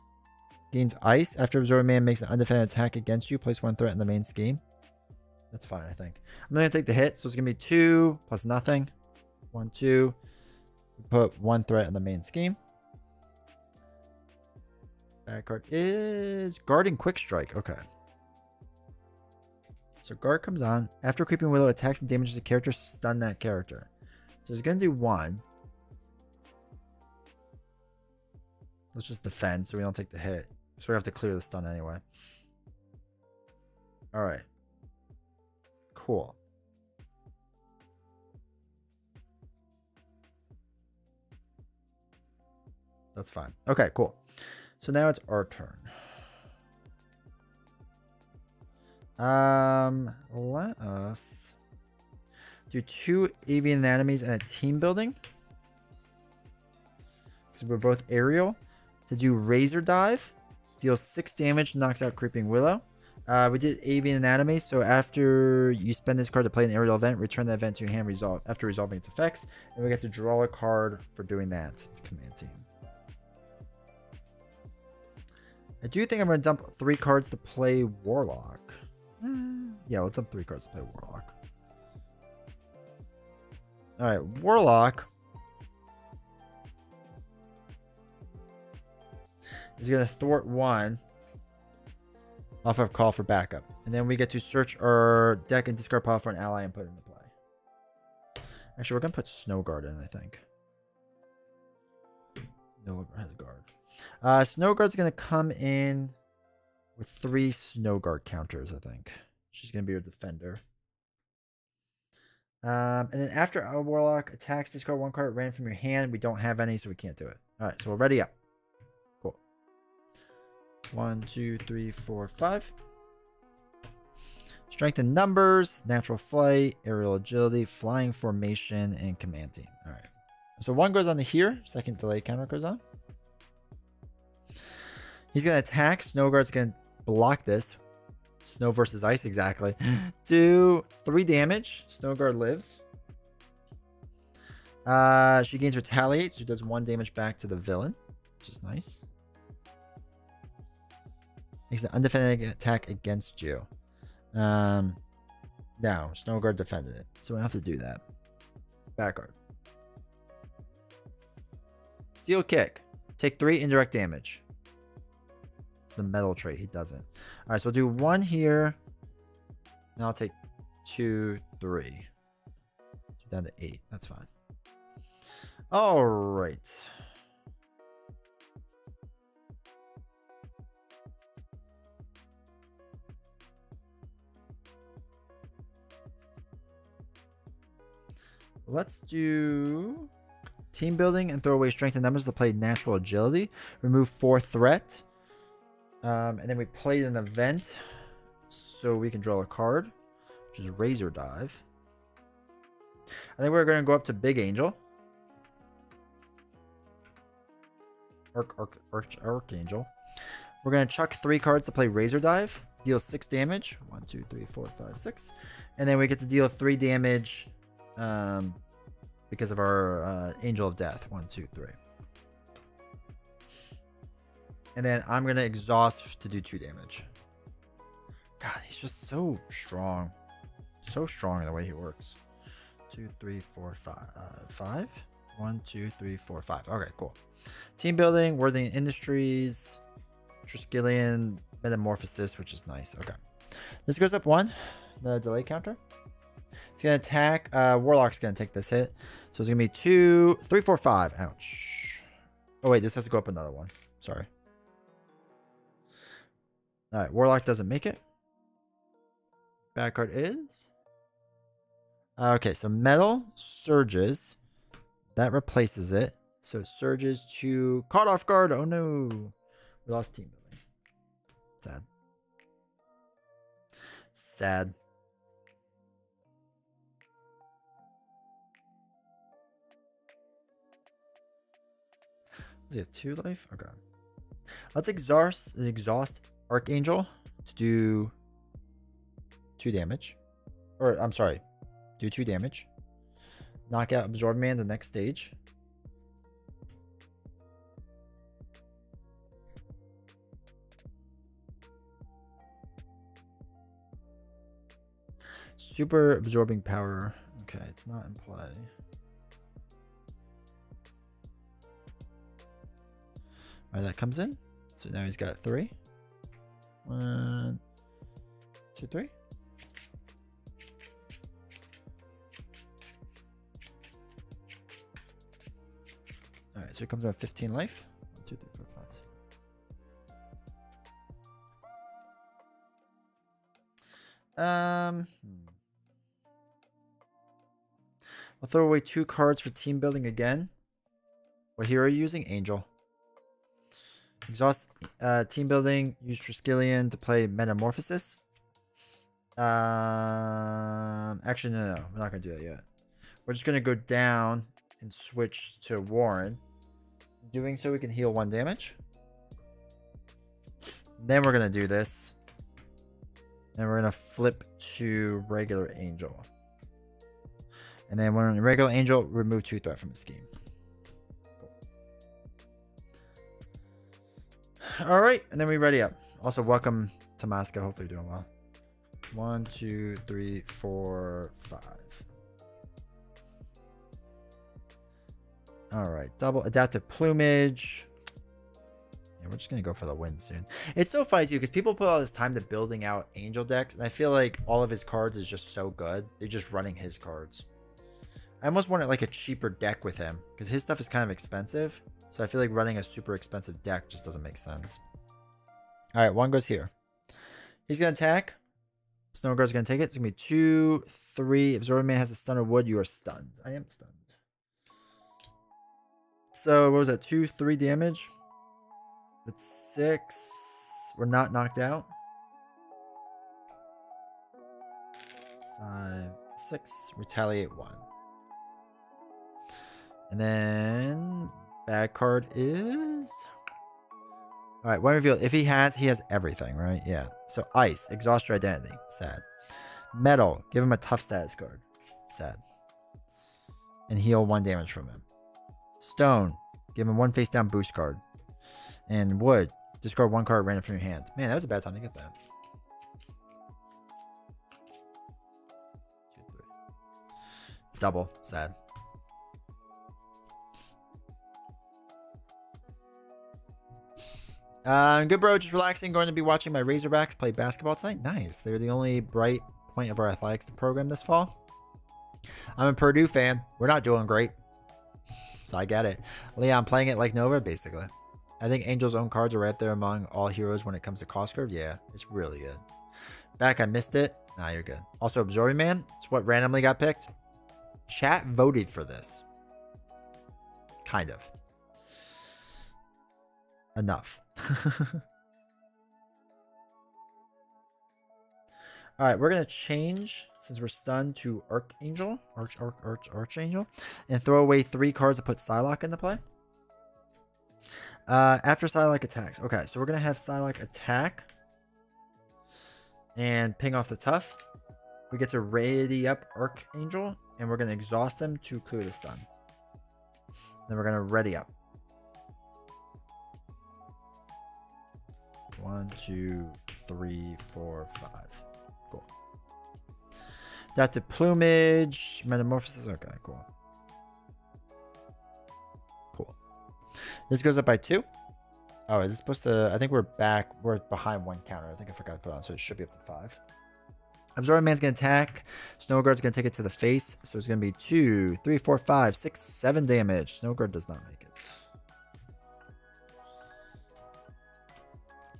gains ice. After Absorbing Man makes an undefended attack against you, place 1 threat in the main scheme. That's fine, I think. I'm going to take the hit, so it's going to be 2 plus nothing. 1, 2. We put 1 threat in the main scheme. Bad card is Guarding Quick Strike. Okay. So guard comes on. After Creeping Willow attacks and damages a character, stun that character. So he's going to do 1. Let's just defend so we don't take the hit. So we have to clear the stun anyway. Alright. Cool. That's fine. Okay, cool. So now it's our turn. Let us do 2 avian enemies and a team building. Because we're both aerial. To do Razor Dive. Deals 6 damage, knocks out Creeping Willow. We did Avian Anatomy, so after you spend this card to play an aerial event, return the event to your hand after resolving its effects. And we get to draw a card for doing that. It's Command Team. I do think I'm going to dump 3 cards to play Warlock. Yeah, we'll dump 3 cards to play Warlock. Alright, Warlock is going to thwart 1 off of Call for Backup. And then we get to search our deck and discard pile for an ally and put it into play. Actually, we're going to put Snow Guard in, I think. No, it has guard. Snow Guard's going to come in with 3 Snow Guard counters, I think. She's going to be your defender. And then after our Warlock attacks, discard 1 card ran from your hand. We don't have any, so we can't do it. Alright, so we're ready up. Cool. 1, 2, 3, 4, 5. Strength in numbers, natural flight, aerial agility, flying formation, and command team. Alright. So 1 goes on to here. Second delay counter goes on. He's going to attack. Snow Guard's going to block this. Snow versus ice, exactly. Do 3 damage. Snow Guard lives. She gains Retaliate, so does 1 damage back to the villain, which is nice. Makes an undefended attack against you. No, Snow Guard defended it, so we don't have to do that. Back card. Steel Kick. Take 3 indirect damage. It's the metal trait. He doesn't. All right, so we'll do 1 here. And I'll take 2, 3. So down to 8. That's fine. All right. Let's do team building and throw away strength and numbers to play natural agility. Remove 4 threat. And then we played an event so we can draw a card, which is Razor Dive. I think we're going to go up to Big Angel. Archangel. We're going to chuck 3 cards to play Razor Dive. Deal 6 damage. 1, 2, 3, 4, 5, 6. And then we get to deal 3 damage because of our Angel of Death. 1, 2, 3. And then I'm going to exhaust to do 2 damage. God, he's just so strong. So strong in the way he works. 2, 3, 4, 5. 5? 1, 2, 3, 4, 5. Okay, cool. Team building, Worthing Industries, Triskelion, Metamorphosis, which is nice. Okay. This goes up 1. The delay counter. It's going to attack. Warlock's going to take this hit. So it's going to be 2, 3, 4, 5. Ouch. Oh, wait. This has to go up another 1. Sorry. All right. Warlock doesn't make it. Bad card is. Okay. So metal surges. That replaces it. So it surges to caught off guard. Oh, no. We lost team building. Sad. Sad. Does he have 2 life? Okay. Let's exhaust Archangel to do 2 damage. Or, I'm sorry. Do 2 damage. Knock out Absorb Man the next stage. Super absorbing power. Okay, it's not in play. Alright, that comes in. So now he's got 3. 1, 2, 3. Alright, so it comes out 15 life. 1, 2, 3, 4, 5, 6. I'll throw away 2 cards for team building again. What hero are you using? Angel. Exhaust team building. Use Triskelion to play Metamorphosis. Actually, no. We're not going to do that yet. We're just going to go down and switch to Warren. Doing so, we can heal 1 damage. Then we're going to do this. And we're going to flip to regular Angel. And then when regular Angel, remove 2 threat from the scheme. Cool. Alright, and then we ready up. Also, welcome to Masca. Hopefully you're doing well. 1, 2, 3, 4, 5. Alright, double adaptive plumage. Yeah, we're just gonna go for the win soon. It's so funny too, because people put all this time to building out Angel decks, and I feel like all of his cards is just so good. They're just running his cards. I almost wanted like a cheaper deck with him, because his stuff is kind of expensive. So I feel like running a super expensive deck just doesn't make sense. Alright, 1 goes here. He's gonna attack. Snow Guard's gonna take it. It's gonna be 2, 3. If Absorbing Man has a stun or wood, you are stunned. I am stunned. So what was that? 2, 3 damage. That's 6. We're not knocked out. 5, 6. Retaliate 1. And then bad card is. Alright, one reveal. If he has everything, right? Yeah. So ice, exhaust your identity. Sad. Metal, give him a tough status card. Sad. And heal 1 damage from him. Stone, give him 1 face down boost card. And wood, discard 1 card random from your hand. Man, that was a bad time to get that. 2, 3. Double, sad. Good bro, just relaxing. Going to be watching my Razorbacks play basketball tonight. Nice. They're the only bright point of our athletics program this fall. I'm a Purdue fan. We're not doing great. So I get it. Leon playing it like Nova, basically. I think Angel's own cards are right there among all heroes when it comes to cost curve. Yeah, it's really good. Back, I missed it. Nah, you're good. Also, Absorbing Man. It's what randomly got picked. Chat voted for this. Kind of. Enough. Alright, we're gonna change, since we're stunned, to Archangel. Archangel. And throw away 3 cards to put Psylocke into play. After Psylocke attacks. Okay, so we're gonna have Psylocke attack. And ping off the tough. We get to ready up Archangel. And we're gonna exhaust him to clear the stun. Then we're gonna ready up. 1, 2, 3, 4, 5. Cool. Adaptive plumage, metamorphosis. Okay, cool. Cool. This goes up by 2. Oh, is this supposed to? I think we're back. We're behind 1 counter. I think I forgot to put on, so it should be up to 5. Absorbing Man's gonna attack. Snow Guard's gonna take it to the face, so it's gonna be 2, 3, 4, 5, 6, 7 damage. Snow Guard does not make it.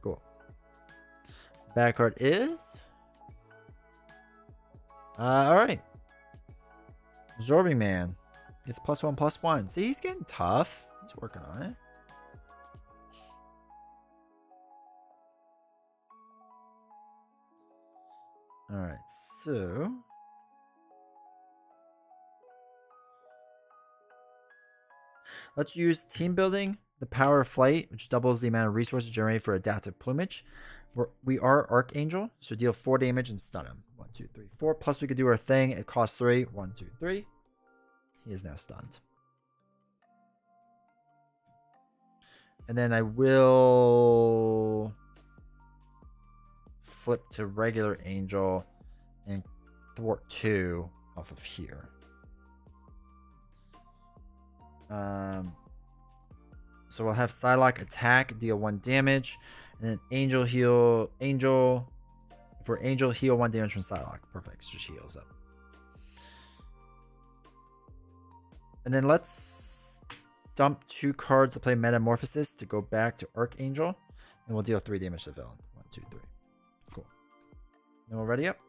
Cool. Bad card is. Alright. Absorbing Man. It's +1/+1. See, he's getting tough. He's working on it. Alright, so. Let's use team building, the power of flight, which doubles the amount of resources generated for adaptive plumage. We are Archangel, so deal 4 damage and stun him. 1, 2, 3, 4. Plus we could do our thing. It costs 3. 1, 2, 3. He is now stunned. And then I will flip to regular Angel and thwart 2 off of here. So we'll have Psylocke attack, deal 1 damage, and then Angel heal. For Angel, heal 1 damage from Psylocke. Perfect. Just heals up. And then let's dump 2 cards to play Metamorphosis to go back to Archangel, and we'll deal 3 damage to the villain. 1, 2, 3. Cool. Then we're ready up.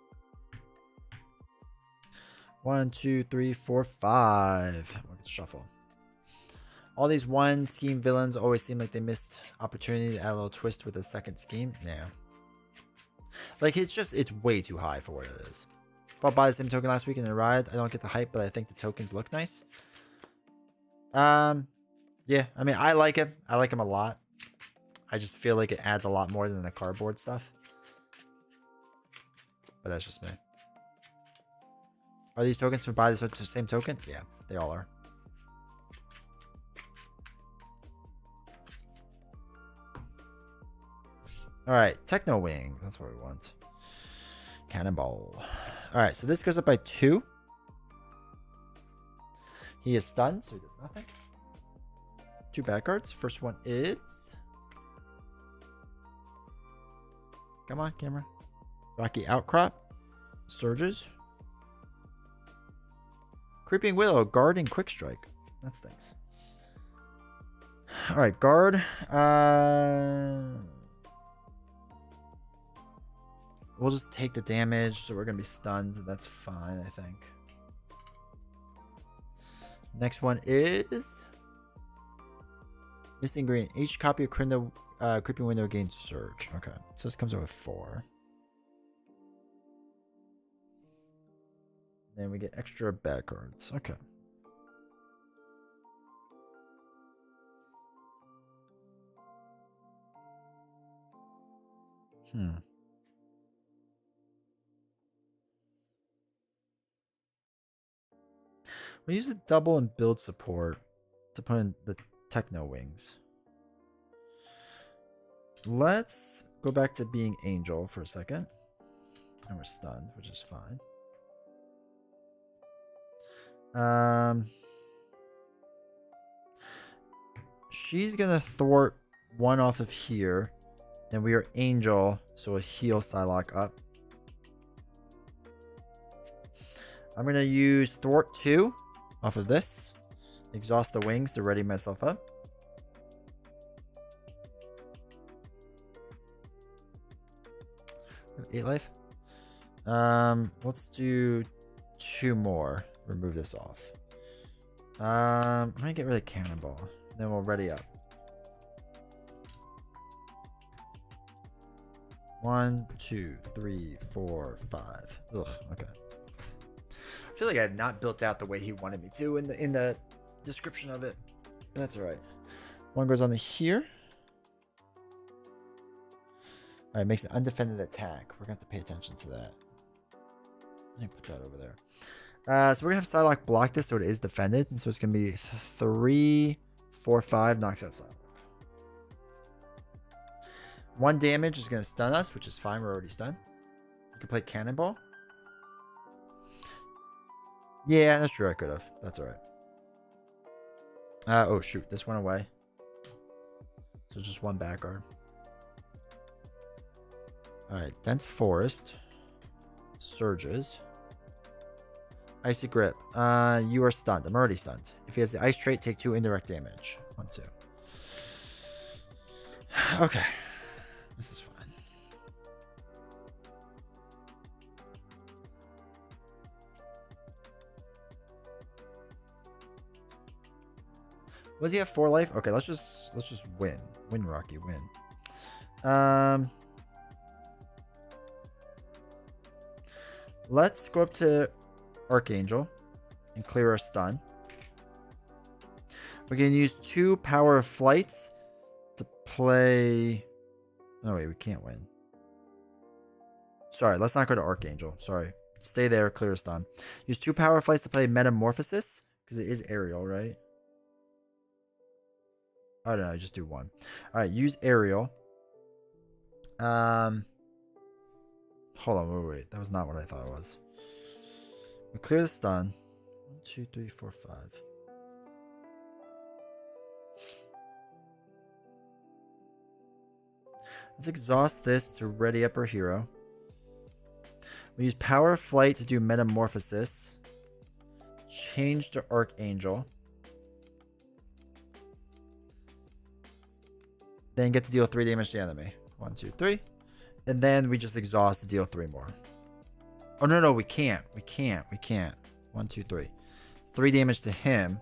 1, 2, 3, 4, 5. We'll get shuffle. All these 1 scheme villains always seem like they missed opportunity to add a little twist with a second scheme. Yeah. Like, it's way too high for what it is. Bought by the same token last week in a ride. I don't get the hype, but I think the tokens look nice. Yeah, I mean, I like him. I like him a lot. I just feel like it adds a lot more than the cardboard stuff. But that's just me. Are these tokens from buy the same token? Yeah, they all are. Alright, Techno Wing. That's what we want. Cannonball. Alright, so this goes up by 2. He is stunned, so he does nothing. 2 bad cards. First one is... Come on, camera. Rocky Outcrop. Surges. Creeping Willow. Guard and Quick Strike. That stinks. Alright, guard. We'll just take the damage, so we're going to be stunned. That's fine, I think. Next one is... Missing Green. Each copy of Creeping Window gains Surge. Okay, so this comes out with 4. Then we get extra bad cards. Okay. We use the double and build support to put in the Techno Wings. Let's go back to being Angel for a second. And we're stunned, which is fine. She's gonna thwart 1 off of here. And we are Angel, so we'll heal Psylocke up. I'm gonna use thwart 2 off of this. Exhaust the wings to ready myself up. I have 8 life. Let's do 2 more. Remove this off. I'm gonna get rid of Cannonball. Then we'll ready up. 1, 2, 3, 4, 5. Ugh, okay. I feel like I have not built out the way he wanted me to in the description of it. But that's alright. 1 goes on the here. Alright, makes an undefended attack. We're going to have to pay attention to that. Let me put that over there. So we're going to have Psylocke block this so it is defended. And so it's going to be 3, 4, 5. Knocks out Psylocke. 1 damage is going to stun us, which is fine. We're already stunned. You can play Cannonball. Yeah, that's true. I could have. That's alright. Oh, shoot. This went away. So just 1 back guard. Alright. Dense Forest. Surges. Icy Grip. You are stunned. I'm already stunned. If he has the Ice trait, take 2 indirect damage. 1, 2. Okay. This is fine. Was he have 4 life? Okay, let's just win. Win, Rocky, win. Let's go up to Archangel and clear our stun. We can use 2 power flights to play. Oh wait, we can't win. Sorry, let's not go to Archangel. Sorry. Stay there, clear a stun. Use 2 power flights to play Metamorphosis. Because it is aerial, right? Oh no, just do 1. Alright, use aerial. Hold on, wait. That was not what I thought it was. We clear the stun. 1, 2, 3, 4, 5. Let's exhaust this to ready up our hero. We use Power Flight to do Metamorphosis. Change to Archangel. Then get to deal 3 damage to the enemy. 1, 2, 3. And then we just exhaust to deal 3 more. Oh, no, we can't. We can't. 1, 2, 3. 3 damage to him.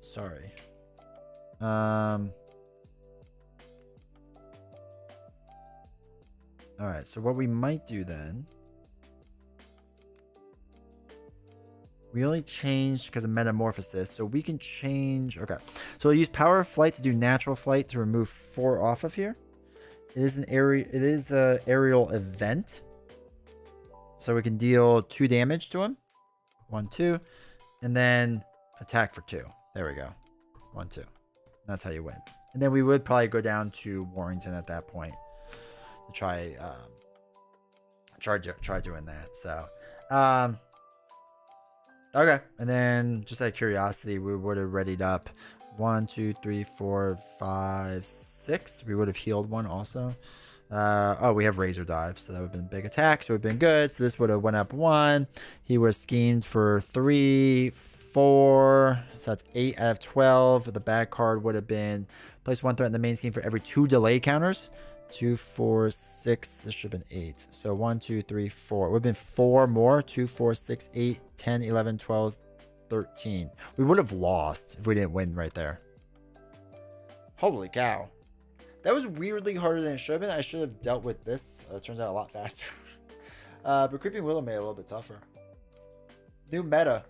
Sorry. Alright, so what we might do then... We only changed because of Metamorphosis, so we can change... Okay, so we'll use Power Flight to do Natural Flight to remove 4 off of here. It is an aerial event. So we can deal 2 damage to him. 1, 2. And then attack for 2. There we go. 1, 2. That's how you win. And then we would probably go down to Warrington at that point. To try doing that. So okay, and then just out of curiosity, we would have readied up 1, 2, 3, 4, 5, 6. We would have healed 1 also. Oh, we have Razor Dive, so that would have been a big attack, so it would have been good. So this would have went up 1. He was schemed for 3, 4, so that's 8 out of 12. The bad card would have been place 1 threat in the main scheme for every 2 delay counters. 2, 4, 6. This should have been 8. So 1, 2, 3, 4. It would have been 4 more. 2, 4, 6, 8, 10, 11, 12, 13. We would have lost if we didn't win right there. Holy cow. That was weirdly harder than it should have been. I should have dealt with this. It turns out a lot faster. But Creeping Willow made it a little bit tougher. New meta.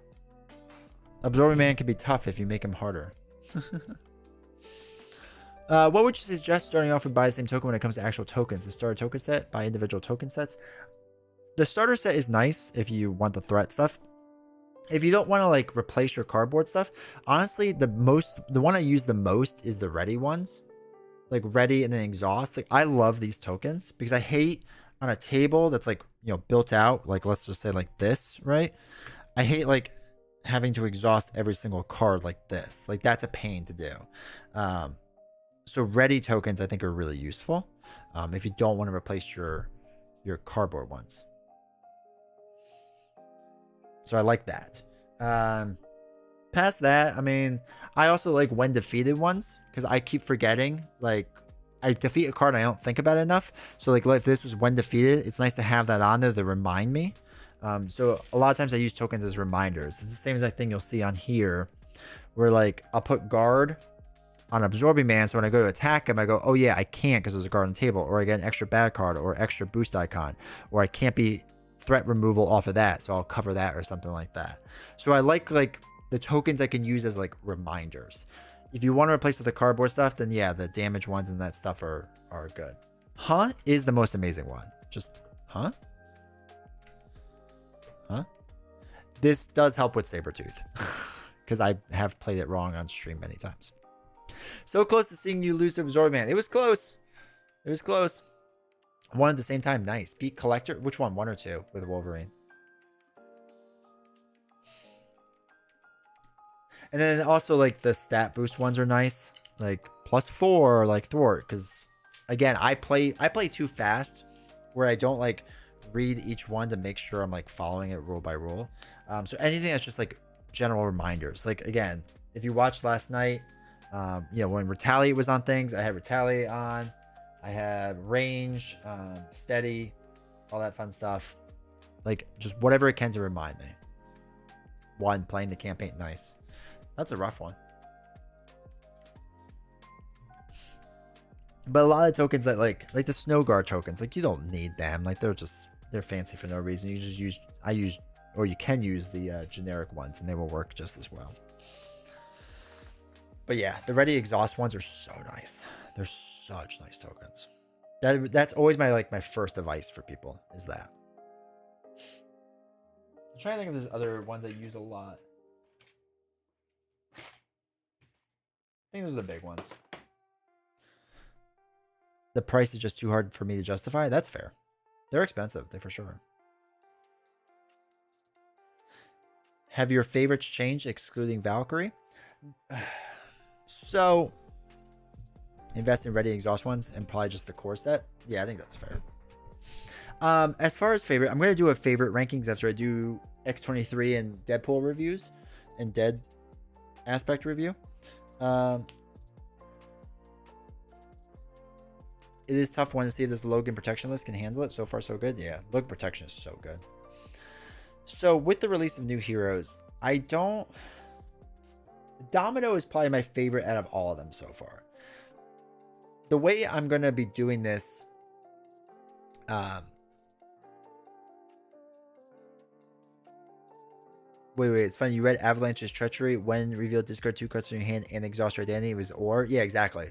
Absorbing Man can be tough if you make him harder. What would you suggest starting off with buy the same token when it comes to actual tokens? The starter token set, buy individual token sets. The starter set is nice if you want the threat stuff. If you don't want to like replace your cardboard stuff, honestly, the one I use the most is the ready ones. Like ready and then exhaust. Like I love these tokens because I hate on a table that's like, you know, built out, like let's just say like this, right? I hate like having to exhaust every single card like this. Like that's a pain to do. So ready tokens I think are really useful if you don't want to replace your cardboard ones. So I like that. Past that, I mean, I also like when defeated ones because I keep forgetting. Like I defeat a card, I don't think about it enough. So like if this was when defeated, it's nice to have that on there to remind me. So a lot of times I use tokens as reminders. It's the same exact thing you'll see on here, where like I'll put guard on Absorbing Man, so when I go to attack him, I go, oh yeah, I can't because there's a guard on the table, or I get an extra bad card, or extra boost icon, or I can't be threat removal off of that, so I'll cover that or something like that. So I like the tokens I can use as like reminders. If you want to replace with the cardboard stuff, then yeah, the damage ones and that stuff are good. Huh is the most amazing one. Just huh? This does help with Sabretooth because I have played it wrong on stream many times. So close to seeing you lose to Absorbing Man. It was close. It was close. One at the same time. Nice. Beat Collector. Which one? 1 or 2 with Wolverine? And then also like the stat boost ones are nice. Like +4 like Thwart. Because again, I play too fast where I don't like read each one to make sure I'm like following it rule by rule. So anything that's just like general reminders. Like again, if you watched last night, you know, when Retaliate was on things, I had Retaliate on. I had range, steady, all that fun stuff. Like just whatever it can to remind me. 1, playing the campaign. Nice. That's a rough one. But a lot of tokens that like the Snow Guard tokens, like you don't need them. Like they're fancy for no reason. You just use, I use or you can use the generic ones and they will work just as well. But yeah, the ready exhaust ones are so nice. They're such nice tokens. That's always my first advice for people is that. I'm trying to think of there's other ones I use a lot. I think those are the big ones. The price is just too hard for me to justify. That's fair. They're expensive. They for sure. Have your favorites changed excluding Valkyrie? So, invest in ready exhaust ones and probably just the core set. Yeah, I think that's fair. As far as favorite, I'm going to do a favorite rankings after I do X23 and Deadpool reviews and Dead aspect review. It is tough one to see if this Logan protection list can handle it. So far, so good. Yeah, Logan protection is so good. So with the release of new heroes, Domino is probably my favorite out of all of them so far. The way I'm going to be doing this, wait, it's funny. You read Avalanche's Treachery when revealed discard 2 cards from your hand and exhaust your identity was or? Yeah, exactly.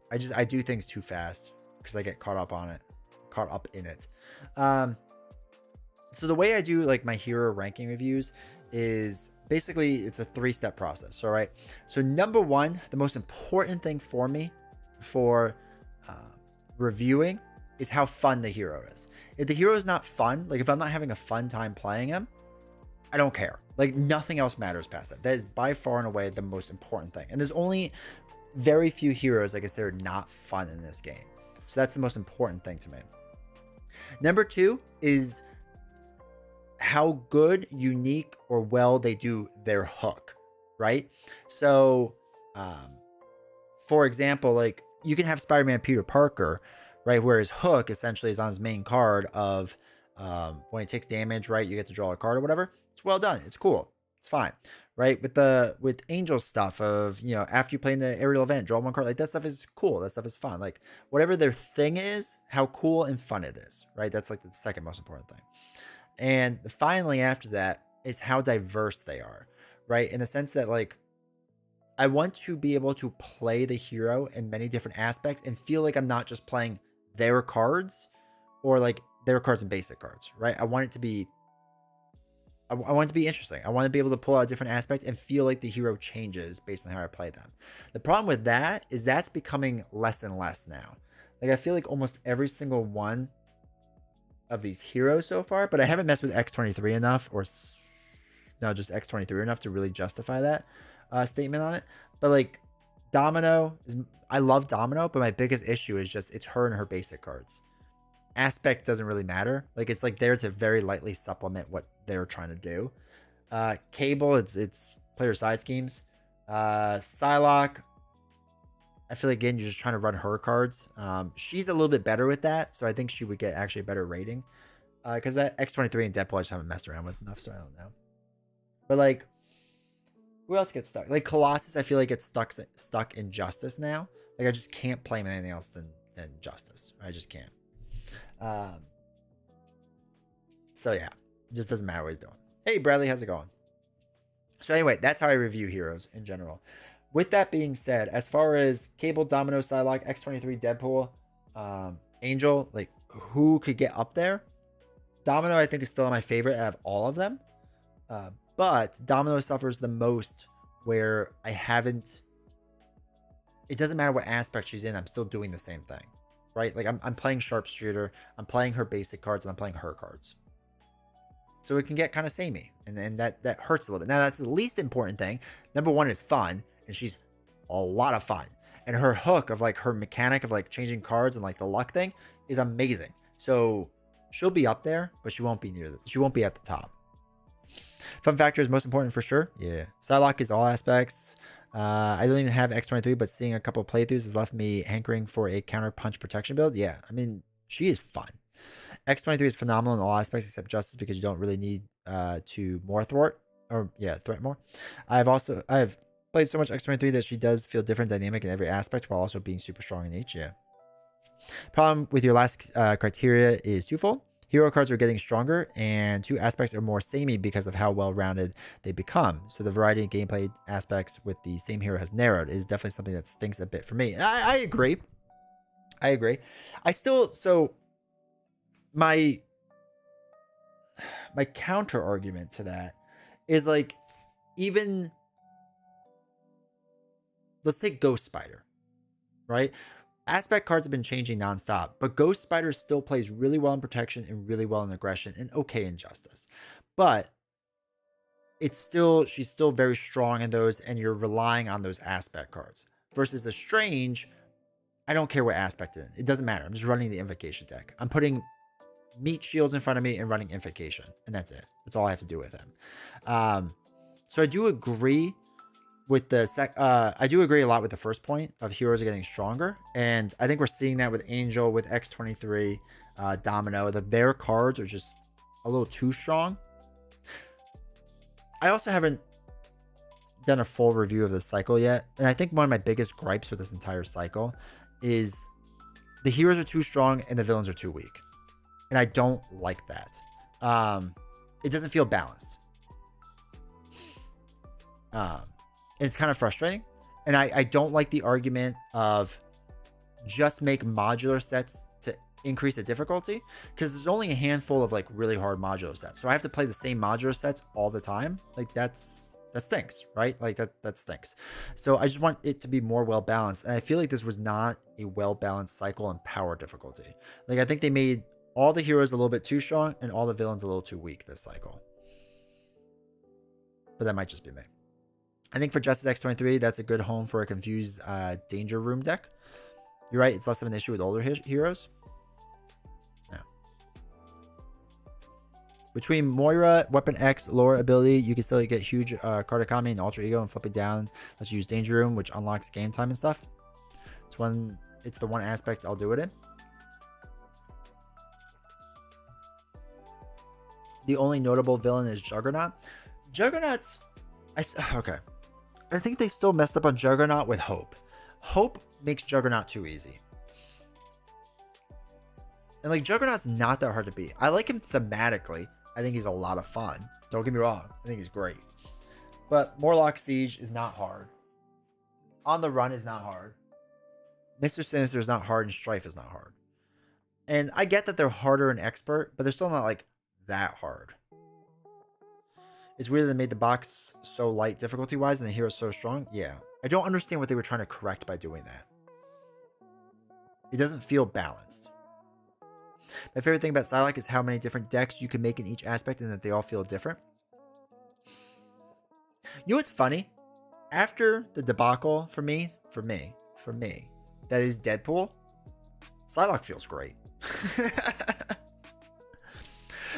I do things too fast because I get caught up in it. So the way I do like my hero ranking reviews is basically it's a 3-step process. All right. So number one, the most important thing for me for reviewing is how fun the hero is. If the hero is not fun, like if I'm not having a fun time playing him, I don't care. Like nothing else matters past that. That is by far and away the most important thing. And there's only very few heroes I consider not fun in this game. So that's the most important thing to me. Number two is how good, unique, or well they do their hook, right? So, for example, like you can have Spider-Man Peter Parker, right, where his hook essentially is on his main card of when he takes damage, right, you get to draw a card or whatever. It's well done. It's cool. It's fine, right? With Angel stuff of, you know, after you play in the aerial event, draw one card, like that stuff is cool. That stuff is fun. Like whatever their thing is, how cool and fun it is, right? That's like the second most important thing. And finally, after that is how diverse they are, right? In the sense that, like, I want to be able to play the hero in many different aspects and feel like I'm not just playing their cards or like their cards and basic cards, right? I want it to be interesting. I want to be able to pull out a different aspect and feel like the hero changes based on how I play them. The problem with that is that's becoming less and less now. Like, I feel like almost every single one of these heroes so far, but I haven't messed with X23 enough, or no, just X23 enough to really justify that statement on it. But like Domino I love Domino, but my biggest issue is just it's her and her basic cards. Aspect doesn't really matter. Like it's like there to very lightly supplement what they're trying to do. Cable, it's player side schemes. Psylocke, I feel like, again, you're just trying to run her cards. She's a little bit better with that, so I think she would get actually a better rating. Because that X23 and Deadpool I just haven't messed around with enough, so I don't know. But like, who else gets stuck? Like Colossus, I feel like gets stuck in Justice now. Like I just can't play him in anything else than Justice. I just can't. So yeah, it just doesn't matter what he's doing. Hey Bradley, how's it going? So anyway, that's how I review heroes in general. With that being said, as far as Cable, Domino, Psylocke, X23, Deadpool, Angel, like who could get up there? Domino, I think, is still my favorite out of all of them. But Domino suffers the most where I haven't... It doesn't matter what aspect she's in, I'm still doing the same thing. Right? Like I'm playing Sharpshooter, I'm playing her basic cards, and I'm playing her cards. So it can get kind of samey. And that hurts a little bit. Now, that's the least important thing. Number one is fun. And she's a lot of fun. And her hook of like her mechanic of like changing cards and like the luck thing is amazing. So she'll be up there, but she won't be she won't be at the top. Fun factor is most important for sure. Yeah. Psylocke is all aspects. I don't even have X23, but seeing a couple of playthroughs has left me hankering for a counter punch protection build. Yeah. I mean, she is fun. X23 is phenomenal in all aspects except Justice because you don't really need to more thwart threat more. I've played so much X23 that she does feel different dynamic in every aspect while also being super strong in each. Yeah. Problem with your last criteria is twofold. Hero cards are getting stronger, and 2 aspects are more samey because of how well-rounded they become. So the variety of gameplay aspects with the same hero has narrowed. It is definitely something that stinks a bit for me. I agree. I agree. I still, so my counter argument to that is like, even let's take Ghost Spider, right? Aspect cards have been changing nonstop, but Ghost Spider still plays really well in protection and really well in aggression and okay in justice. But it's still, she's still very strong in those, and you're relying on those aspect cards. Versus a Strange, I don't care what aspect it is. It doesn't matter. I'm just running the Invocation deck. I'm putting meat shields in front of me and running Invocation, and that's it. That's all I have to do with him. So I do agree with the I do agree a lot with the first point of heroes are getting stronger, and I think we're seeing that with Angel, with X23, Domino, that their cards are just a little too strong. I also haven't done a full review of the cycle yet, and I think one of my biggest gripes with this entire cycle is the heroes are too strong and the villains are too weak, and I don't like that. It doesn't feel balanced. It's kind of frustrating, and I don't like the argument of just make modular sets to increase the difficulty, because there's only a handful of like really hard modular sets, so I have to play the same modular sets all the time. Like that stinks, right? Like that stinks. So I just want it to be more well balanced, and I feel like this was not a well balanced cycle and power difficulty. Like I think they made all the heroes a little bit too strong and all the villains a little too weak this cycle, but that might just be me. I think for Justice X23, that's a good home for a confused Danger Room deck. You're right, it's less of an issue with older heroes. Yeah. Between Moira, Weapon X, Lore ability, you can still get huge card economy and Alter Ego, and flipping down lets you use Danger Room, which unlocks game time and stuff. It's the one aspect I'll do it in. The only notable villain is Juggernaut. Juggernaut's... Okay. I think they still messed up on Juggernaut with Hope. Hope makes Juggernaut too easy. And like, Juggernaut's not that hard to beat. I like him thematically. I think he's a lot of fun. Don't get me wrong. I think he's great. But Morlock Siege is not hard. On the Run is not hard. Mr. Sinister is not hard, and Strife is not hard. And I get that they're harder in Expert, but they're still not like that hard. It's weird that they made the box so light difficulty-wise and the hero so strong. Yeah. I don't understand what they were trying to correct by doing that. It doesn't feel balanced. My favorite thing about Psylocke is how many different decks you can make in each aspect and that they all feel different. You know what's funny? After the debacle for me, that is Deadpool, Psylocke feels great.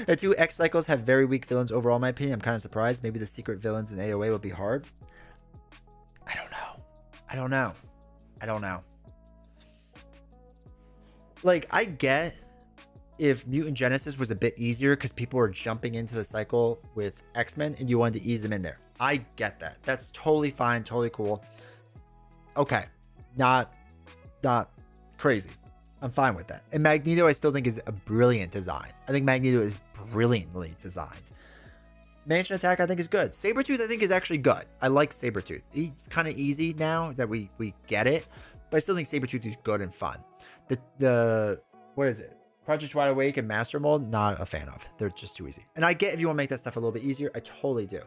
The 2 X cycles have very weak villains overall, in my opinion. I'm kind of surprised. Maybe the secret villains in AOA will be hard. I don't know. Like, I get if Mutant Genesis was a bit easier because people were jumping into the cycle with X-Men and you wanted to ease them in there. I get that. That's totally fine, totally cool. Okay. Not crazy. I'm fine with that. And Magneto, I still think, is a brilliant design. I think Magneto is brilliantly designed. Mansion Attack, I think, is good. Sabretooth, I think, is actually good. I like Sabretooth. He's kind of easy now that we get it. But I still think Sabretooth is good and fun. The what is it? Project Wide Awake and Master Mold, not a fan of. They're just too easy. And I get if you want to make that stuff a little bit easier. I totally do.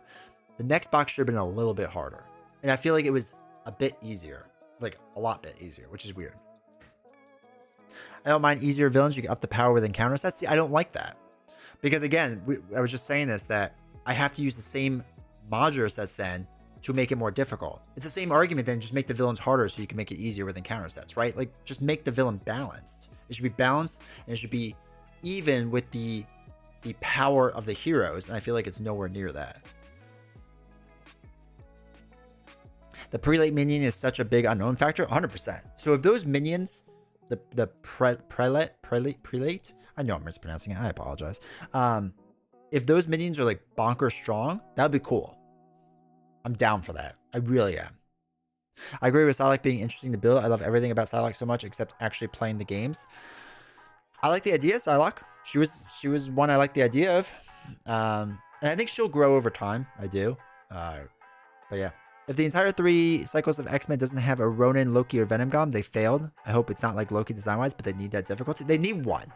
The next box should have been a little bit harder. And I feel like it was a bit easier. Like, a lot bit easier, which is weird. I don't mind easier villains. You can up the power with encounter sets. See, I don't like that. Because again, I was just saying this, that I have to use the same modular sets then to make it more difficult. It's the same argument then, just make the villains harder so you can make it easier with encounter sets, right? Like, just make the villain balanced. It should be balanced, and it should be even with the power of the heroes, and I feel like it's nowhere near that. The prelate minion is such a big unknown factor, 100%. So if those minions... The prelate, I know I'm mispronouncing it, I apologize. If those minions are like bonker strong, that would be cool. I'm down for that. I really am. I agree with Psylocke being interesting to build. I love everything about Psylocke so much except actually playing the games. I like the idea, Psylocke. She was one I like the idea of. And I think she'll grow over time. I do. But yeah. If the entire 3 cycles of X-Men doesn't have a Ronin, Loki, or Venom Gom, they failed. I hope it's not like Loki design-wise, but they need that difficulty. They need one.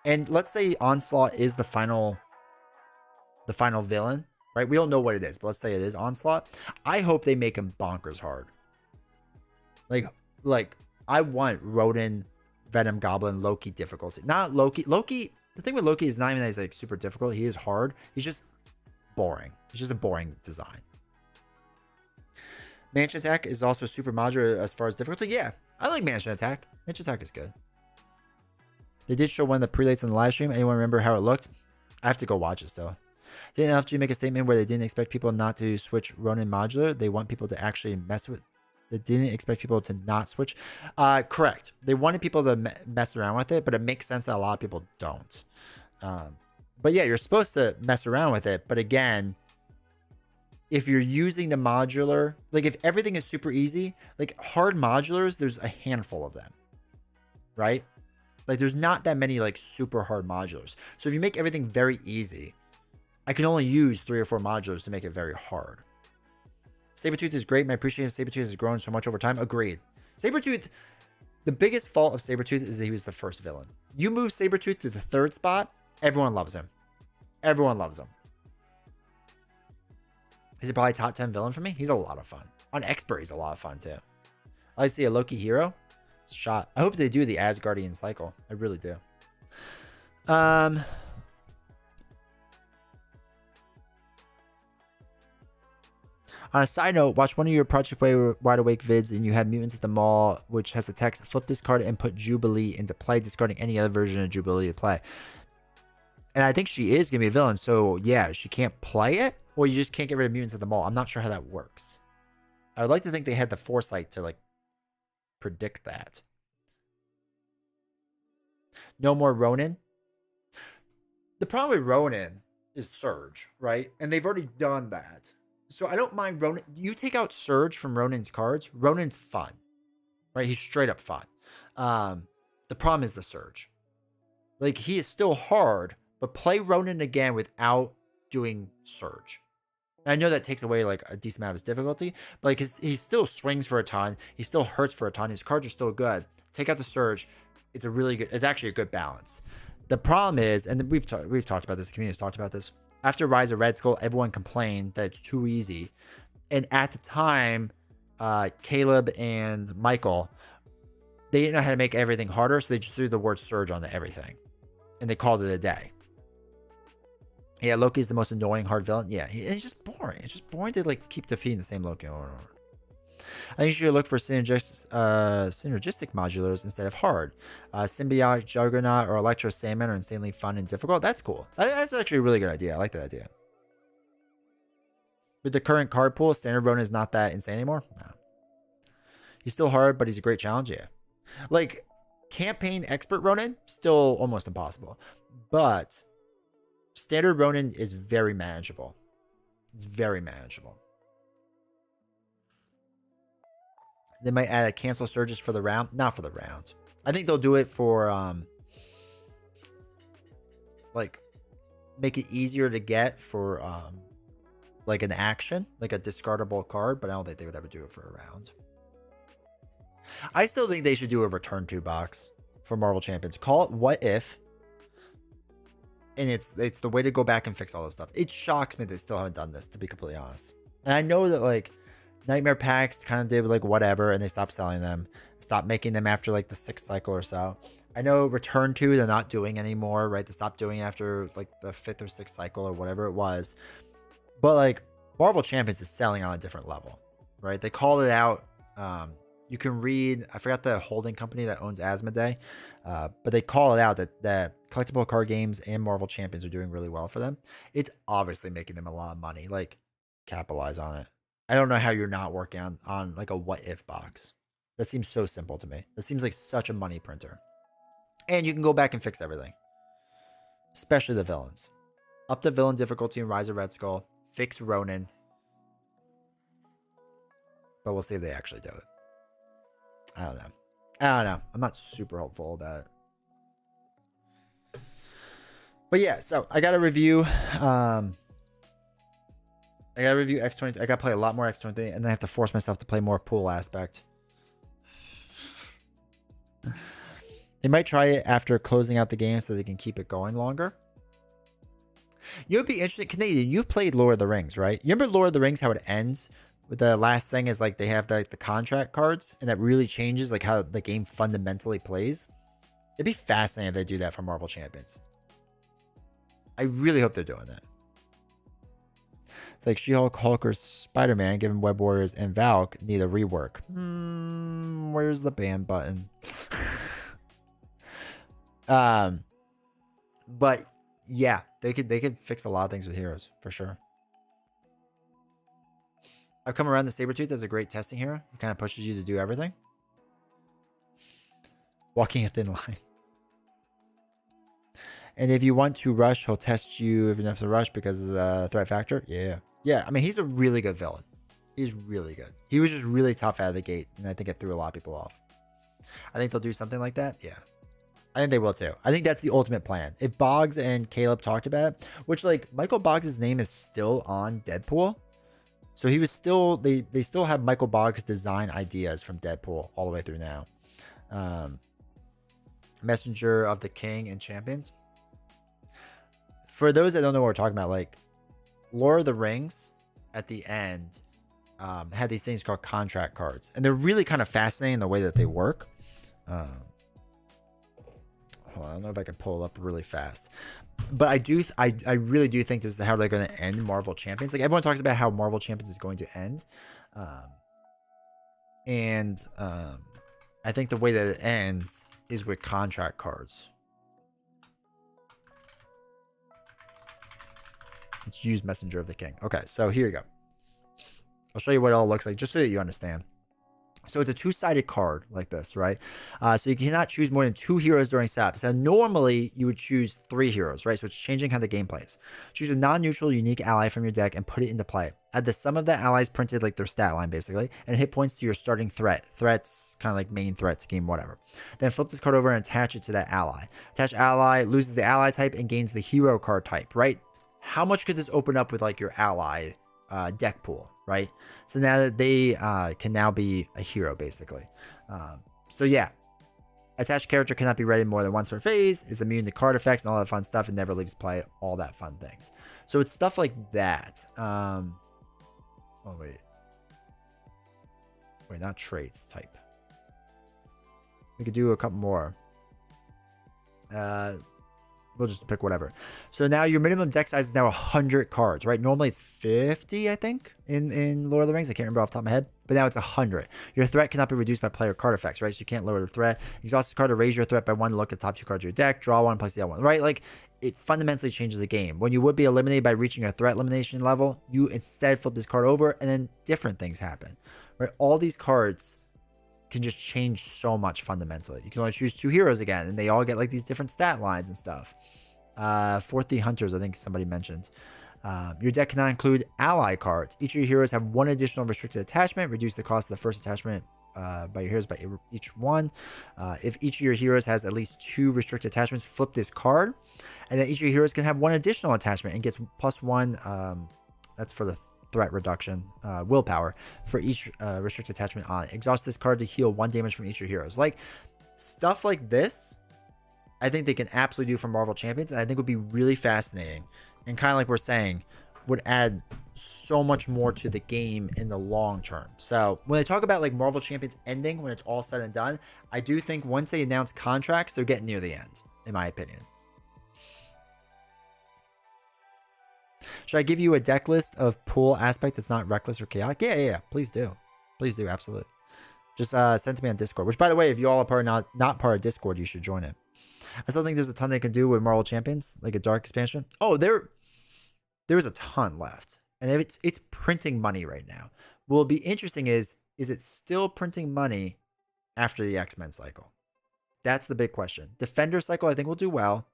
And let's say Onslaught is the final villain, right? We don't know what it is, but let's say it is Onslaught. I hope they make him bonkers hard. Like I want Ronin, Venom, Goblin, Loki difficulty. Not Loki. Loki, the thing with Loki is not even that he's like super difficult. He is hard. He's just boring. He's just a boring design. Mansion Attack is also super modular as far as difficulty. Yeah, I like Mansion Attack. Mansion Attack is good. They did show one of the prelates on the live stream. Anyone remember how it looked? I have to go watch it still. Didn't LFG make a statement where they didn't expect people not to switch Ronin modular? They want people to actually mess with. They didn't expect people to not switch. Correct. They wanted people to mess around with it, but it makes sense that a lot of people don't. But yeah, you're supposed to mess around with it. But again, if you're using the modular, like if everything is super easy, like hard modulars, there's a handful of them, right? Like there's not that many like super hard modulars. So if you make everything very easy, I can only use 3 or 4 modulars to make it very hard. Sabretooth is great. My appreciation of Sabretooth has grown so much over time. Agreed. Sabretooth, the biggest fault of Sabretooth is that he was the first villain. You move Sabretooth to the 3rd spot, everyone loves him. Everyone loves him. Is he probably top 10 villain for me? He's a lot of fun. On Expert, he's a lot of fun too. I like to see a Loki hero. It's a shot. I hope they do the Asgardian cycle. I really do. On a side note, watch one of your Project Wide Awake vids and you have Mutants at the Mall, which has the text, flip this card and put Jubilee into play, discarding any other version of Jubilee to play. And I think she is going to be a villain, so yeah, she can't play it, or you just can't get rid of Mutants at the Mall. I'm not sure how that works. I would like to think they had the foresight to, like, predict that. No more Ronin. The problem with Ronin is Surge, right? And they've already done that. So I don't mind Ronin. You take out Surge from Ronin's cards, Ronin's fun, right? He's straight up fun. The problem is the Surge. Like, he is still hard, but play Ronin again without doing Surge. And I know that takes away like a decent amount of his difficulty, but like he still swings for a ton. He still hurts for a ton. His cards are still good. Take out the Surge. It's a really good. It's actually a good balance. The problem is, and we've talked about this. The community's talked about this. After Rise of Red Skull, everyone complained that it's too easy, and at the time, Caleb and Michael, they didn't know how to make everything harder, so they just threw the word Surge on everything, and they called it a day. Yeah, Loki's the most annoying hard villain. Yeah, it's just boring. It's just boring to like keep defeating the same Loki over and over. I think you should look for synergistic modulars instead of hard. Symbiote, Juggernaut, or Electro Sandman are insanely fun and difficult. That's cool. That's actually a really good idea. I like that idea. With the current card pool, Standard Ronin is not that insane anymore. No. He's still hard, but he's a great challenge. Yeah. Like, Campaign Expert Ronin, still almost impossible. But Standard Ronin is very manageable. It's very manageable. They might add a cancel surges for the round. Not for the round. I think they'll do it for like make it easier to get for like an action, like a discardable card, but I don't think they would ever do it for a round. I still think they should do a return to box for Marvel Champions. Call it What If. And it's the way to go back and fix all this stuff. It shocks me they still haven't done this, to be completely honest. And I know that like Nightmare Packs kind of did like whatever, and they stopped selling them, stopped making them after like the 6th cycle or so. I know Return to they're not doing anymore, right? They stopped doing after like the 5th or 6th cycle or whatever it was. But like Marvel Champions is selling on a different level, right? They called it out. You can read, I forgot the holding company that owns Asmodee, but they call it out that collectible card games and Marvel Champions are doing really well for them. It's obviously making them a lot of money. Like, capitalize on it. I don't know how you're not working on like a What If box. That seems so simple to me. That seems like such a money printer. And you can go back and fix everything. Especially the villains. Up the villain difficulty in Rise of Red Skull. Fix Ronin. But we'll see if they actually do it. I don't know. I'm not super hopeful about it. But yeah, so I gotta review. I gotta review X23. I gotta play a lot more X23, and then I have to force myself to play more pool aspect. They might try it after closing out the game so they can keep it going longer. You would be interested, Canadian. You played Lord of the Rings, right? You remember Lord of the Rings, how it ends with the last thing is like they have the contract cards, and that really changes like how the game fundamentally plays. It'd be fascinating if they do that for Marvel Champions. I really hope they're doing that. It's like She-Hulk, Hulk, or Spider-Man, given Web Warriors and Valk need a rework. Where's the ban button? But yeah, they could fix a lot of things with heroes for sure. I've come around. The Sabretooth as a great testing hero. It kind of pushes you to do everything. Walking a thin line. And if you want to rush, he'll test you if you have to rush because of the threat factor. Yeah. Yeah, I mean, he's a really good villain. He's really good. He was just really tough out of the gate, and I think it threw a lot of people off. I think they'll do something like that. Yeah. I think they will too. I think that's the ultimate plan. If Boggs and Caleb talked about it, which like Michael Boggs' name is still on Deadpool. So he was still, they still have Michael Boggs design ideas from Deadpool all the way through now. Messenger of the King and Champions. For those that don't know what we're talking about, like Lord of the Rings at the end had these things called contract cards, and they're really kind of fascinating the way that they work. Hold on, I don't know if I can pull it up really fast, but I really do think this is how they're going to end Marvel Champions. Like everyone talks about how Marvel Champions is going to end, I think the way that it ends is with contract cards. Let's use Messenger of the King. Okay, so here you go. I'll show you what it all looks like just so that you understand. So it's a two-sided card like this, right? So you cannot choose more than 2 heroes during setup. So normally you would choose 3 heroes, right? So it's changing how the game plays. Choose a non-neutral unique ally from your deck and put it into play. Add the sum of the allies printed, like their stat line basically, and hit points to your starting threat. Threats, kind of like main threat scheme, whatever. Then flip this card over and attach it to that ally. Attached ally loses the ally type and gains the hero card type, right? How much could this open up with like your ally deck pool, right? So now that they can now be a hero basically. So yeah, attached character cannot be ready more than once per phase, is immune to card effects and all that fun stuff, and never leaves play, all that fun things. So it's stuff like that. Oh wait, not traits type. We could do a couple more. We'll just pick whatever. So now your minimum deck size is now 100 cards, right? Normally it's 50, I think, in Lord of the Rings. I can't remember off the top of my head, but now it's 100. Your threat cannot be reduced by player card effects, right? So you can't lower the threat. Exhaust this card to raise your threat by 1. Look at the top 2 cards of your deck. Draw 1, place the other one, right? Like it fundamentally changes the game. When you would be eliminated by reaching a threat elimination level, you instead flip this card over, and then different things happen, right? All these cards can just change so much fundamentally. You can only choose 2 heroes again, and they all get like these different stat lines and stuff. 40 hunters, I think somebody mentioned. Your deck cannot include ally cards. Each of your heroes have 1 additional restricted attachment. Reduce the cost of the first attachment by your heroes by each one. If each of your heroes has at least 2 restricted attachments, flip this card, and then each of your heroes can have 1 additional attachment and gets +1. That's for the threat reduction, willpower for each restricted attachment on it. Exhaust this card to heal 1 damage from each of your heroes. Like stuff like this, I think they can absolutely do for Marvel Champions, and I think would be really fascinating, and kind of like we're saying, would add so much more to the game in the long term. So when they talk about like Marvel Champions ending when it's all said and done, I do think once they announce contracts, they're getting near the end, in my opinion. Should I give you a deck list of pool aspect that's not reckless or chaotic? Yeah. Please do. Please do. Absolutely. Just send to me on Discord, which by the way, if you all are not part of Discord, you should join it. I still think there's a ton they can do with Marvel Champions, like a dark expansion. Oh, there's a ton left. And it's printing money right now. What will be interesting is it still printing money after the X-Men cycle? That's the big question. Defender cycle, I think will do well.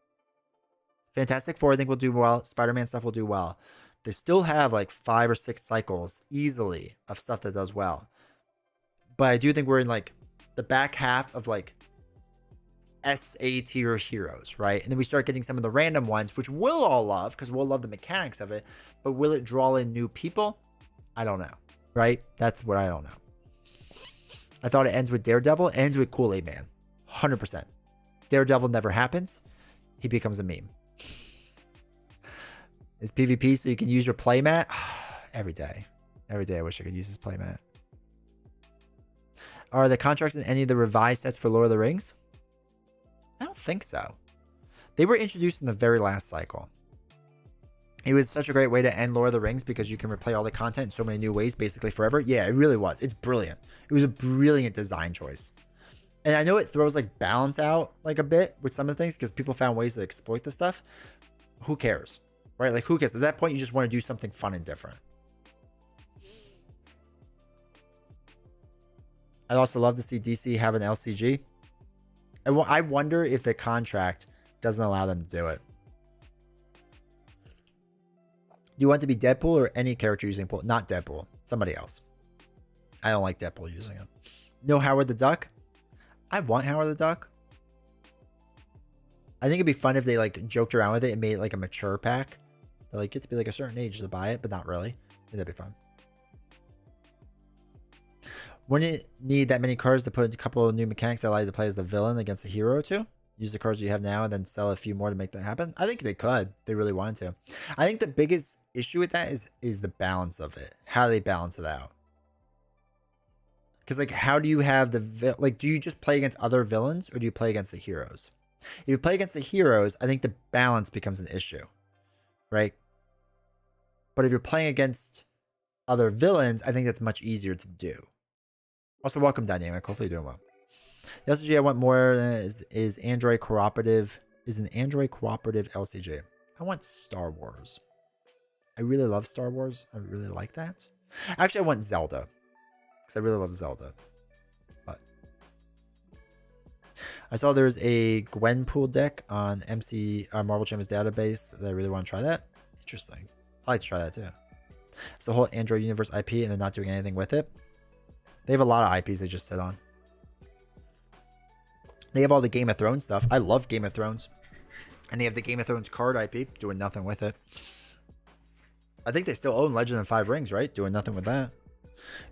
Fantastic Four, I think will do well. Spider-Man stuff will do well. They still have like 5 or 6 cycles easily of stuff that does well. But I do think we're in like the back half of like SA tier heroes, right? And then we start getting some of the random ones, which we'll all love because we'll love the mechanics of it. But will it draw in new people? I don't know, right? That's what I don't know. I thought it ends with Daredevil. It ends with Kool-Aid Man. 100%. Daredevil never happens. He becomes a meme. It's PvP so you can use your playmat. Every day. Every day I wish I could use this playmat. Are the contracts in any of the revised sets for Lord of the Rings? I don't think so. They were introduced in the very last cycle. It was such a great way to end Lord of the Rings because you can replay all the content in so many new ways basically forever. Yeah, it really was. It's brilliant. It was a brilliant design choice. And I know it throws like balance out like a bit with some of the things because people found ways to exploit the stuff. Who cares? Right? Like who cares? At that point, you just want to do something fun and different. I'd also love to see DC have an LCG. I wonder if the contract doesn't allow them to do it. Do you want to be Deadpool or any character using pool? Not Deadpool. Somebody else. I don't like Deadpool using it. No Howard the Duck? I want Howard the Duck. I think it'd be fun if they like joked around with it and made it like a mature pack. They like get to be like a certain age to buy it, but not really. That'd be fun. Wouldn't it need that many cards to put a couple of new mechanics that allow you to play as the villain against the hero too? Use the cards you have now and then sell a few more to make that happen? I think they could. They really wanted to. I think the biggest issue with that is the balance of it. How they balance it out. Because like, how do you have the like? Do you just play against other villains or do you play against the heroes? If you play against the heroes, I think the balance becomes an issue, right? But if you're playing against other villains, I think that's much easier to do. Also, welcome Dynamic. Hopefully you're doing well. The LCG I want more is Android Cooperative. Is an Android Cooperative LCG. I want Star Wars. I really love Star Wars. I really like that. Actually, I want Zelda. Because I really love Zelda. But I saw there's a Gwenpool deck on Marvel Champions database that I really want to try that. Interesting. I'd like to try that too. It's the whole Android Universe IP and they're not doing anything with it. They have a lot of IPs they just sit on. They have all the Game of Thrones stuff. I love Game of Thrones. And they have the Game of Thrones card IP, doing nothing with it. I think they still own Legend of 5 Rings, right? Doing nothing with that.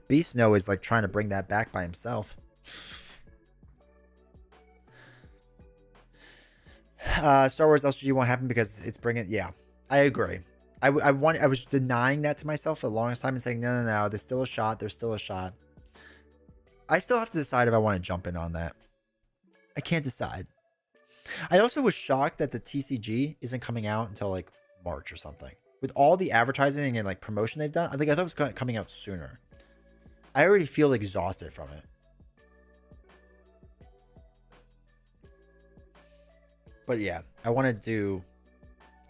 Beast Snow is like trying to bring that back by himself. Star Wars LCG won't happen because it's bringing... Yeah, I agree. I was denying that to myself for the longest time and saying, no, there's still a shot. There's still a shot. I still have to decide if I want to jump in on that. I can't decide. I also was shocked that the TCG isn't coming out until like March or something. With all the advertising and like promotion they've done, I thought it was coming out sooner. I already feel exhausted from it. But yeah, I want to do...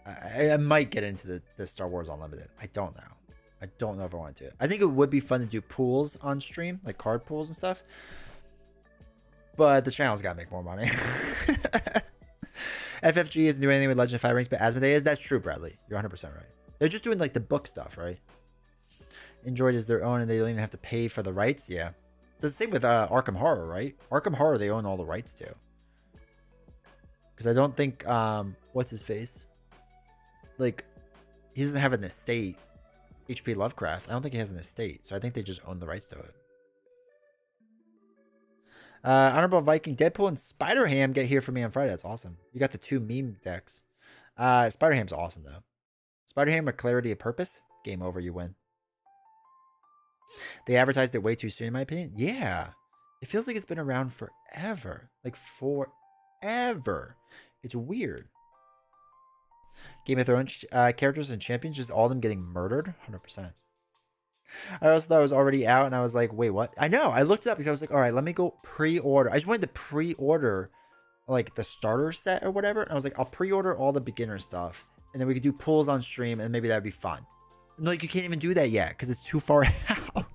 I might get into the Star Wars Unlimited. I don't know. I don't know if I want to. I think it would be fun to do pools on stream, like card pools and stuff. But the channel's got to make more money. FFG isn't doing anything with Legend of 5 Rings, but Asmodeus, that's true, Bradley. You're 100% right. They're just doing like the book stuff, right? Android is their own and they don't even have to pay for the rights. Yeah. It's the same with Arkham Horror, right? Arkham Horror, they own all the rights to. Because I don't think, what's his face? Like, he doesn't have an estate. HP Lovecraft. I don't think he has an estate. So I think they just own the rights to it. Honorable Viking, Deadpool, and Spider-Ham get here for me on Friday. That's awesome. You got the 2 meme decks. Spider-Ham's awesome, though. Spider-Ham with Clarity of Purpose. Game over, you win. They advertised it way too soon, in my opinion. Yeah. It feels like it's been around forever. Like, forever. It's weird. Game of Thrones characters and champions, just all of them getting murdered. 100%. I also thought it was already out, and I was like, wait, what? I know. I looked it up because I was like, all right, let me go pre-order. I just wanted to pre-order, like, the starter set or whatever. And I was like, I'll pre-order all the beginner stuff, and then we could do pulls on stream, and maybe that'd be fun. And, like, you can't even do that yet because it's too far out.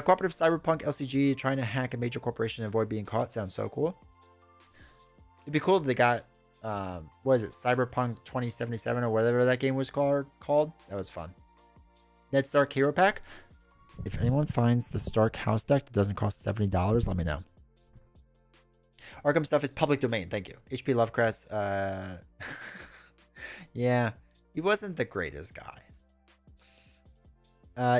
Cooperative Cyberpunk LCG trying to hack a major corporation and avoid being caught. Sounds so cool. It'd be cool if they got... what is it? Cyberpunk 2077 or whatever that game was called. That was fun. Ned Stark Hero Pack. If anyone finds the Stark House deck that doesn't cost $70, let me know. Arkham stuff is public domain. Thank you. HP Lovecraft's, yeah, he wasn't the greatest guy.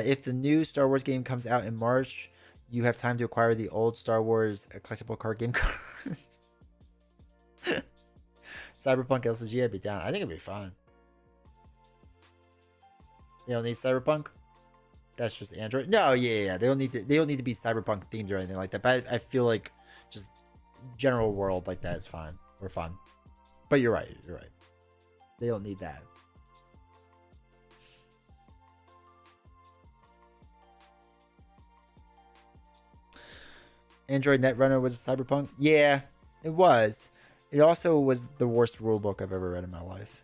If the new Star Wars game comes out in March, you have time to acquire the old Star Wars collectible card game cards. Cyberpunk LCG, I'd be down. I think it'd be fun. They don't need Cyberpunk. That's just Android. No, yeah. They don't need to be Cyberpunk themed or anything like that. But I feel like just general world like that is fine or fun. But you're right. You're right. They don't need that. Android Netrunner was a Cyberpunk. Yeah, it was. It also was the worst rulebook I've ever read in my life.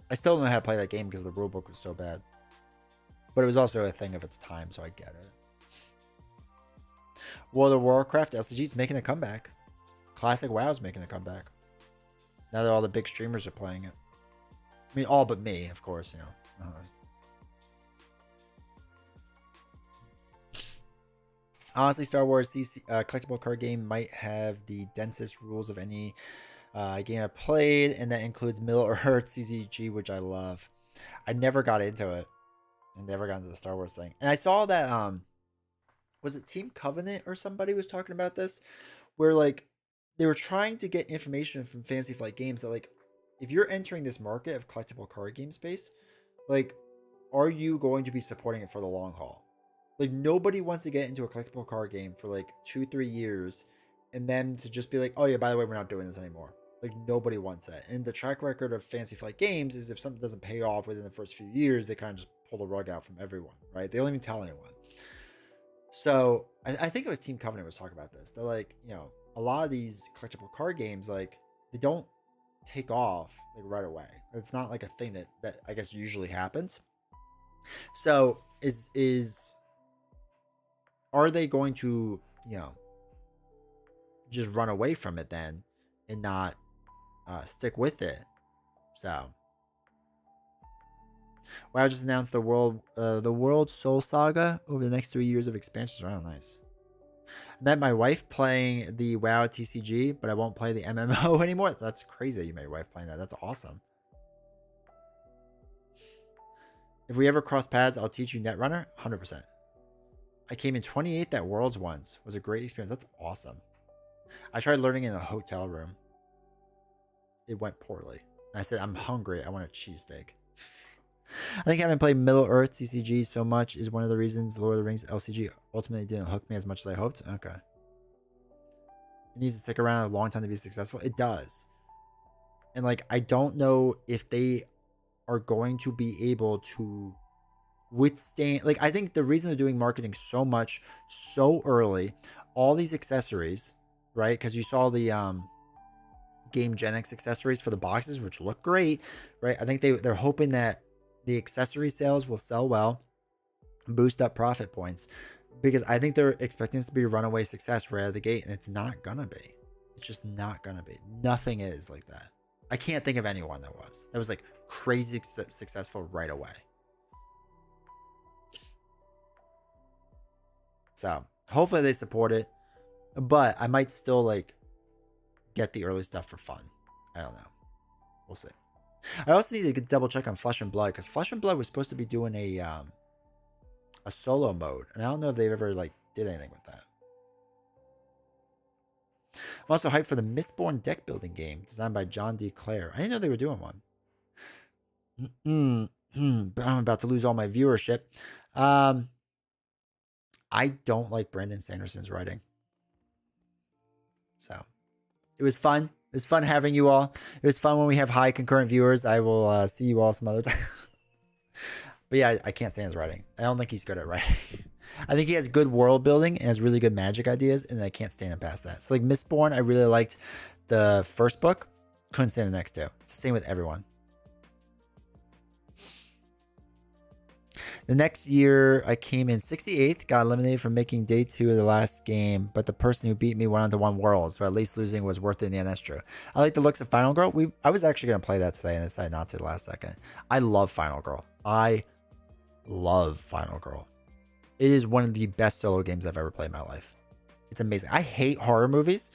I still don't know how to play that game because the rulebook was so bad. But it was also a thing of its time, so I get it. World of Warcraft LCG's making a comeback. Classic WoW's making a comeback. Now that all the big streamers are playing it. I mean, all but me, of course, you know. Honestly, Star Wars CC, collectible card game might have the densest rules of any game I played, and that includes Middle-earth CCG, which I love. I never got into it. I never got into the Star Wars thing. And I saw that, was it Team Covenant or somebody was talking about this? Where, like, they were trying to get information from Fantasy Flight Games that, like, if you're entering this market of collectible card game space, like, are you going to be supporting it for the long haul? Like, nobody wants to get into a collectible card game for, like, 2-3 years and then to just be like, oh, yeah, by the way, we're not doing this anymore. Like, nobody wants that. And the track record of Fantasy Flight Games is if something doesn't pay off within the first few years, they kind of just pull the rug out from everyone, right? They don't even tell anyone. So I think it was Team Covenant was talking about this. They're like, you know, a lot of these collectible card games, like, they don't take off like right away. It's not like a thing that I guess usually happens. So are they going to, you know, just run away from it then and not stick with it? So WoW just announced the World Soul Saga over the next 3 years of expansions. Wow, nice. I met my wife playing the WoW TCG, but I won't play the MMO anymore. That's crazy that you met your wife playing that. That's awesome. If we ever cross paths, I'll teach you Netrunner. 100%. I came in 28th at Worlds once. It was a great experience. That's awesome. I tried learning in a hotel room. It went poorly. I said, I'm hungry. I want a cheesesteak. I think having played Middle-earth CCG so much is one of the reasons Lord of the Rings LCG ultimately didn't hook me as much as I hoped. Okay. It needs to stick around a long time to be successful. It does. And, like, I don't know if they are going to be able to withstand. Like, I think the reason they're doing marketing so much so early, all these accessories, right? Because you saw the Game Gen X accessories for the boxes, which look great, right? I think they're hoping that the accessory sales will sell well, boost up profit points, because I think they're expecting this to be a runaway success right out of the gate, and it's not gonna be. It's just not gonna be. Nothing is like that. I can't think of anyone that was like crazy successful right away. So hopefully they support it, but I might still like get the early stuff for fun. I don't know. We'll see. I also need to double check on Flesh and Blood, because Flesh and Blood was supposed to be doing a solo mode, and I don't know if they've ever like did anything with that. I'm also hyped for the Mistborn deck building game designed by John D. Clare. I didn't know they were doing one. I'm about to lose all my viewership. I don't like Brandon Sanderson's writing. So it was fun. It was fun having you all. It was fun when we have high concurrent viewers. I will see you all some other time. But yeah, I can't stand his writing. I don't think he's good at writing. I think he has good world building and has really good magic ideas, and I can't stand him past that. So like Mistborn, I really liked the first book. Couldn't stand the next two. It's the same with everyone. The next year, I came in 68th, got eliminated from making day 2 of the last game, but the person who beat me went on to 1 World, so at least losing was worth it in the end. That's true. I like the looks of Final Girl. I was actually going to play that today and decided not to the last second. I love Final Girl. I love Final Girl. It is one of the best solo games I've ever played in my life. It's amazing. I hate horror movies,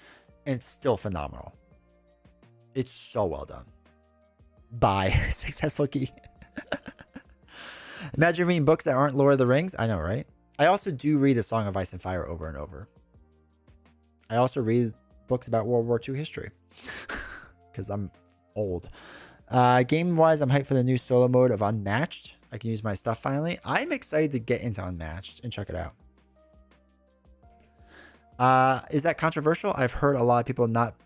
and it's still phenomenal. It's so well done. Bye. Successful key. Imagine reading books that aren't Lord of the Rings. I know, right? I also do read A Song of Ice and Fire over and over. I also read books about World War II history because I'm old. Game-wise, I'm hyped for the new solo mode of Unmatched. I can use my stuff finally. I'm excited to get into Unmatched and check it out. Is that controversial? I've heard a lot of people not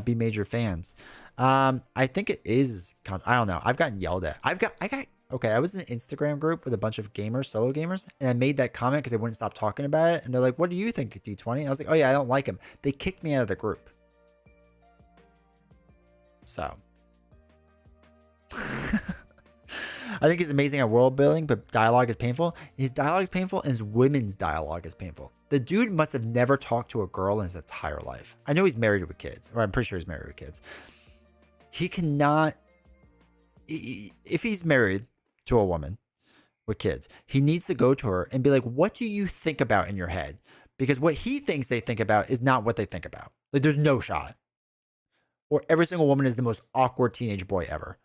be major fans. I think it is. I don't know. I've gotten yelled at. Okay, I was in an Instagram group with a bunch of gamers, solo gamers, and I made that comment because they wouldn't stop talking about it. And they're like, what do you think of D20? And I was like, oh yeah, I don't like him. They kicked me out of the group. So. I think he's amazing at world building, but dialogue is painful. His dialogue is painful, and his women's dialogue is painful. The dude must have never talked to a girl in his entire life. I know he's married with kids, or I'm pretty sure he's married with kids. He cannot, if he's married to a woman with kids, he needs to go to her and be like, what do you think about in your head? Because what he thinks they think about is not what they think about. Like, there's no shot. Or every single woman is the most awkward teenage boy ever.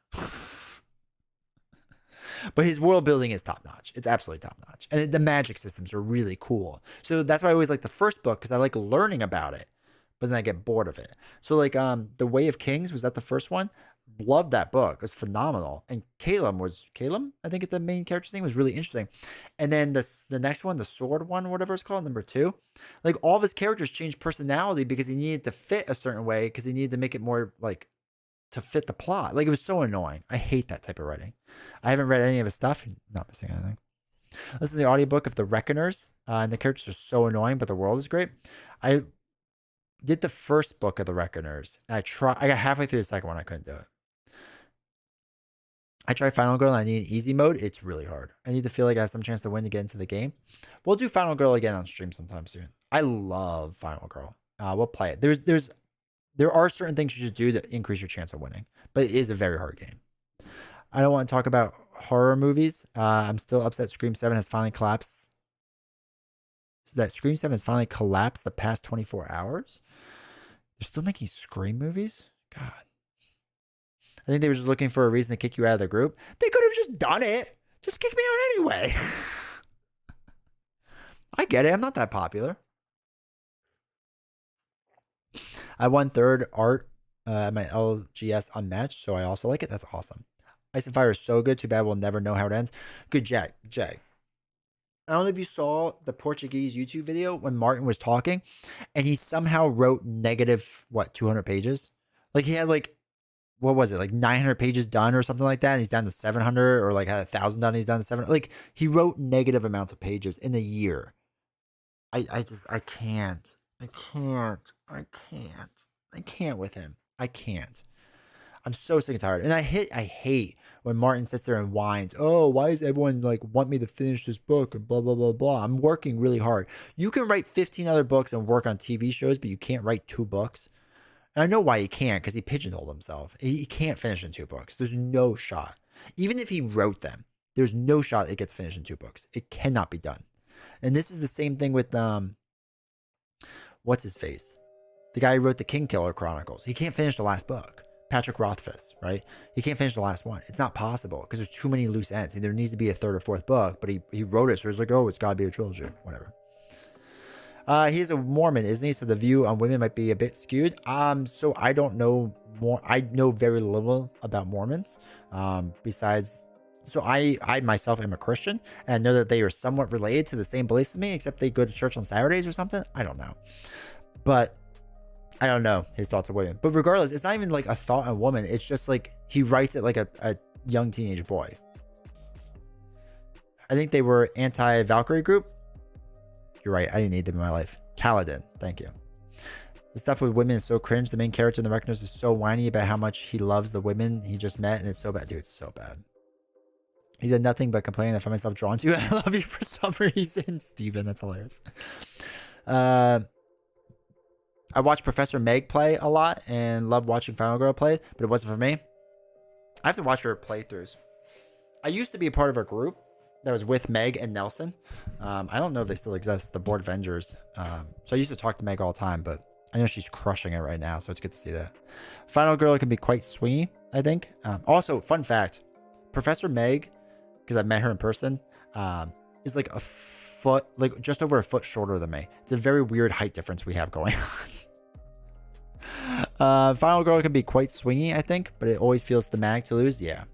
But his world building is top notch. It's absolutely top notch. And the magic systems are really cool. So that's why I always like the first book, because I like learning about it, but then I get bored of it. So like The Way of Kings, was that the first one? Loved that book. It was phenomenal. And Caleb, I think the main character's name, was really interesting. And then the next one, the sword one, whatever it's called, number 2, like all of his characters changed personality because he needed to fit a certain way, because he needed to make it more like to fit the plot. Like, it was so annoying. I hate that type of writing. I haven't read any of his stuff. Not missing anything. Listen to the audiobook of The Reckoners, and the characters are so annoying, but the world is great. I did the first book of The Reckoners, and I got halfway through the second one. I couldn't do it. I tried Final Girl, and I need easy mode. It's really hard. I need to feel like I have some chance to win to get into the game. We'll do Final Girl again on stream sometime soon. I love Final Girl. We'll play it. There are certain things you should do to increase your chance of winning, but it is a very hard game. I don't want to talk about horror movies. I'm still upset Scream 7 has finally collapsed. That Scream 7 has finally collapsed the past 24 hours? They're still making Scream movies? God. I think they were just looking for a reason to kick you out of the group. They could have just done it. Just kick me out anyway. I get it. I'm not that popular. I won third art at my LGS Unmatched, so I also like it. That's awesome. Ice and Fire is so good. Too bad we'll never know how it ends. Good, Jack. I don't know if you saw the Portuguese YouTube video when Martin was talking, and he somehow wrote negative, 200 pages? Like, he had, what was it, 900 pages done or something like that, and he's down to 700, or, had 1,000 done, and he's down to 700. Like, he wrote negative amounts of pages in a year. I can't. I can't with him. I can't. I'm so sick and tired. And I hate when Martin sits there and whines, oh, why does everyone want me to finish this book and blah, blah, blah, blah. I'm working really hard. You can write 15 other books and work on TV shows, but you can't write 2 books. And I know why he can't, because he pigeonholed himself. He can't finish in 2 books. There's no shot. Even if he wrote them, there's no shot it gets finished in 2 books. It cannot be done. And this is the same thing with, what's his face? The guy who wrote the King Killer Chronicles. He can't finish the last book. Patrick Rothfuss, right? He can't finish the last one. It's not possible because there's too many loose ends. And there needs to be a 3rd or 4th book, but he wrote it, so he's like, oh, it's got to be a trilogy, whatever. He's a Mormon, isn't he? So the view on women might be a bit skewed. So I don't know more. I know very little about Mormons. Besides, so I myself am a Christian, and I know that they are somewhat related to the same beliefs as me, except they go to church on Saturdays or something. I don't know, but I don't know his thoughts on women. But regardless, it's not even a thought on woman. It's just he writes it like a young teenage boy. I think they were anti-Valkyrie group. You're right. I didn't need them in my life. Kaladin. Thank you. The stuff with women is so cringe. The main character in The Reckoners is so whiny about how much he loves the women he just met, and it's so bad. Dude, it's so bad. He did nothing but complaining. I find myself drawn to you. I love you for some reason. Steven, that's hilarious. I watched Professor Meg play a lot and loved watching Final Girl play, but it wasn't for me. I have to watch her playthroughs. I used to be a part of a group that was with Meg and Nelson. I don't know if they still exist, the Board Avengers. So I used to talk to Meg all the time, but I know she's crushing it right now, so it's good to see that. Final girl can be quite swingy, I think. Also, fun fact, Professor Meg, because I've met her in person, is like a foot, like just over a foot shorter than me. It's a very weird height difference we have going on. Final girl can be quite swingy, I think, but it always feels the mag to lose. Yeah.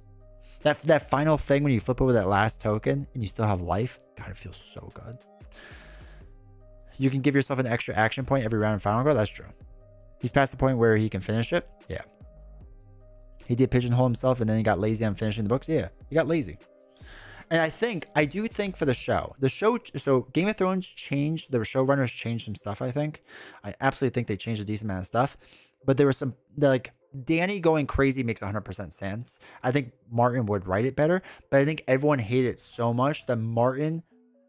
That final thing when you flip over that last token and you still have life, God, it feels so good. You can give yourself an extra action point every round in Final Girl. That's true. He's past the point where he can finish it. Yeah. He did pigeonhole himself and then he got lazy on finishing the books. Yeah, he got lazy. And I do think for the show, so Game of Thrones changed, the showrunners changed some stuff, I think. I absolutely think they changed a decent amount of stuff. But there was some, like, Danny going crazy makes 100% sense. I think Martin would write it better, but I think everyone hated it so much that Martin,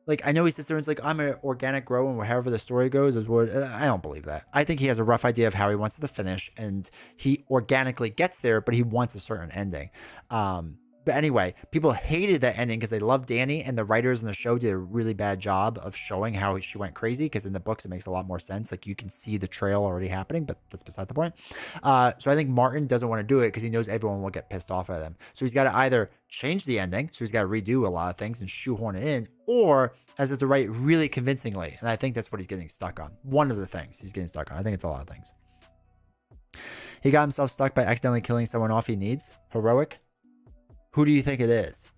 like, I know he sits there and is like, I'm an organic grower and however the story goes is what. I don't believe that. I think he has a rough idea of how he wants it to finish and he organically gets there, but he wants a certain ending. But anyway, people hated that ending because they loved Danny, and the writers in the show did a really bad job of showing how she went crazy, because in the books it makes a lot more sense. Like, you can see the trail already happening, but that's beside the point. So I think Martin doesn't want to do it because he knows everyone will get pissed off at him. So he's got to either change the ending, so he's got to redo a lot of things and shoehorn it in, or has it to write really convincingly. And I think that's what he's getting stuck on. One of the things he's getting stuck on. I think it's a lot of things. He got himself stuck by accidentally killing someone off he needs. Heroic. Who do you think it is?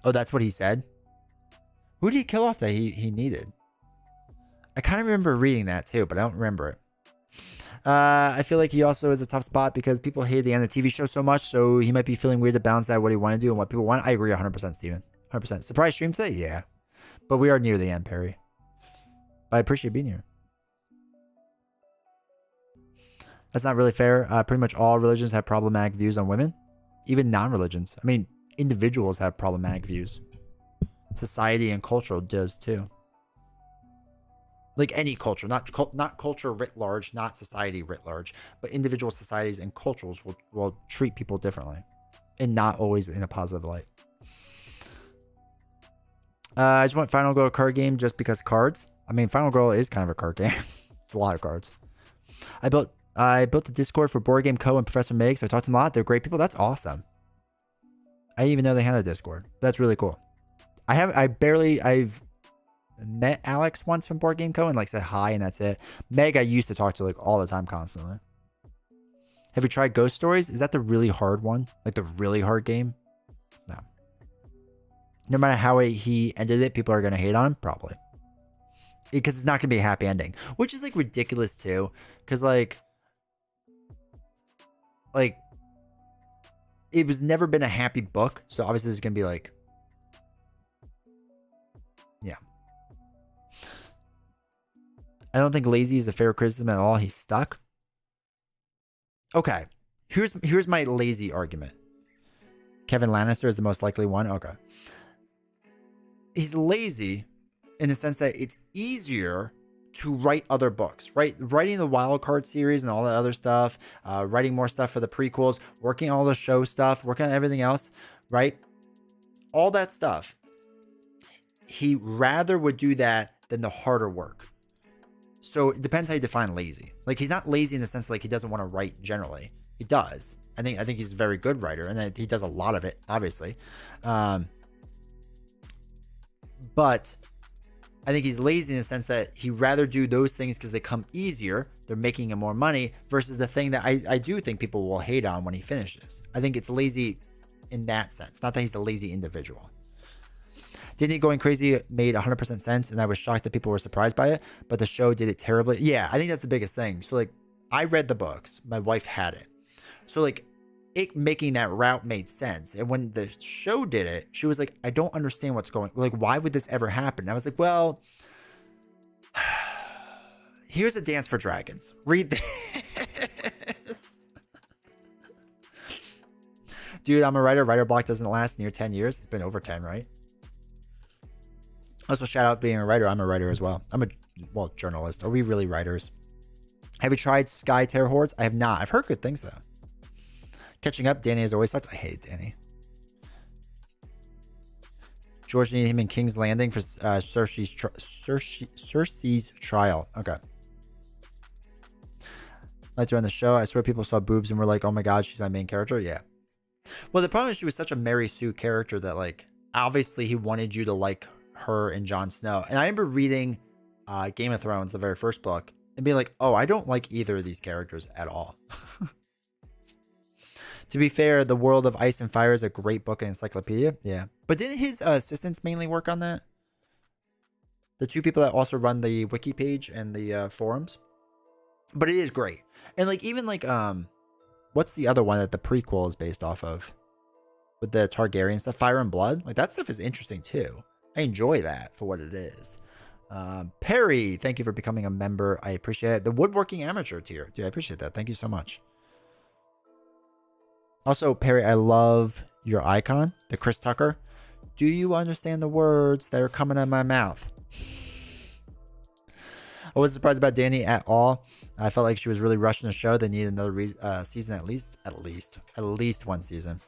Oh, that's what he said? Who did he kill off that he needed? I kind of remember reading that too, but I don't remember it. I feel like he also is a tough spot because people hate the end of the TV show so much, so he might be feeling weird to balance out what he want to do and what people want. I agree 100%, Steven. 100%. Surprise stream today? Yeah. But we are near the end, Perry. But I appreciate being here. That's not really fair. Pretty much all religions have problematic views on women. Even non-religions. I mean, individuals have problematic views. Society and culture does too. Like any culture, not culture writ large, not society writ large, but individual societies and cultures will treat people differently, and not always in a positive light. I just want Final Girl card game just because cards. I mean, Final Girl is kind of a card game. It's a lot of cards. I built the Discord for Board Game Co. and Professor Meg, so I talked to them a lot. They're great people. That's awesome. I didn't even know they had a Discord. That's really cool. I've met Alex once from Board Game Co. and like said hi, and that's it. Meg I used to talk to like all the time, constantly. Have you tried Ghost Stories? Is that the really hard one? Like the really hard game? No. No matter how he ended it, people are going to hate on him? Probably. Because it's not going to be a happy ending. Which is like ridiculous too. Because like it was never been a happy book. So obviously there's going to be like, yeah. I don't think lazy is a fair criticism at all. He's stuck. Okay. Here's my lazy argument. Kevin Lannister is the most likely one. Okay. He's lazy in the sense that it's easier to write other books, right? Writing the Wildcard series and all that other stuff, writing more stuff for the prequels, working on all the show stuff, working on everything else, right? All that stuff. He rather would do that than the harder work. So it depends how you define lazy. Like, he's not lazy in the sense like he doesn't want to write generally. He does. I think he's a very good writer, and he does a lot of it, obviously. But I think he's lazy in the sense that he'd rather do those things because they come easier. They're making him more money versus the thing that I do think people will hate on when he finishes. I think it's lazy in that sense. Not that he's a lazy individual. Disney going crazy made 100% sense, and I was shocked that people were surprised by it, but the show did it terribly. Yeah, I think that's the biggest thing. So, like, I read the books. My wife had it. So, like, it making that route made sense. And when the show did it, she was like, I don't understand what's going on. Like, why would this ever happen? And I was like, well, here's A Dance for Dragons. Read this. Dude, I'm a writer. Writer block doesn't last near 10 years. It's been over 10, right? Also, shout out being a writer. I'm a writer as well. I'm a, journalist. Are we really writers? Have you tried Sky Terror Hordes? I have not. I've heard good things, though. Catching up. Danny has always sucked. I hate Danny. George needed him in King's Landing for Cersei's trial. Okay. Like to run the show. I swear people saw boobs and were like, oh my god, she's my main character. Yeah. Well, the problem is she was such a Mary Sue character that, like, obviously he wanted you to like her and Jon Snow. And I remember reading Game of Thrones, the very first book, and being like, oh, I don't like either of these characters at all. To be fair, The World of Ice and Fire is a great book and encyclopedia. Yeah. But didn't his assistants mainly work on that? The two people that also run the wiki page and the forums. But it is great. And like, even like, what's the other one that the prequel is based off of? With the Targaryen stuff, Fire and Blood. Like, that stuff is interesting too. I enjoy that for what it is. Perry, thank you for becoming a member. I appreciate it. The Woodworking Amateur tier. Dude, I appreciate that. Thank you so much. Also, Perry, I love your icon, the Chris Tucker. Do you understand the words that are coming out of my mouth? I wasn't surprised about Dany at all. I felt like she was really rushing the show. They needed another season at least one season.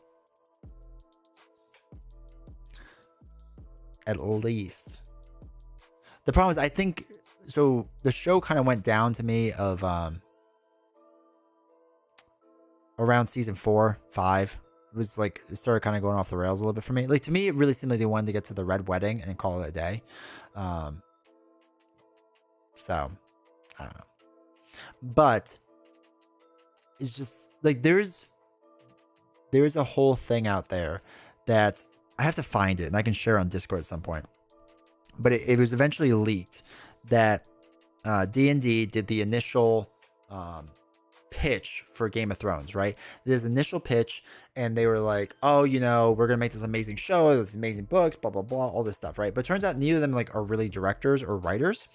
At least. The problem is, I think, so the show kind of went down to me of around season 4, 5. It was like, it started kind of going off the rails a little bit for me. Like, to me, it really seemed like they wanted to get to the Red Wedding and call it a day. So, I don't know. But it's just like, there's a whole thing out there that I have to find it and I can share on Discord at some point. But it was eventually leaked that D&D did the initial pitch for Game of Thrones, right? This initial pitch, and they were like, oh, you know, we're gonna make this amazing show, this amazing books, blah blah blah, all this stuff, right? But it turns out neither of them like are really directors or writers.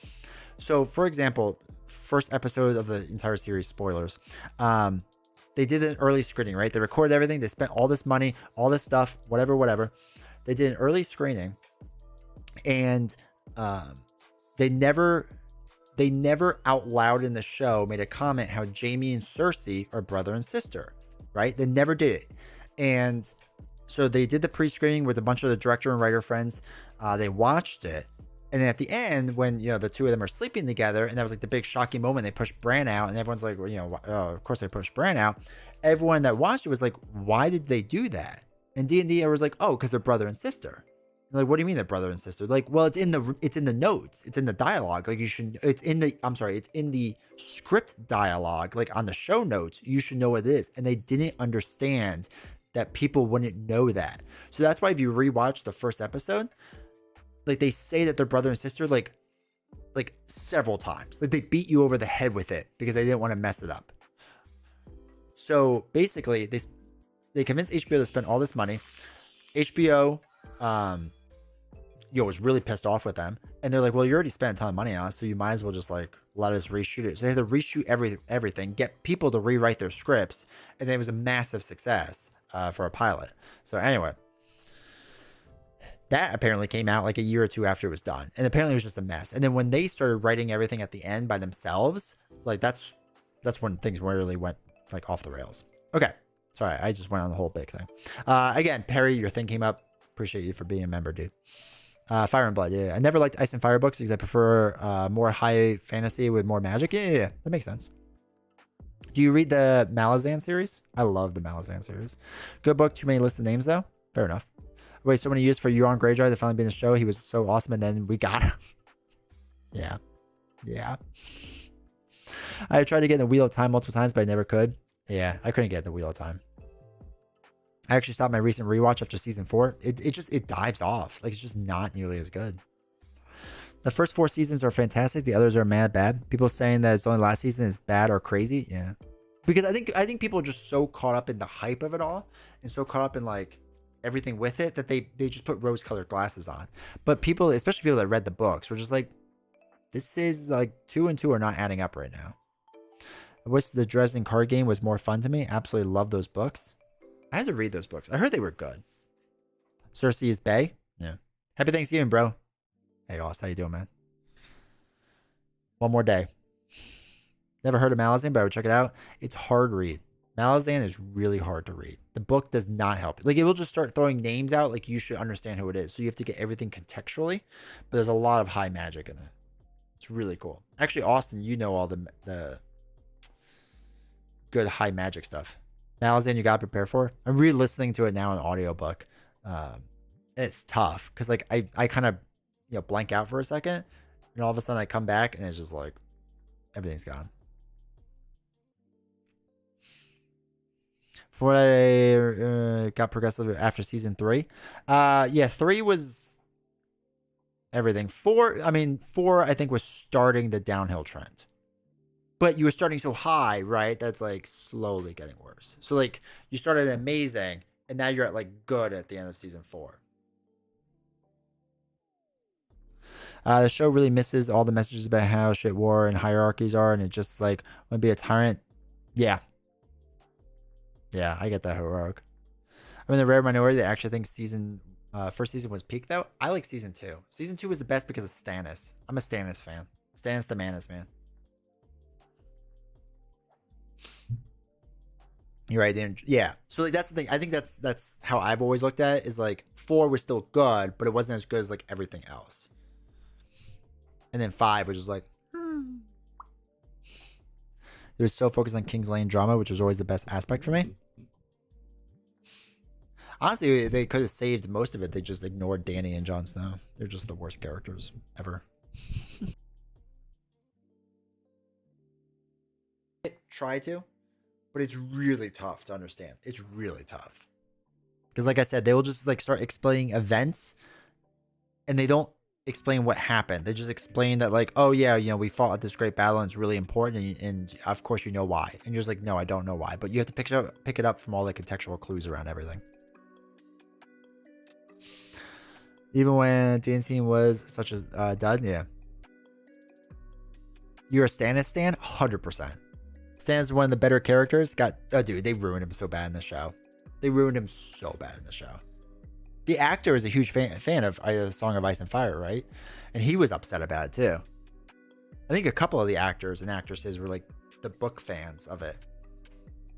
So for example, first episode of the entire series, spoilers, they did an early screening, right? They recorded everything, they spent all this money, all this stuff, whatever. They did an early screening, and they never out loud in the show made a comment how Jaime and Cersei are brother and sister, right? They never did it. And so they did the pre-screening with a bunch of the director and writer friends. They watched it. And then at the end, when, you know, the two of them are sleeping together, and that was like the big shocking moment, they pushed Bran out, and everyone's like, well, you know, of course they pushed Bran out. Everyone that watched it was like, why did they do that? And D&D was like, oh, because they're brother and sister. Like, what do you mean they're brother and sister? Like, well, it's in the notes, it's in the dialogue. Like, it's in the script dialogue, like on the show notes. You should know what it is. And they didn't understand that people wouldn't know that. So that's why if you rewatch the first episode, like, they say that they're brother and sister like several times. Like, they beat you over the head with it because they didn't want to mess it up. So basically, they convinced HBO to spend all this money. HBO was really pissed off with them, and they're like, well, you already spent a ton of money on it, so you might as well just like let us reshoot it. So they had to reshoot everything, get people to rewrite their scripts, and then it was a massive success for a pilot. So anyway, that apparently came out like a year or two after it was done, and apparently it was just a mess. And then when they started writing everything at the end by themselves, like that's when things really went like off the rails. Okay, sorry, I just went on the whole big thing. Again, Perry, your thing came up. Appreciate you for being a member, dude. Fire and Blood, yeah. I never liked Ice and Fire books because I prefer more high fantasy with more magic. Yeah. That makes sense. Do you read the Malazan series? I love the Malazan series. Good book. Too many lists of names, though. Fair enough. Wait, so many years for Euron Greyjoy to finally be in the show. He was so awesome, and then we got him. Yeah. I tried to get in the Wheel of Time multiple times, but I never could. Yeah, I couldn't get in the Wheel of Time. I actually stopped my recent rewatch after season 4. It dives off. Like, it's just not nearly as good. The first 4 seasons are fantastic. The others are mad bad. People saying that it's only last season is bad or crazy. Yeah. Because I think people are just so caught up in the hype of it all and so caught up in like everything with it that they just put rose colored glasses on. But people, especially people that read the books, were just like, this is like 2 and 2 are not adding up right now. I wish the Dresden card game was more fun to me. Absolutely love those books. I had to read those books. I heard they were good. Cersei is bae. Yeah. Happy Thanksgiving, bro. Hey, Oz. How you doing, man? One more day. Never heard of Malazan, but I would check it out. It's hard read. Malazan is really hard to read. The book does not help. Like, it will just start throwing names out. Like, you should understand who it is. So you have to get everything contextually. But there's a lot of high magic in it. It's really cool. Actually, Austin, you know all the good high magic stuff. Malazan, you got to prepare for. I'm re-listening to it now in audiobook. It's tough because like I kind of blank out for a second, and all of a sudden I come back and it's just like everything's gone. For what I got progressive after season 3, yeah, 3 was everything. 4, I mean 4, I think was starting the downhill trend. But you were starting so high, right? That's like slowly getting worse. So like you started amazing, and now you're at like good at the end of season 4. The show really misses all the messages about how shit war and hierarchies are, and it just like want to be a tyrant. Yeah. Yeah, I get that heroic. I'm in the rare minority that actually thinks first season was peak though. I like season 2. Season 2 was the best because of Stannis. I'm a Stannis fan. Stannis the Manus, man. You're right. Yeah. So like that's the thing. I think that's how I've always looked at it, is like 4 was still good, but it wasn't as good as like everything else. And then 5 was just like, It was so focused on King's Lane drama, which was always the best aspect for me. Honestly, they could have saved most of it. They just ignored Dany and Jon Snow. They're just the worst characters ever. Try to, but it's really tough to understand. It's really tough. Because like I said, they will just like start explaining events, and they don't explain what happened. They just explain that like, oh yeah, we fought at this great battle and it's really important, and of course you know why. And you're just like, no, I don't know why. But you have to pick it up from all the contextual clues around everything. Even when DNC was such a dud, yeah. You're a Stannis stan? 100%. Stannis is one of the better characters. Dude, they ruined him so bad in the show. They ruined him so bad in the show. The actor is a huge fan of the Song of Ice and Fire, right? And he was upset about it too. I think a couple of the actors and actresses were like the book fans of it.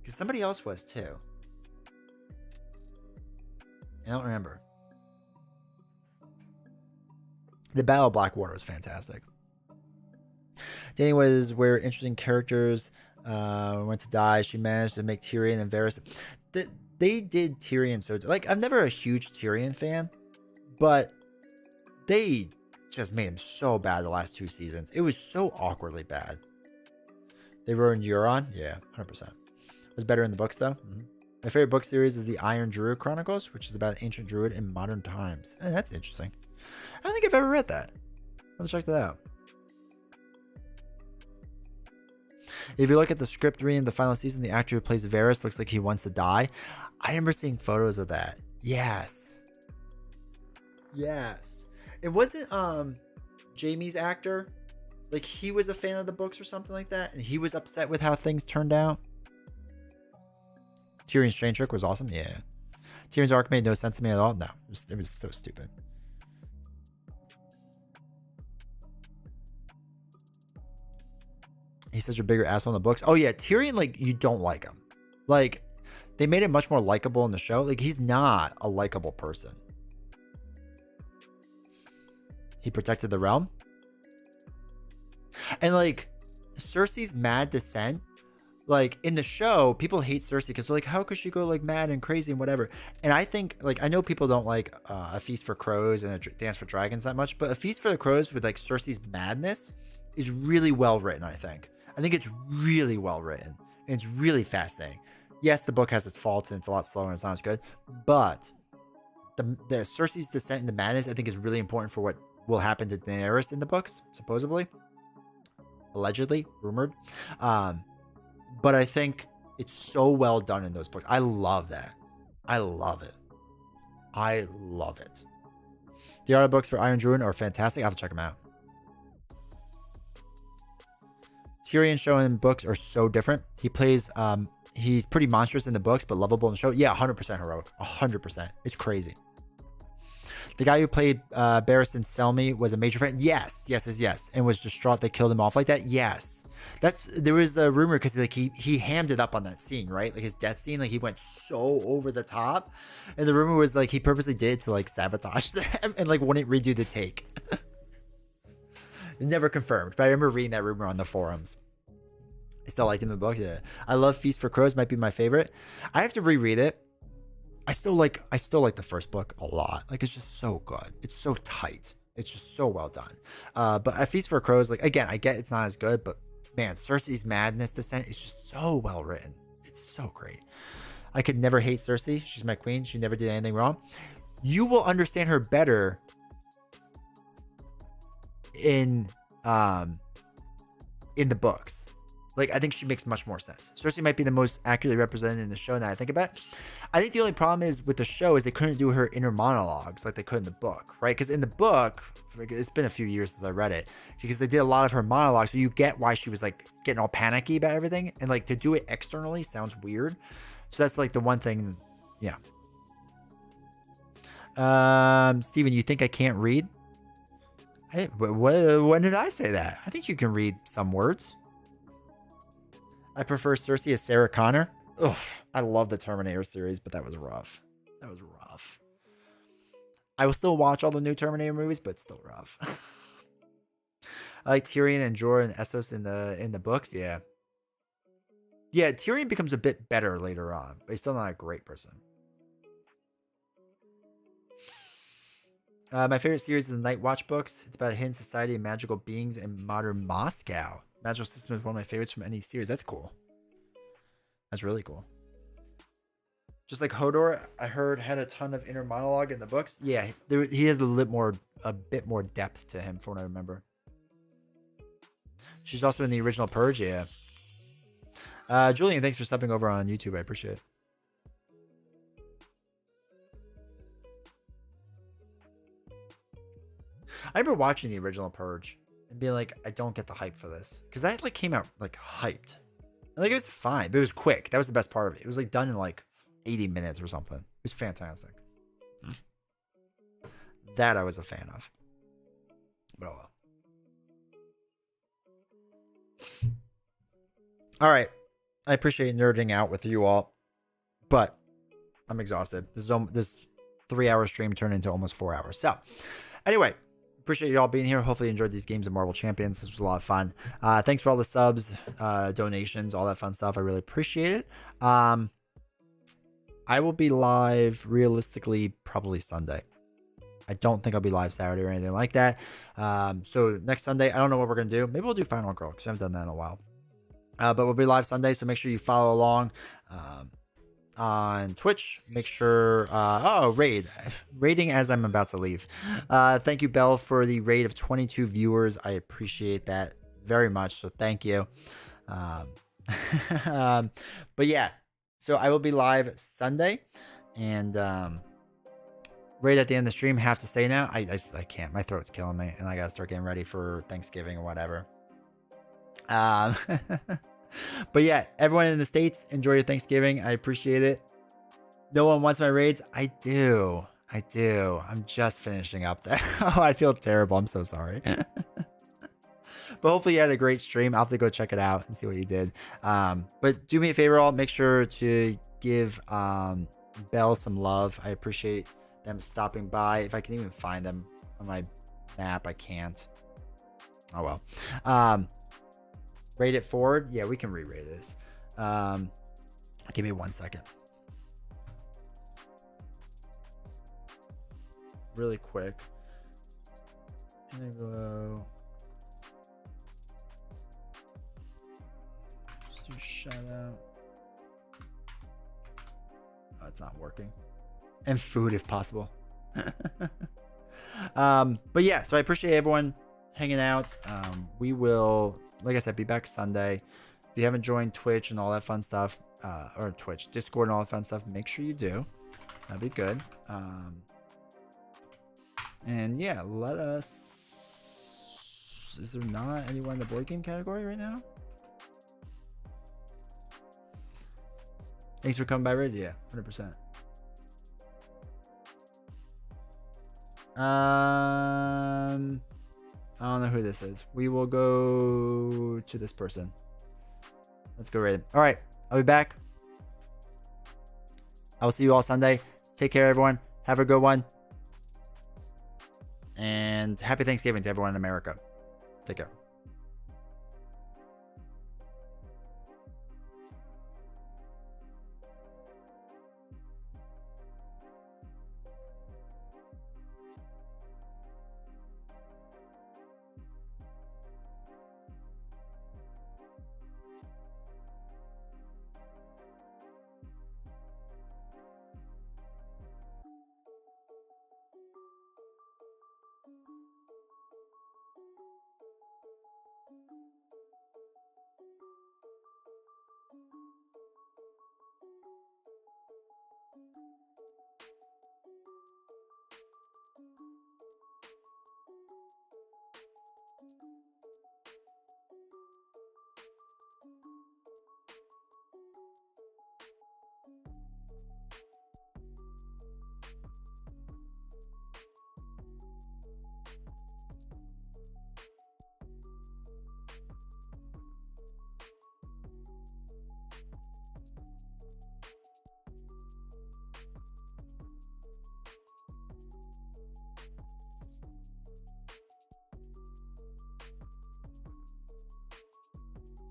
Because somebody else was too. I don't remember. The Battle of Blackwater was fantastic. Dany was where interesting characters went to die. She managed to make Tyrion and Varys. They did Tyrion so like I'm never a huge Tyrion fan, but they just made him so bad the last 2 seasons. It was so awkwardly bad. They ruined Euron, yeah, 100%. It was better in the books though. My favorite book series is the Iron Druid Chronicles, which is about an ancient druid in modern times. That's interesting. I don't think I've ever read that. Let's check that out. If you look at the script reading the final season, the actor who plays Varys looks like he wants to die. I remember seeing photos of that. Yes. It wasn't Jamie's actor. Like he was a fan of the books or something like that, and he was upset with how things turned out. Tyrion's train trick was awesome. Yeah. Tyrion's arc made no sense to me at all. No, it was so stupid. He's such a bigger asshole in the books. Oh yeah, Tyrion, like you don't like him. Like they made him much more likable in the show. Like he's not a likable person. He protected the realm. And like Cersei's mad descent, like in the show, people hate Cersei because they're like, how could she go like mad and crazy and whatever? And I think like I know people don't like A Feast for Crows and A Dance for Dragons that much, but A Feast for the Crows with like Cersei's madness is really well written. I think it's really well written and it's really fascinating. Yes, the book has its faults and it's a lot slower and it's not as good, but the Cersei's descent into madness I think is really important for what will happen to Daenerys in the books, supposedly, allegedly, rumored. But I think it's so well done in those books. I love that. I love it. The other books for Iron Druid are fantastic. I have to check them out. Tyrion show and books are so different. He plays, he's pretty monstrous in the books, but lovable in the show. Yeah, 100% heroic. 100%. It's crazy. The guy who played Barristan Selmy was a major fan. Yes, yes, yes, yes, and was distraught they killed him off like that. Yes, there was a rumor because like he hammed it up on that scene, right? Like his death scene, like he went so over the top, and the rumor was like he purposely did it to like sabotage them and like wouldn't redo the take. Never confirmed, but I remember reading that rumor on the forums. I still liked him in the book. Yeah, I love Feast for Crows. Might be my favorite. I have to reread it. I still like the first book a lot. Like it's just so good. It's so tight. It's just so well done. But A Feast for Crows, like again, I get it's not as good, but man, Cersei's madness descent is just so well written. It's so great. I could never hate Cersei. She's my queen. She never did anything wrong. You will understand her better in the books. Like, I think she makes much more sense. Cersei might be the most accurately represented in the show now I think about it. I think the only problem is with the show is they couldn't do her inner monologues like they could in the book, right? Because in the book, it's been a few years since I read it, because they did a lot of her monologues, so you get why she was like getting all panicky about everything, and like to do it externally sounds weird. So that's like the one thing, yeah. Steven, you think I can't read? Hey, when did I say that? I think you can read some words. I prefer Cersei as Sarah Connor. Ugh, I love the Terminator series, but that was rough. That was rough. I will still watch all the new Terminator movies, but it's still rough. I like Tyrion and Jorah and Essos in the books. Yeah. Yeah, Tyrion becomes a bit better later on, but he's still not a great person. My favorite series is the Night Watch books. It's about a hidden society of magical beings in modern Moscow. Magical System is one of my favorites from any series. That's cool. That's really cool. Just like Hodor, I heard had a ton of inner monologue in the books. Yeah, he has a bit more depth to him, from what I remember. She's also in the original Purge. Yeah. Julian, thanks for stepping over on YouTube. I appreciate it. I remember watching the original Purge and being like, I don't get the hype for this, because that like came out like hyped. Like it was fine, but it was quick. That was the best part of it. It was like done in like 80 minutes or something. It was fantastic. That I was a fan of. But oh well. All right. I appreciate nerding out with you all, but I'm exhausted. This 3-hour stream turned into almost 4 hours. So anyway, appreciate you all being here. Hopefully you enjoyed these games of Marvel Champions. This was a lot of fun. Thanks for all the subs, donations, all that fun stuff. I really appreciate it. I will be live realistically probably Sunday. I don't think I'll be live Saturday or anything like that. So next Sunday, I don't know what we're going to do. Maybe we'll do Final Girl, because I haven't done that in a while. But we'll be live Sunday, so make sure you follow along on Twitch. Make sure rating as I'm about to leave. Thank you, Belle, for the raid of 22 viewers. I appreciate that very much, so thank you. But yeah, so I will be live Sunday, and right at the end of the stream, have to stay now. I can't, my throat's killing me, and I gotta start getting ready for Thanksgiving or whatever. But yeah, everyone in the States, enjoy your Thanksgiving. I appreciate it. No one wants my raids. I do. I'm just finishing up that. Oh, I feel terrible. I'm so sorry. But hopefully you had a great stream. I'll have to go check it out and see what you did. But do me a favor, all. Make sure to give Belle some love. I appreciate them stopping by. If I can even find them on my map, I can't. Oh well. Rate it forward. Yeah, we can re-rate this. Give me 1 second. Really quick. And then go. Just do shout out. Oh, it's not working. And food if possible. But yeah, so I appreciate everyone hanging out. We will, like I said, be back Sunday. If you haven't joined Twitch and all that fun stuff, or Twitch, Discord and all that fun stuff, make sure you do. That'd be good. And yeah, let us... Is there not anyone in the board game category right now? Thanks for coming by, Red. Yeah, 100%. I don't know who this is. We will go to this person. Let's go raid him. All right, I'll be back. I will see you all Sunday. Take care, everyone. Have a good one. And happy Thanksgiving to everyone in America. Take care.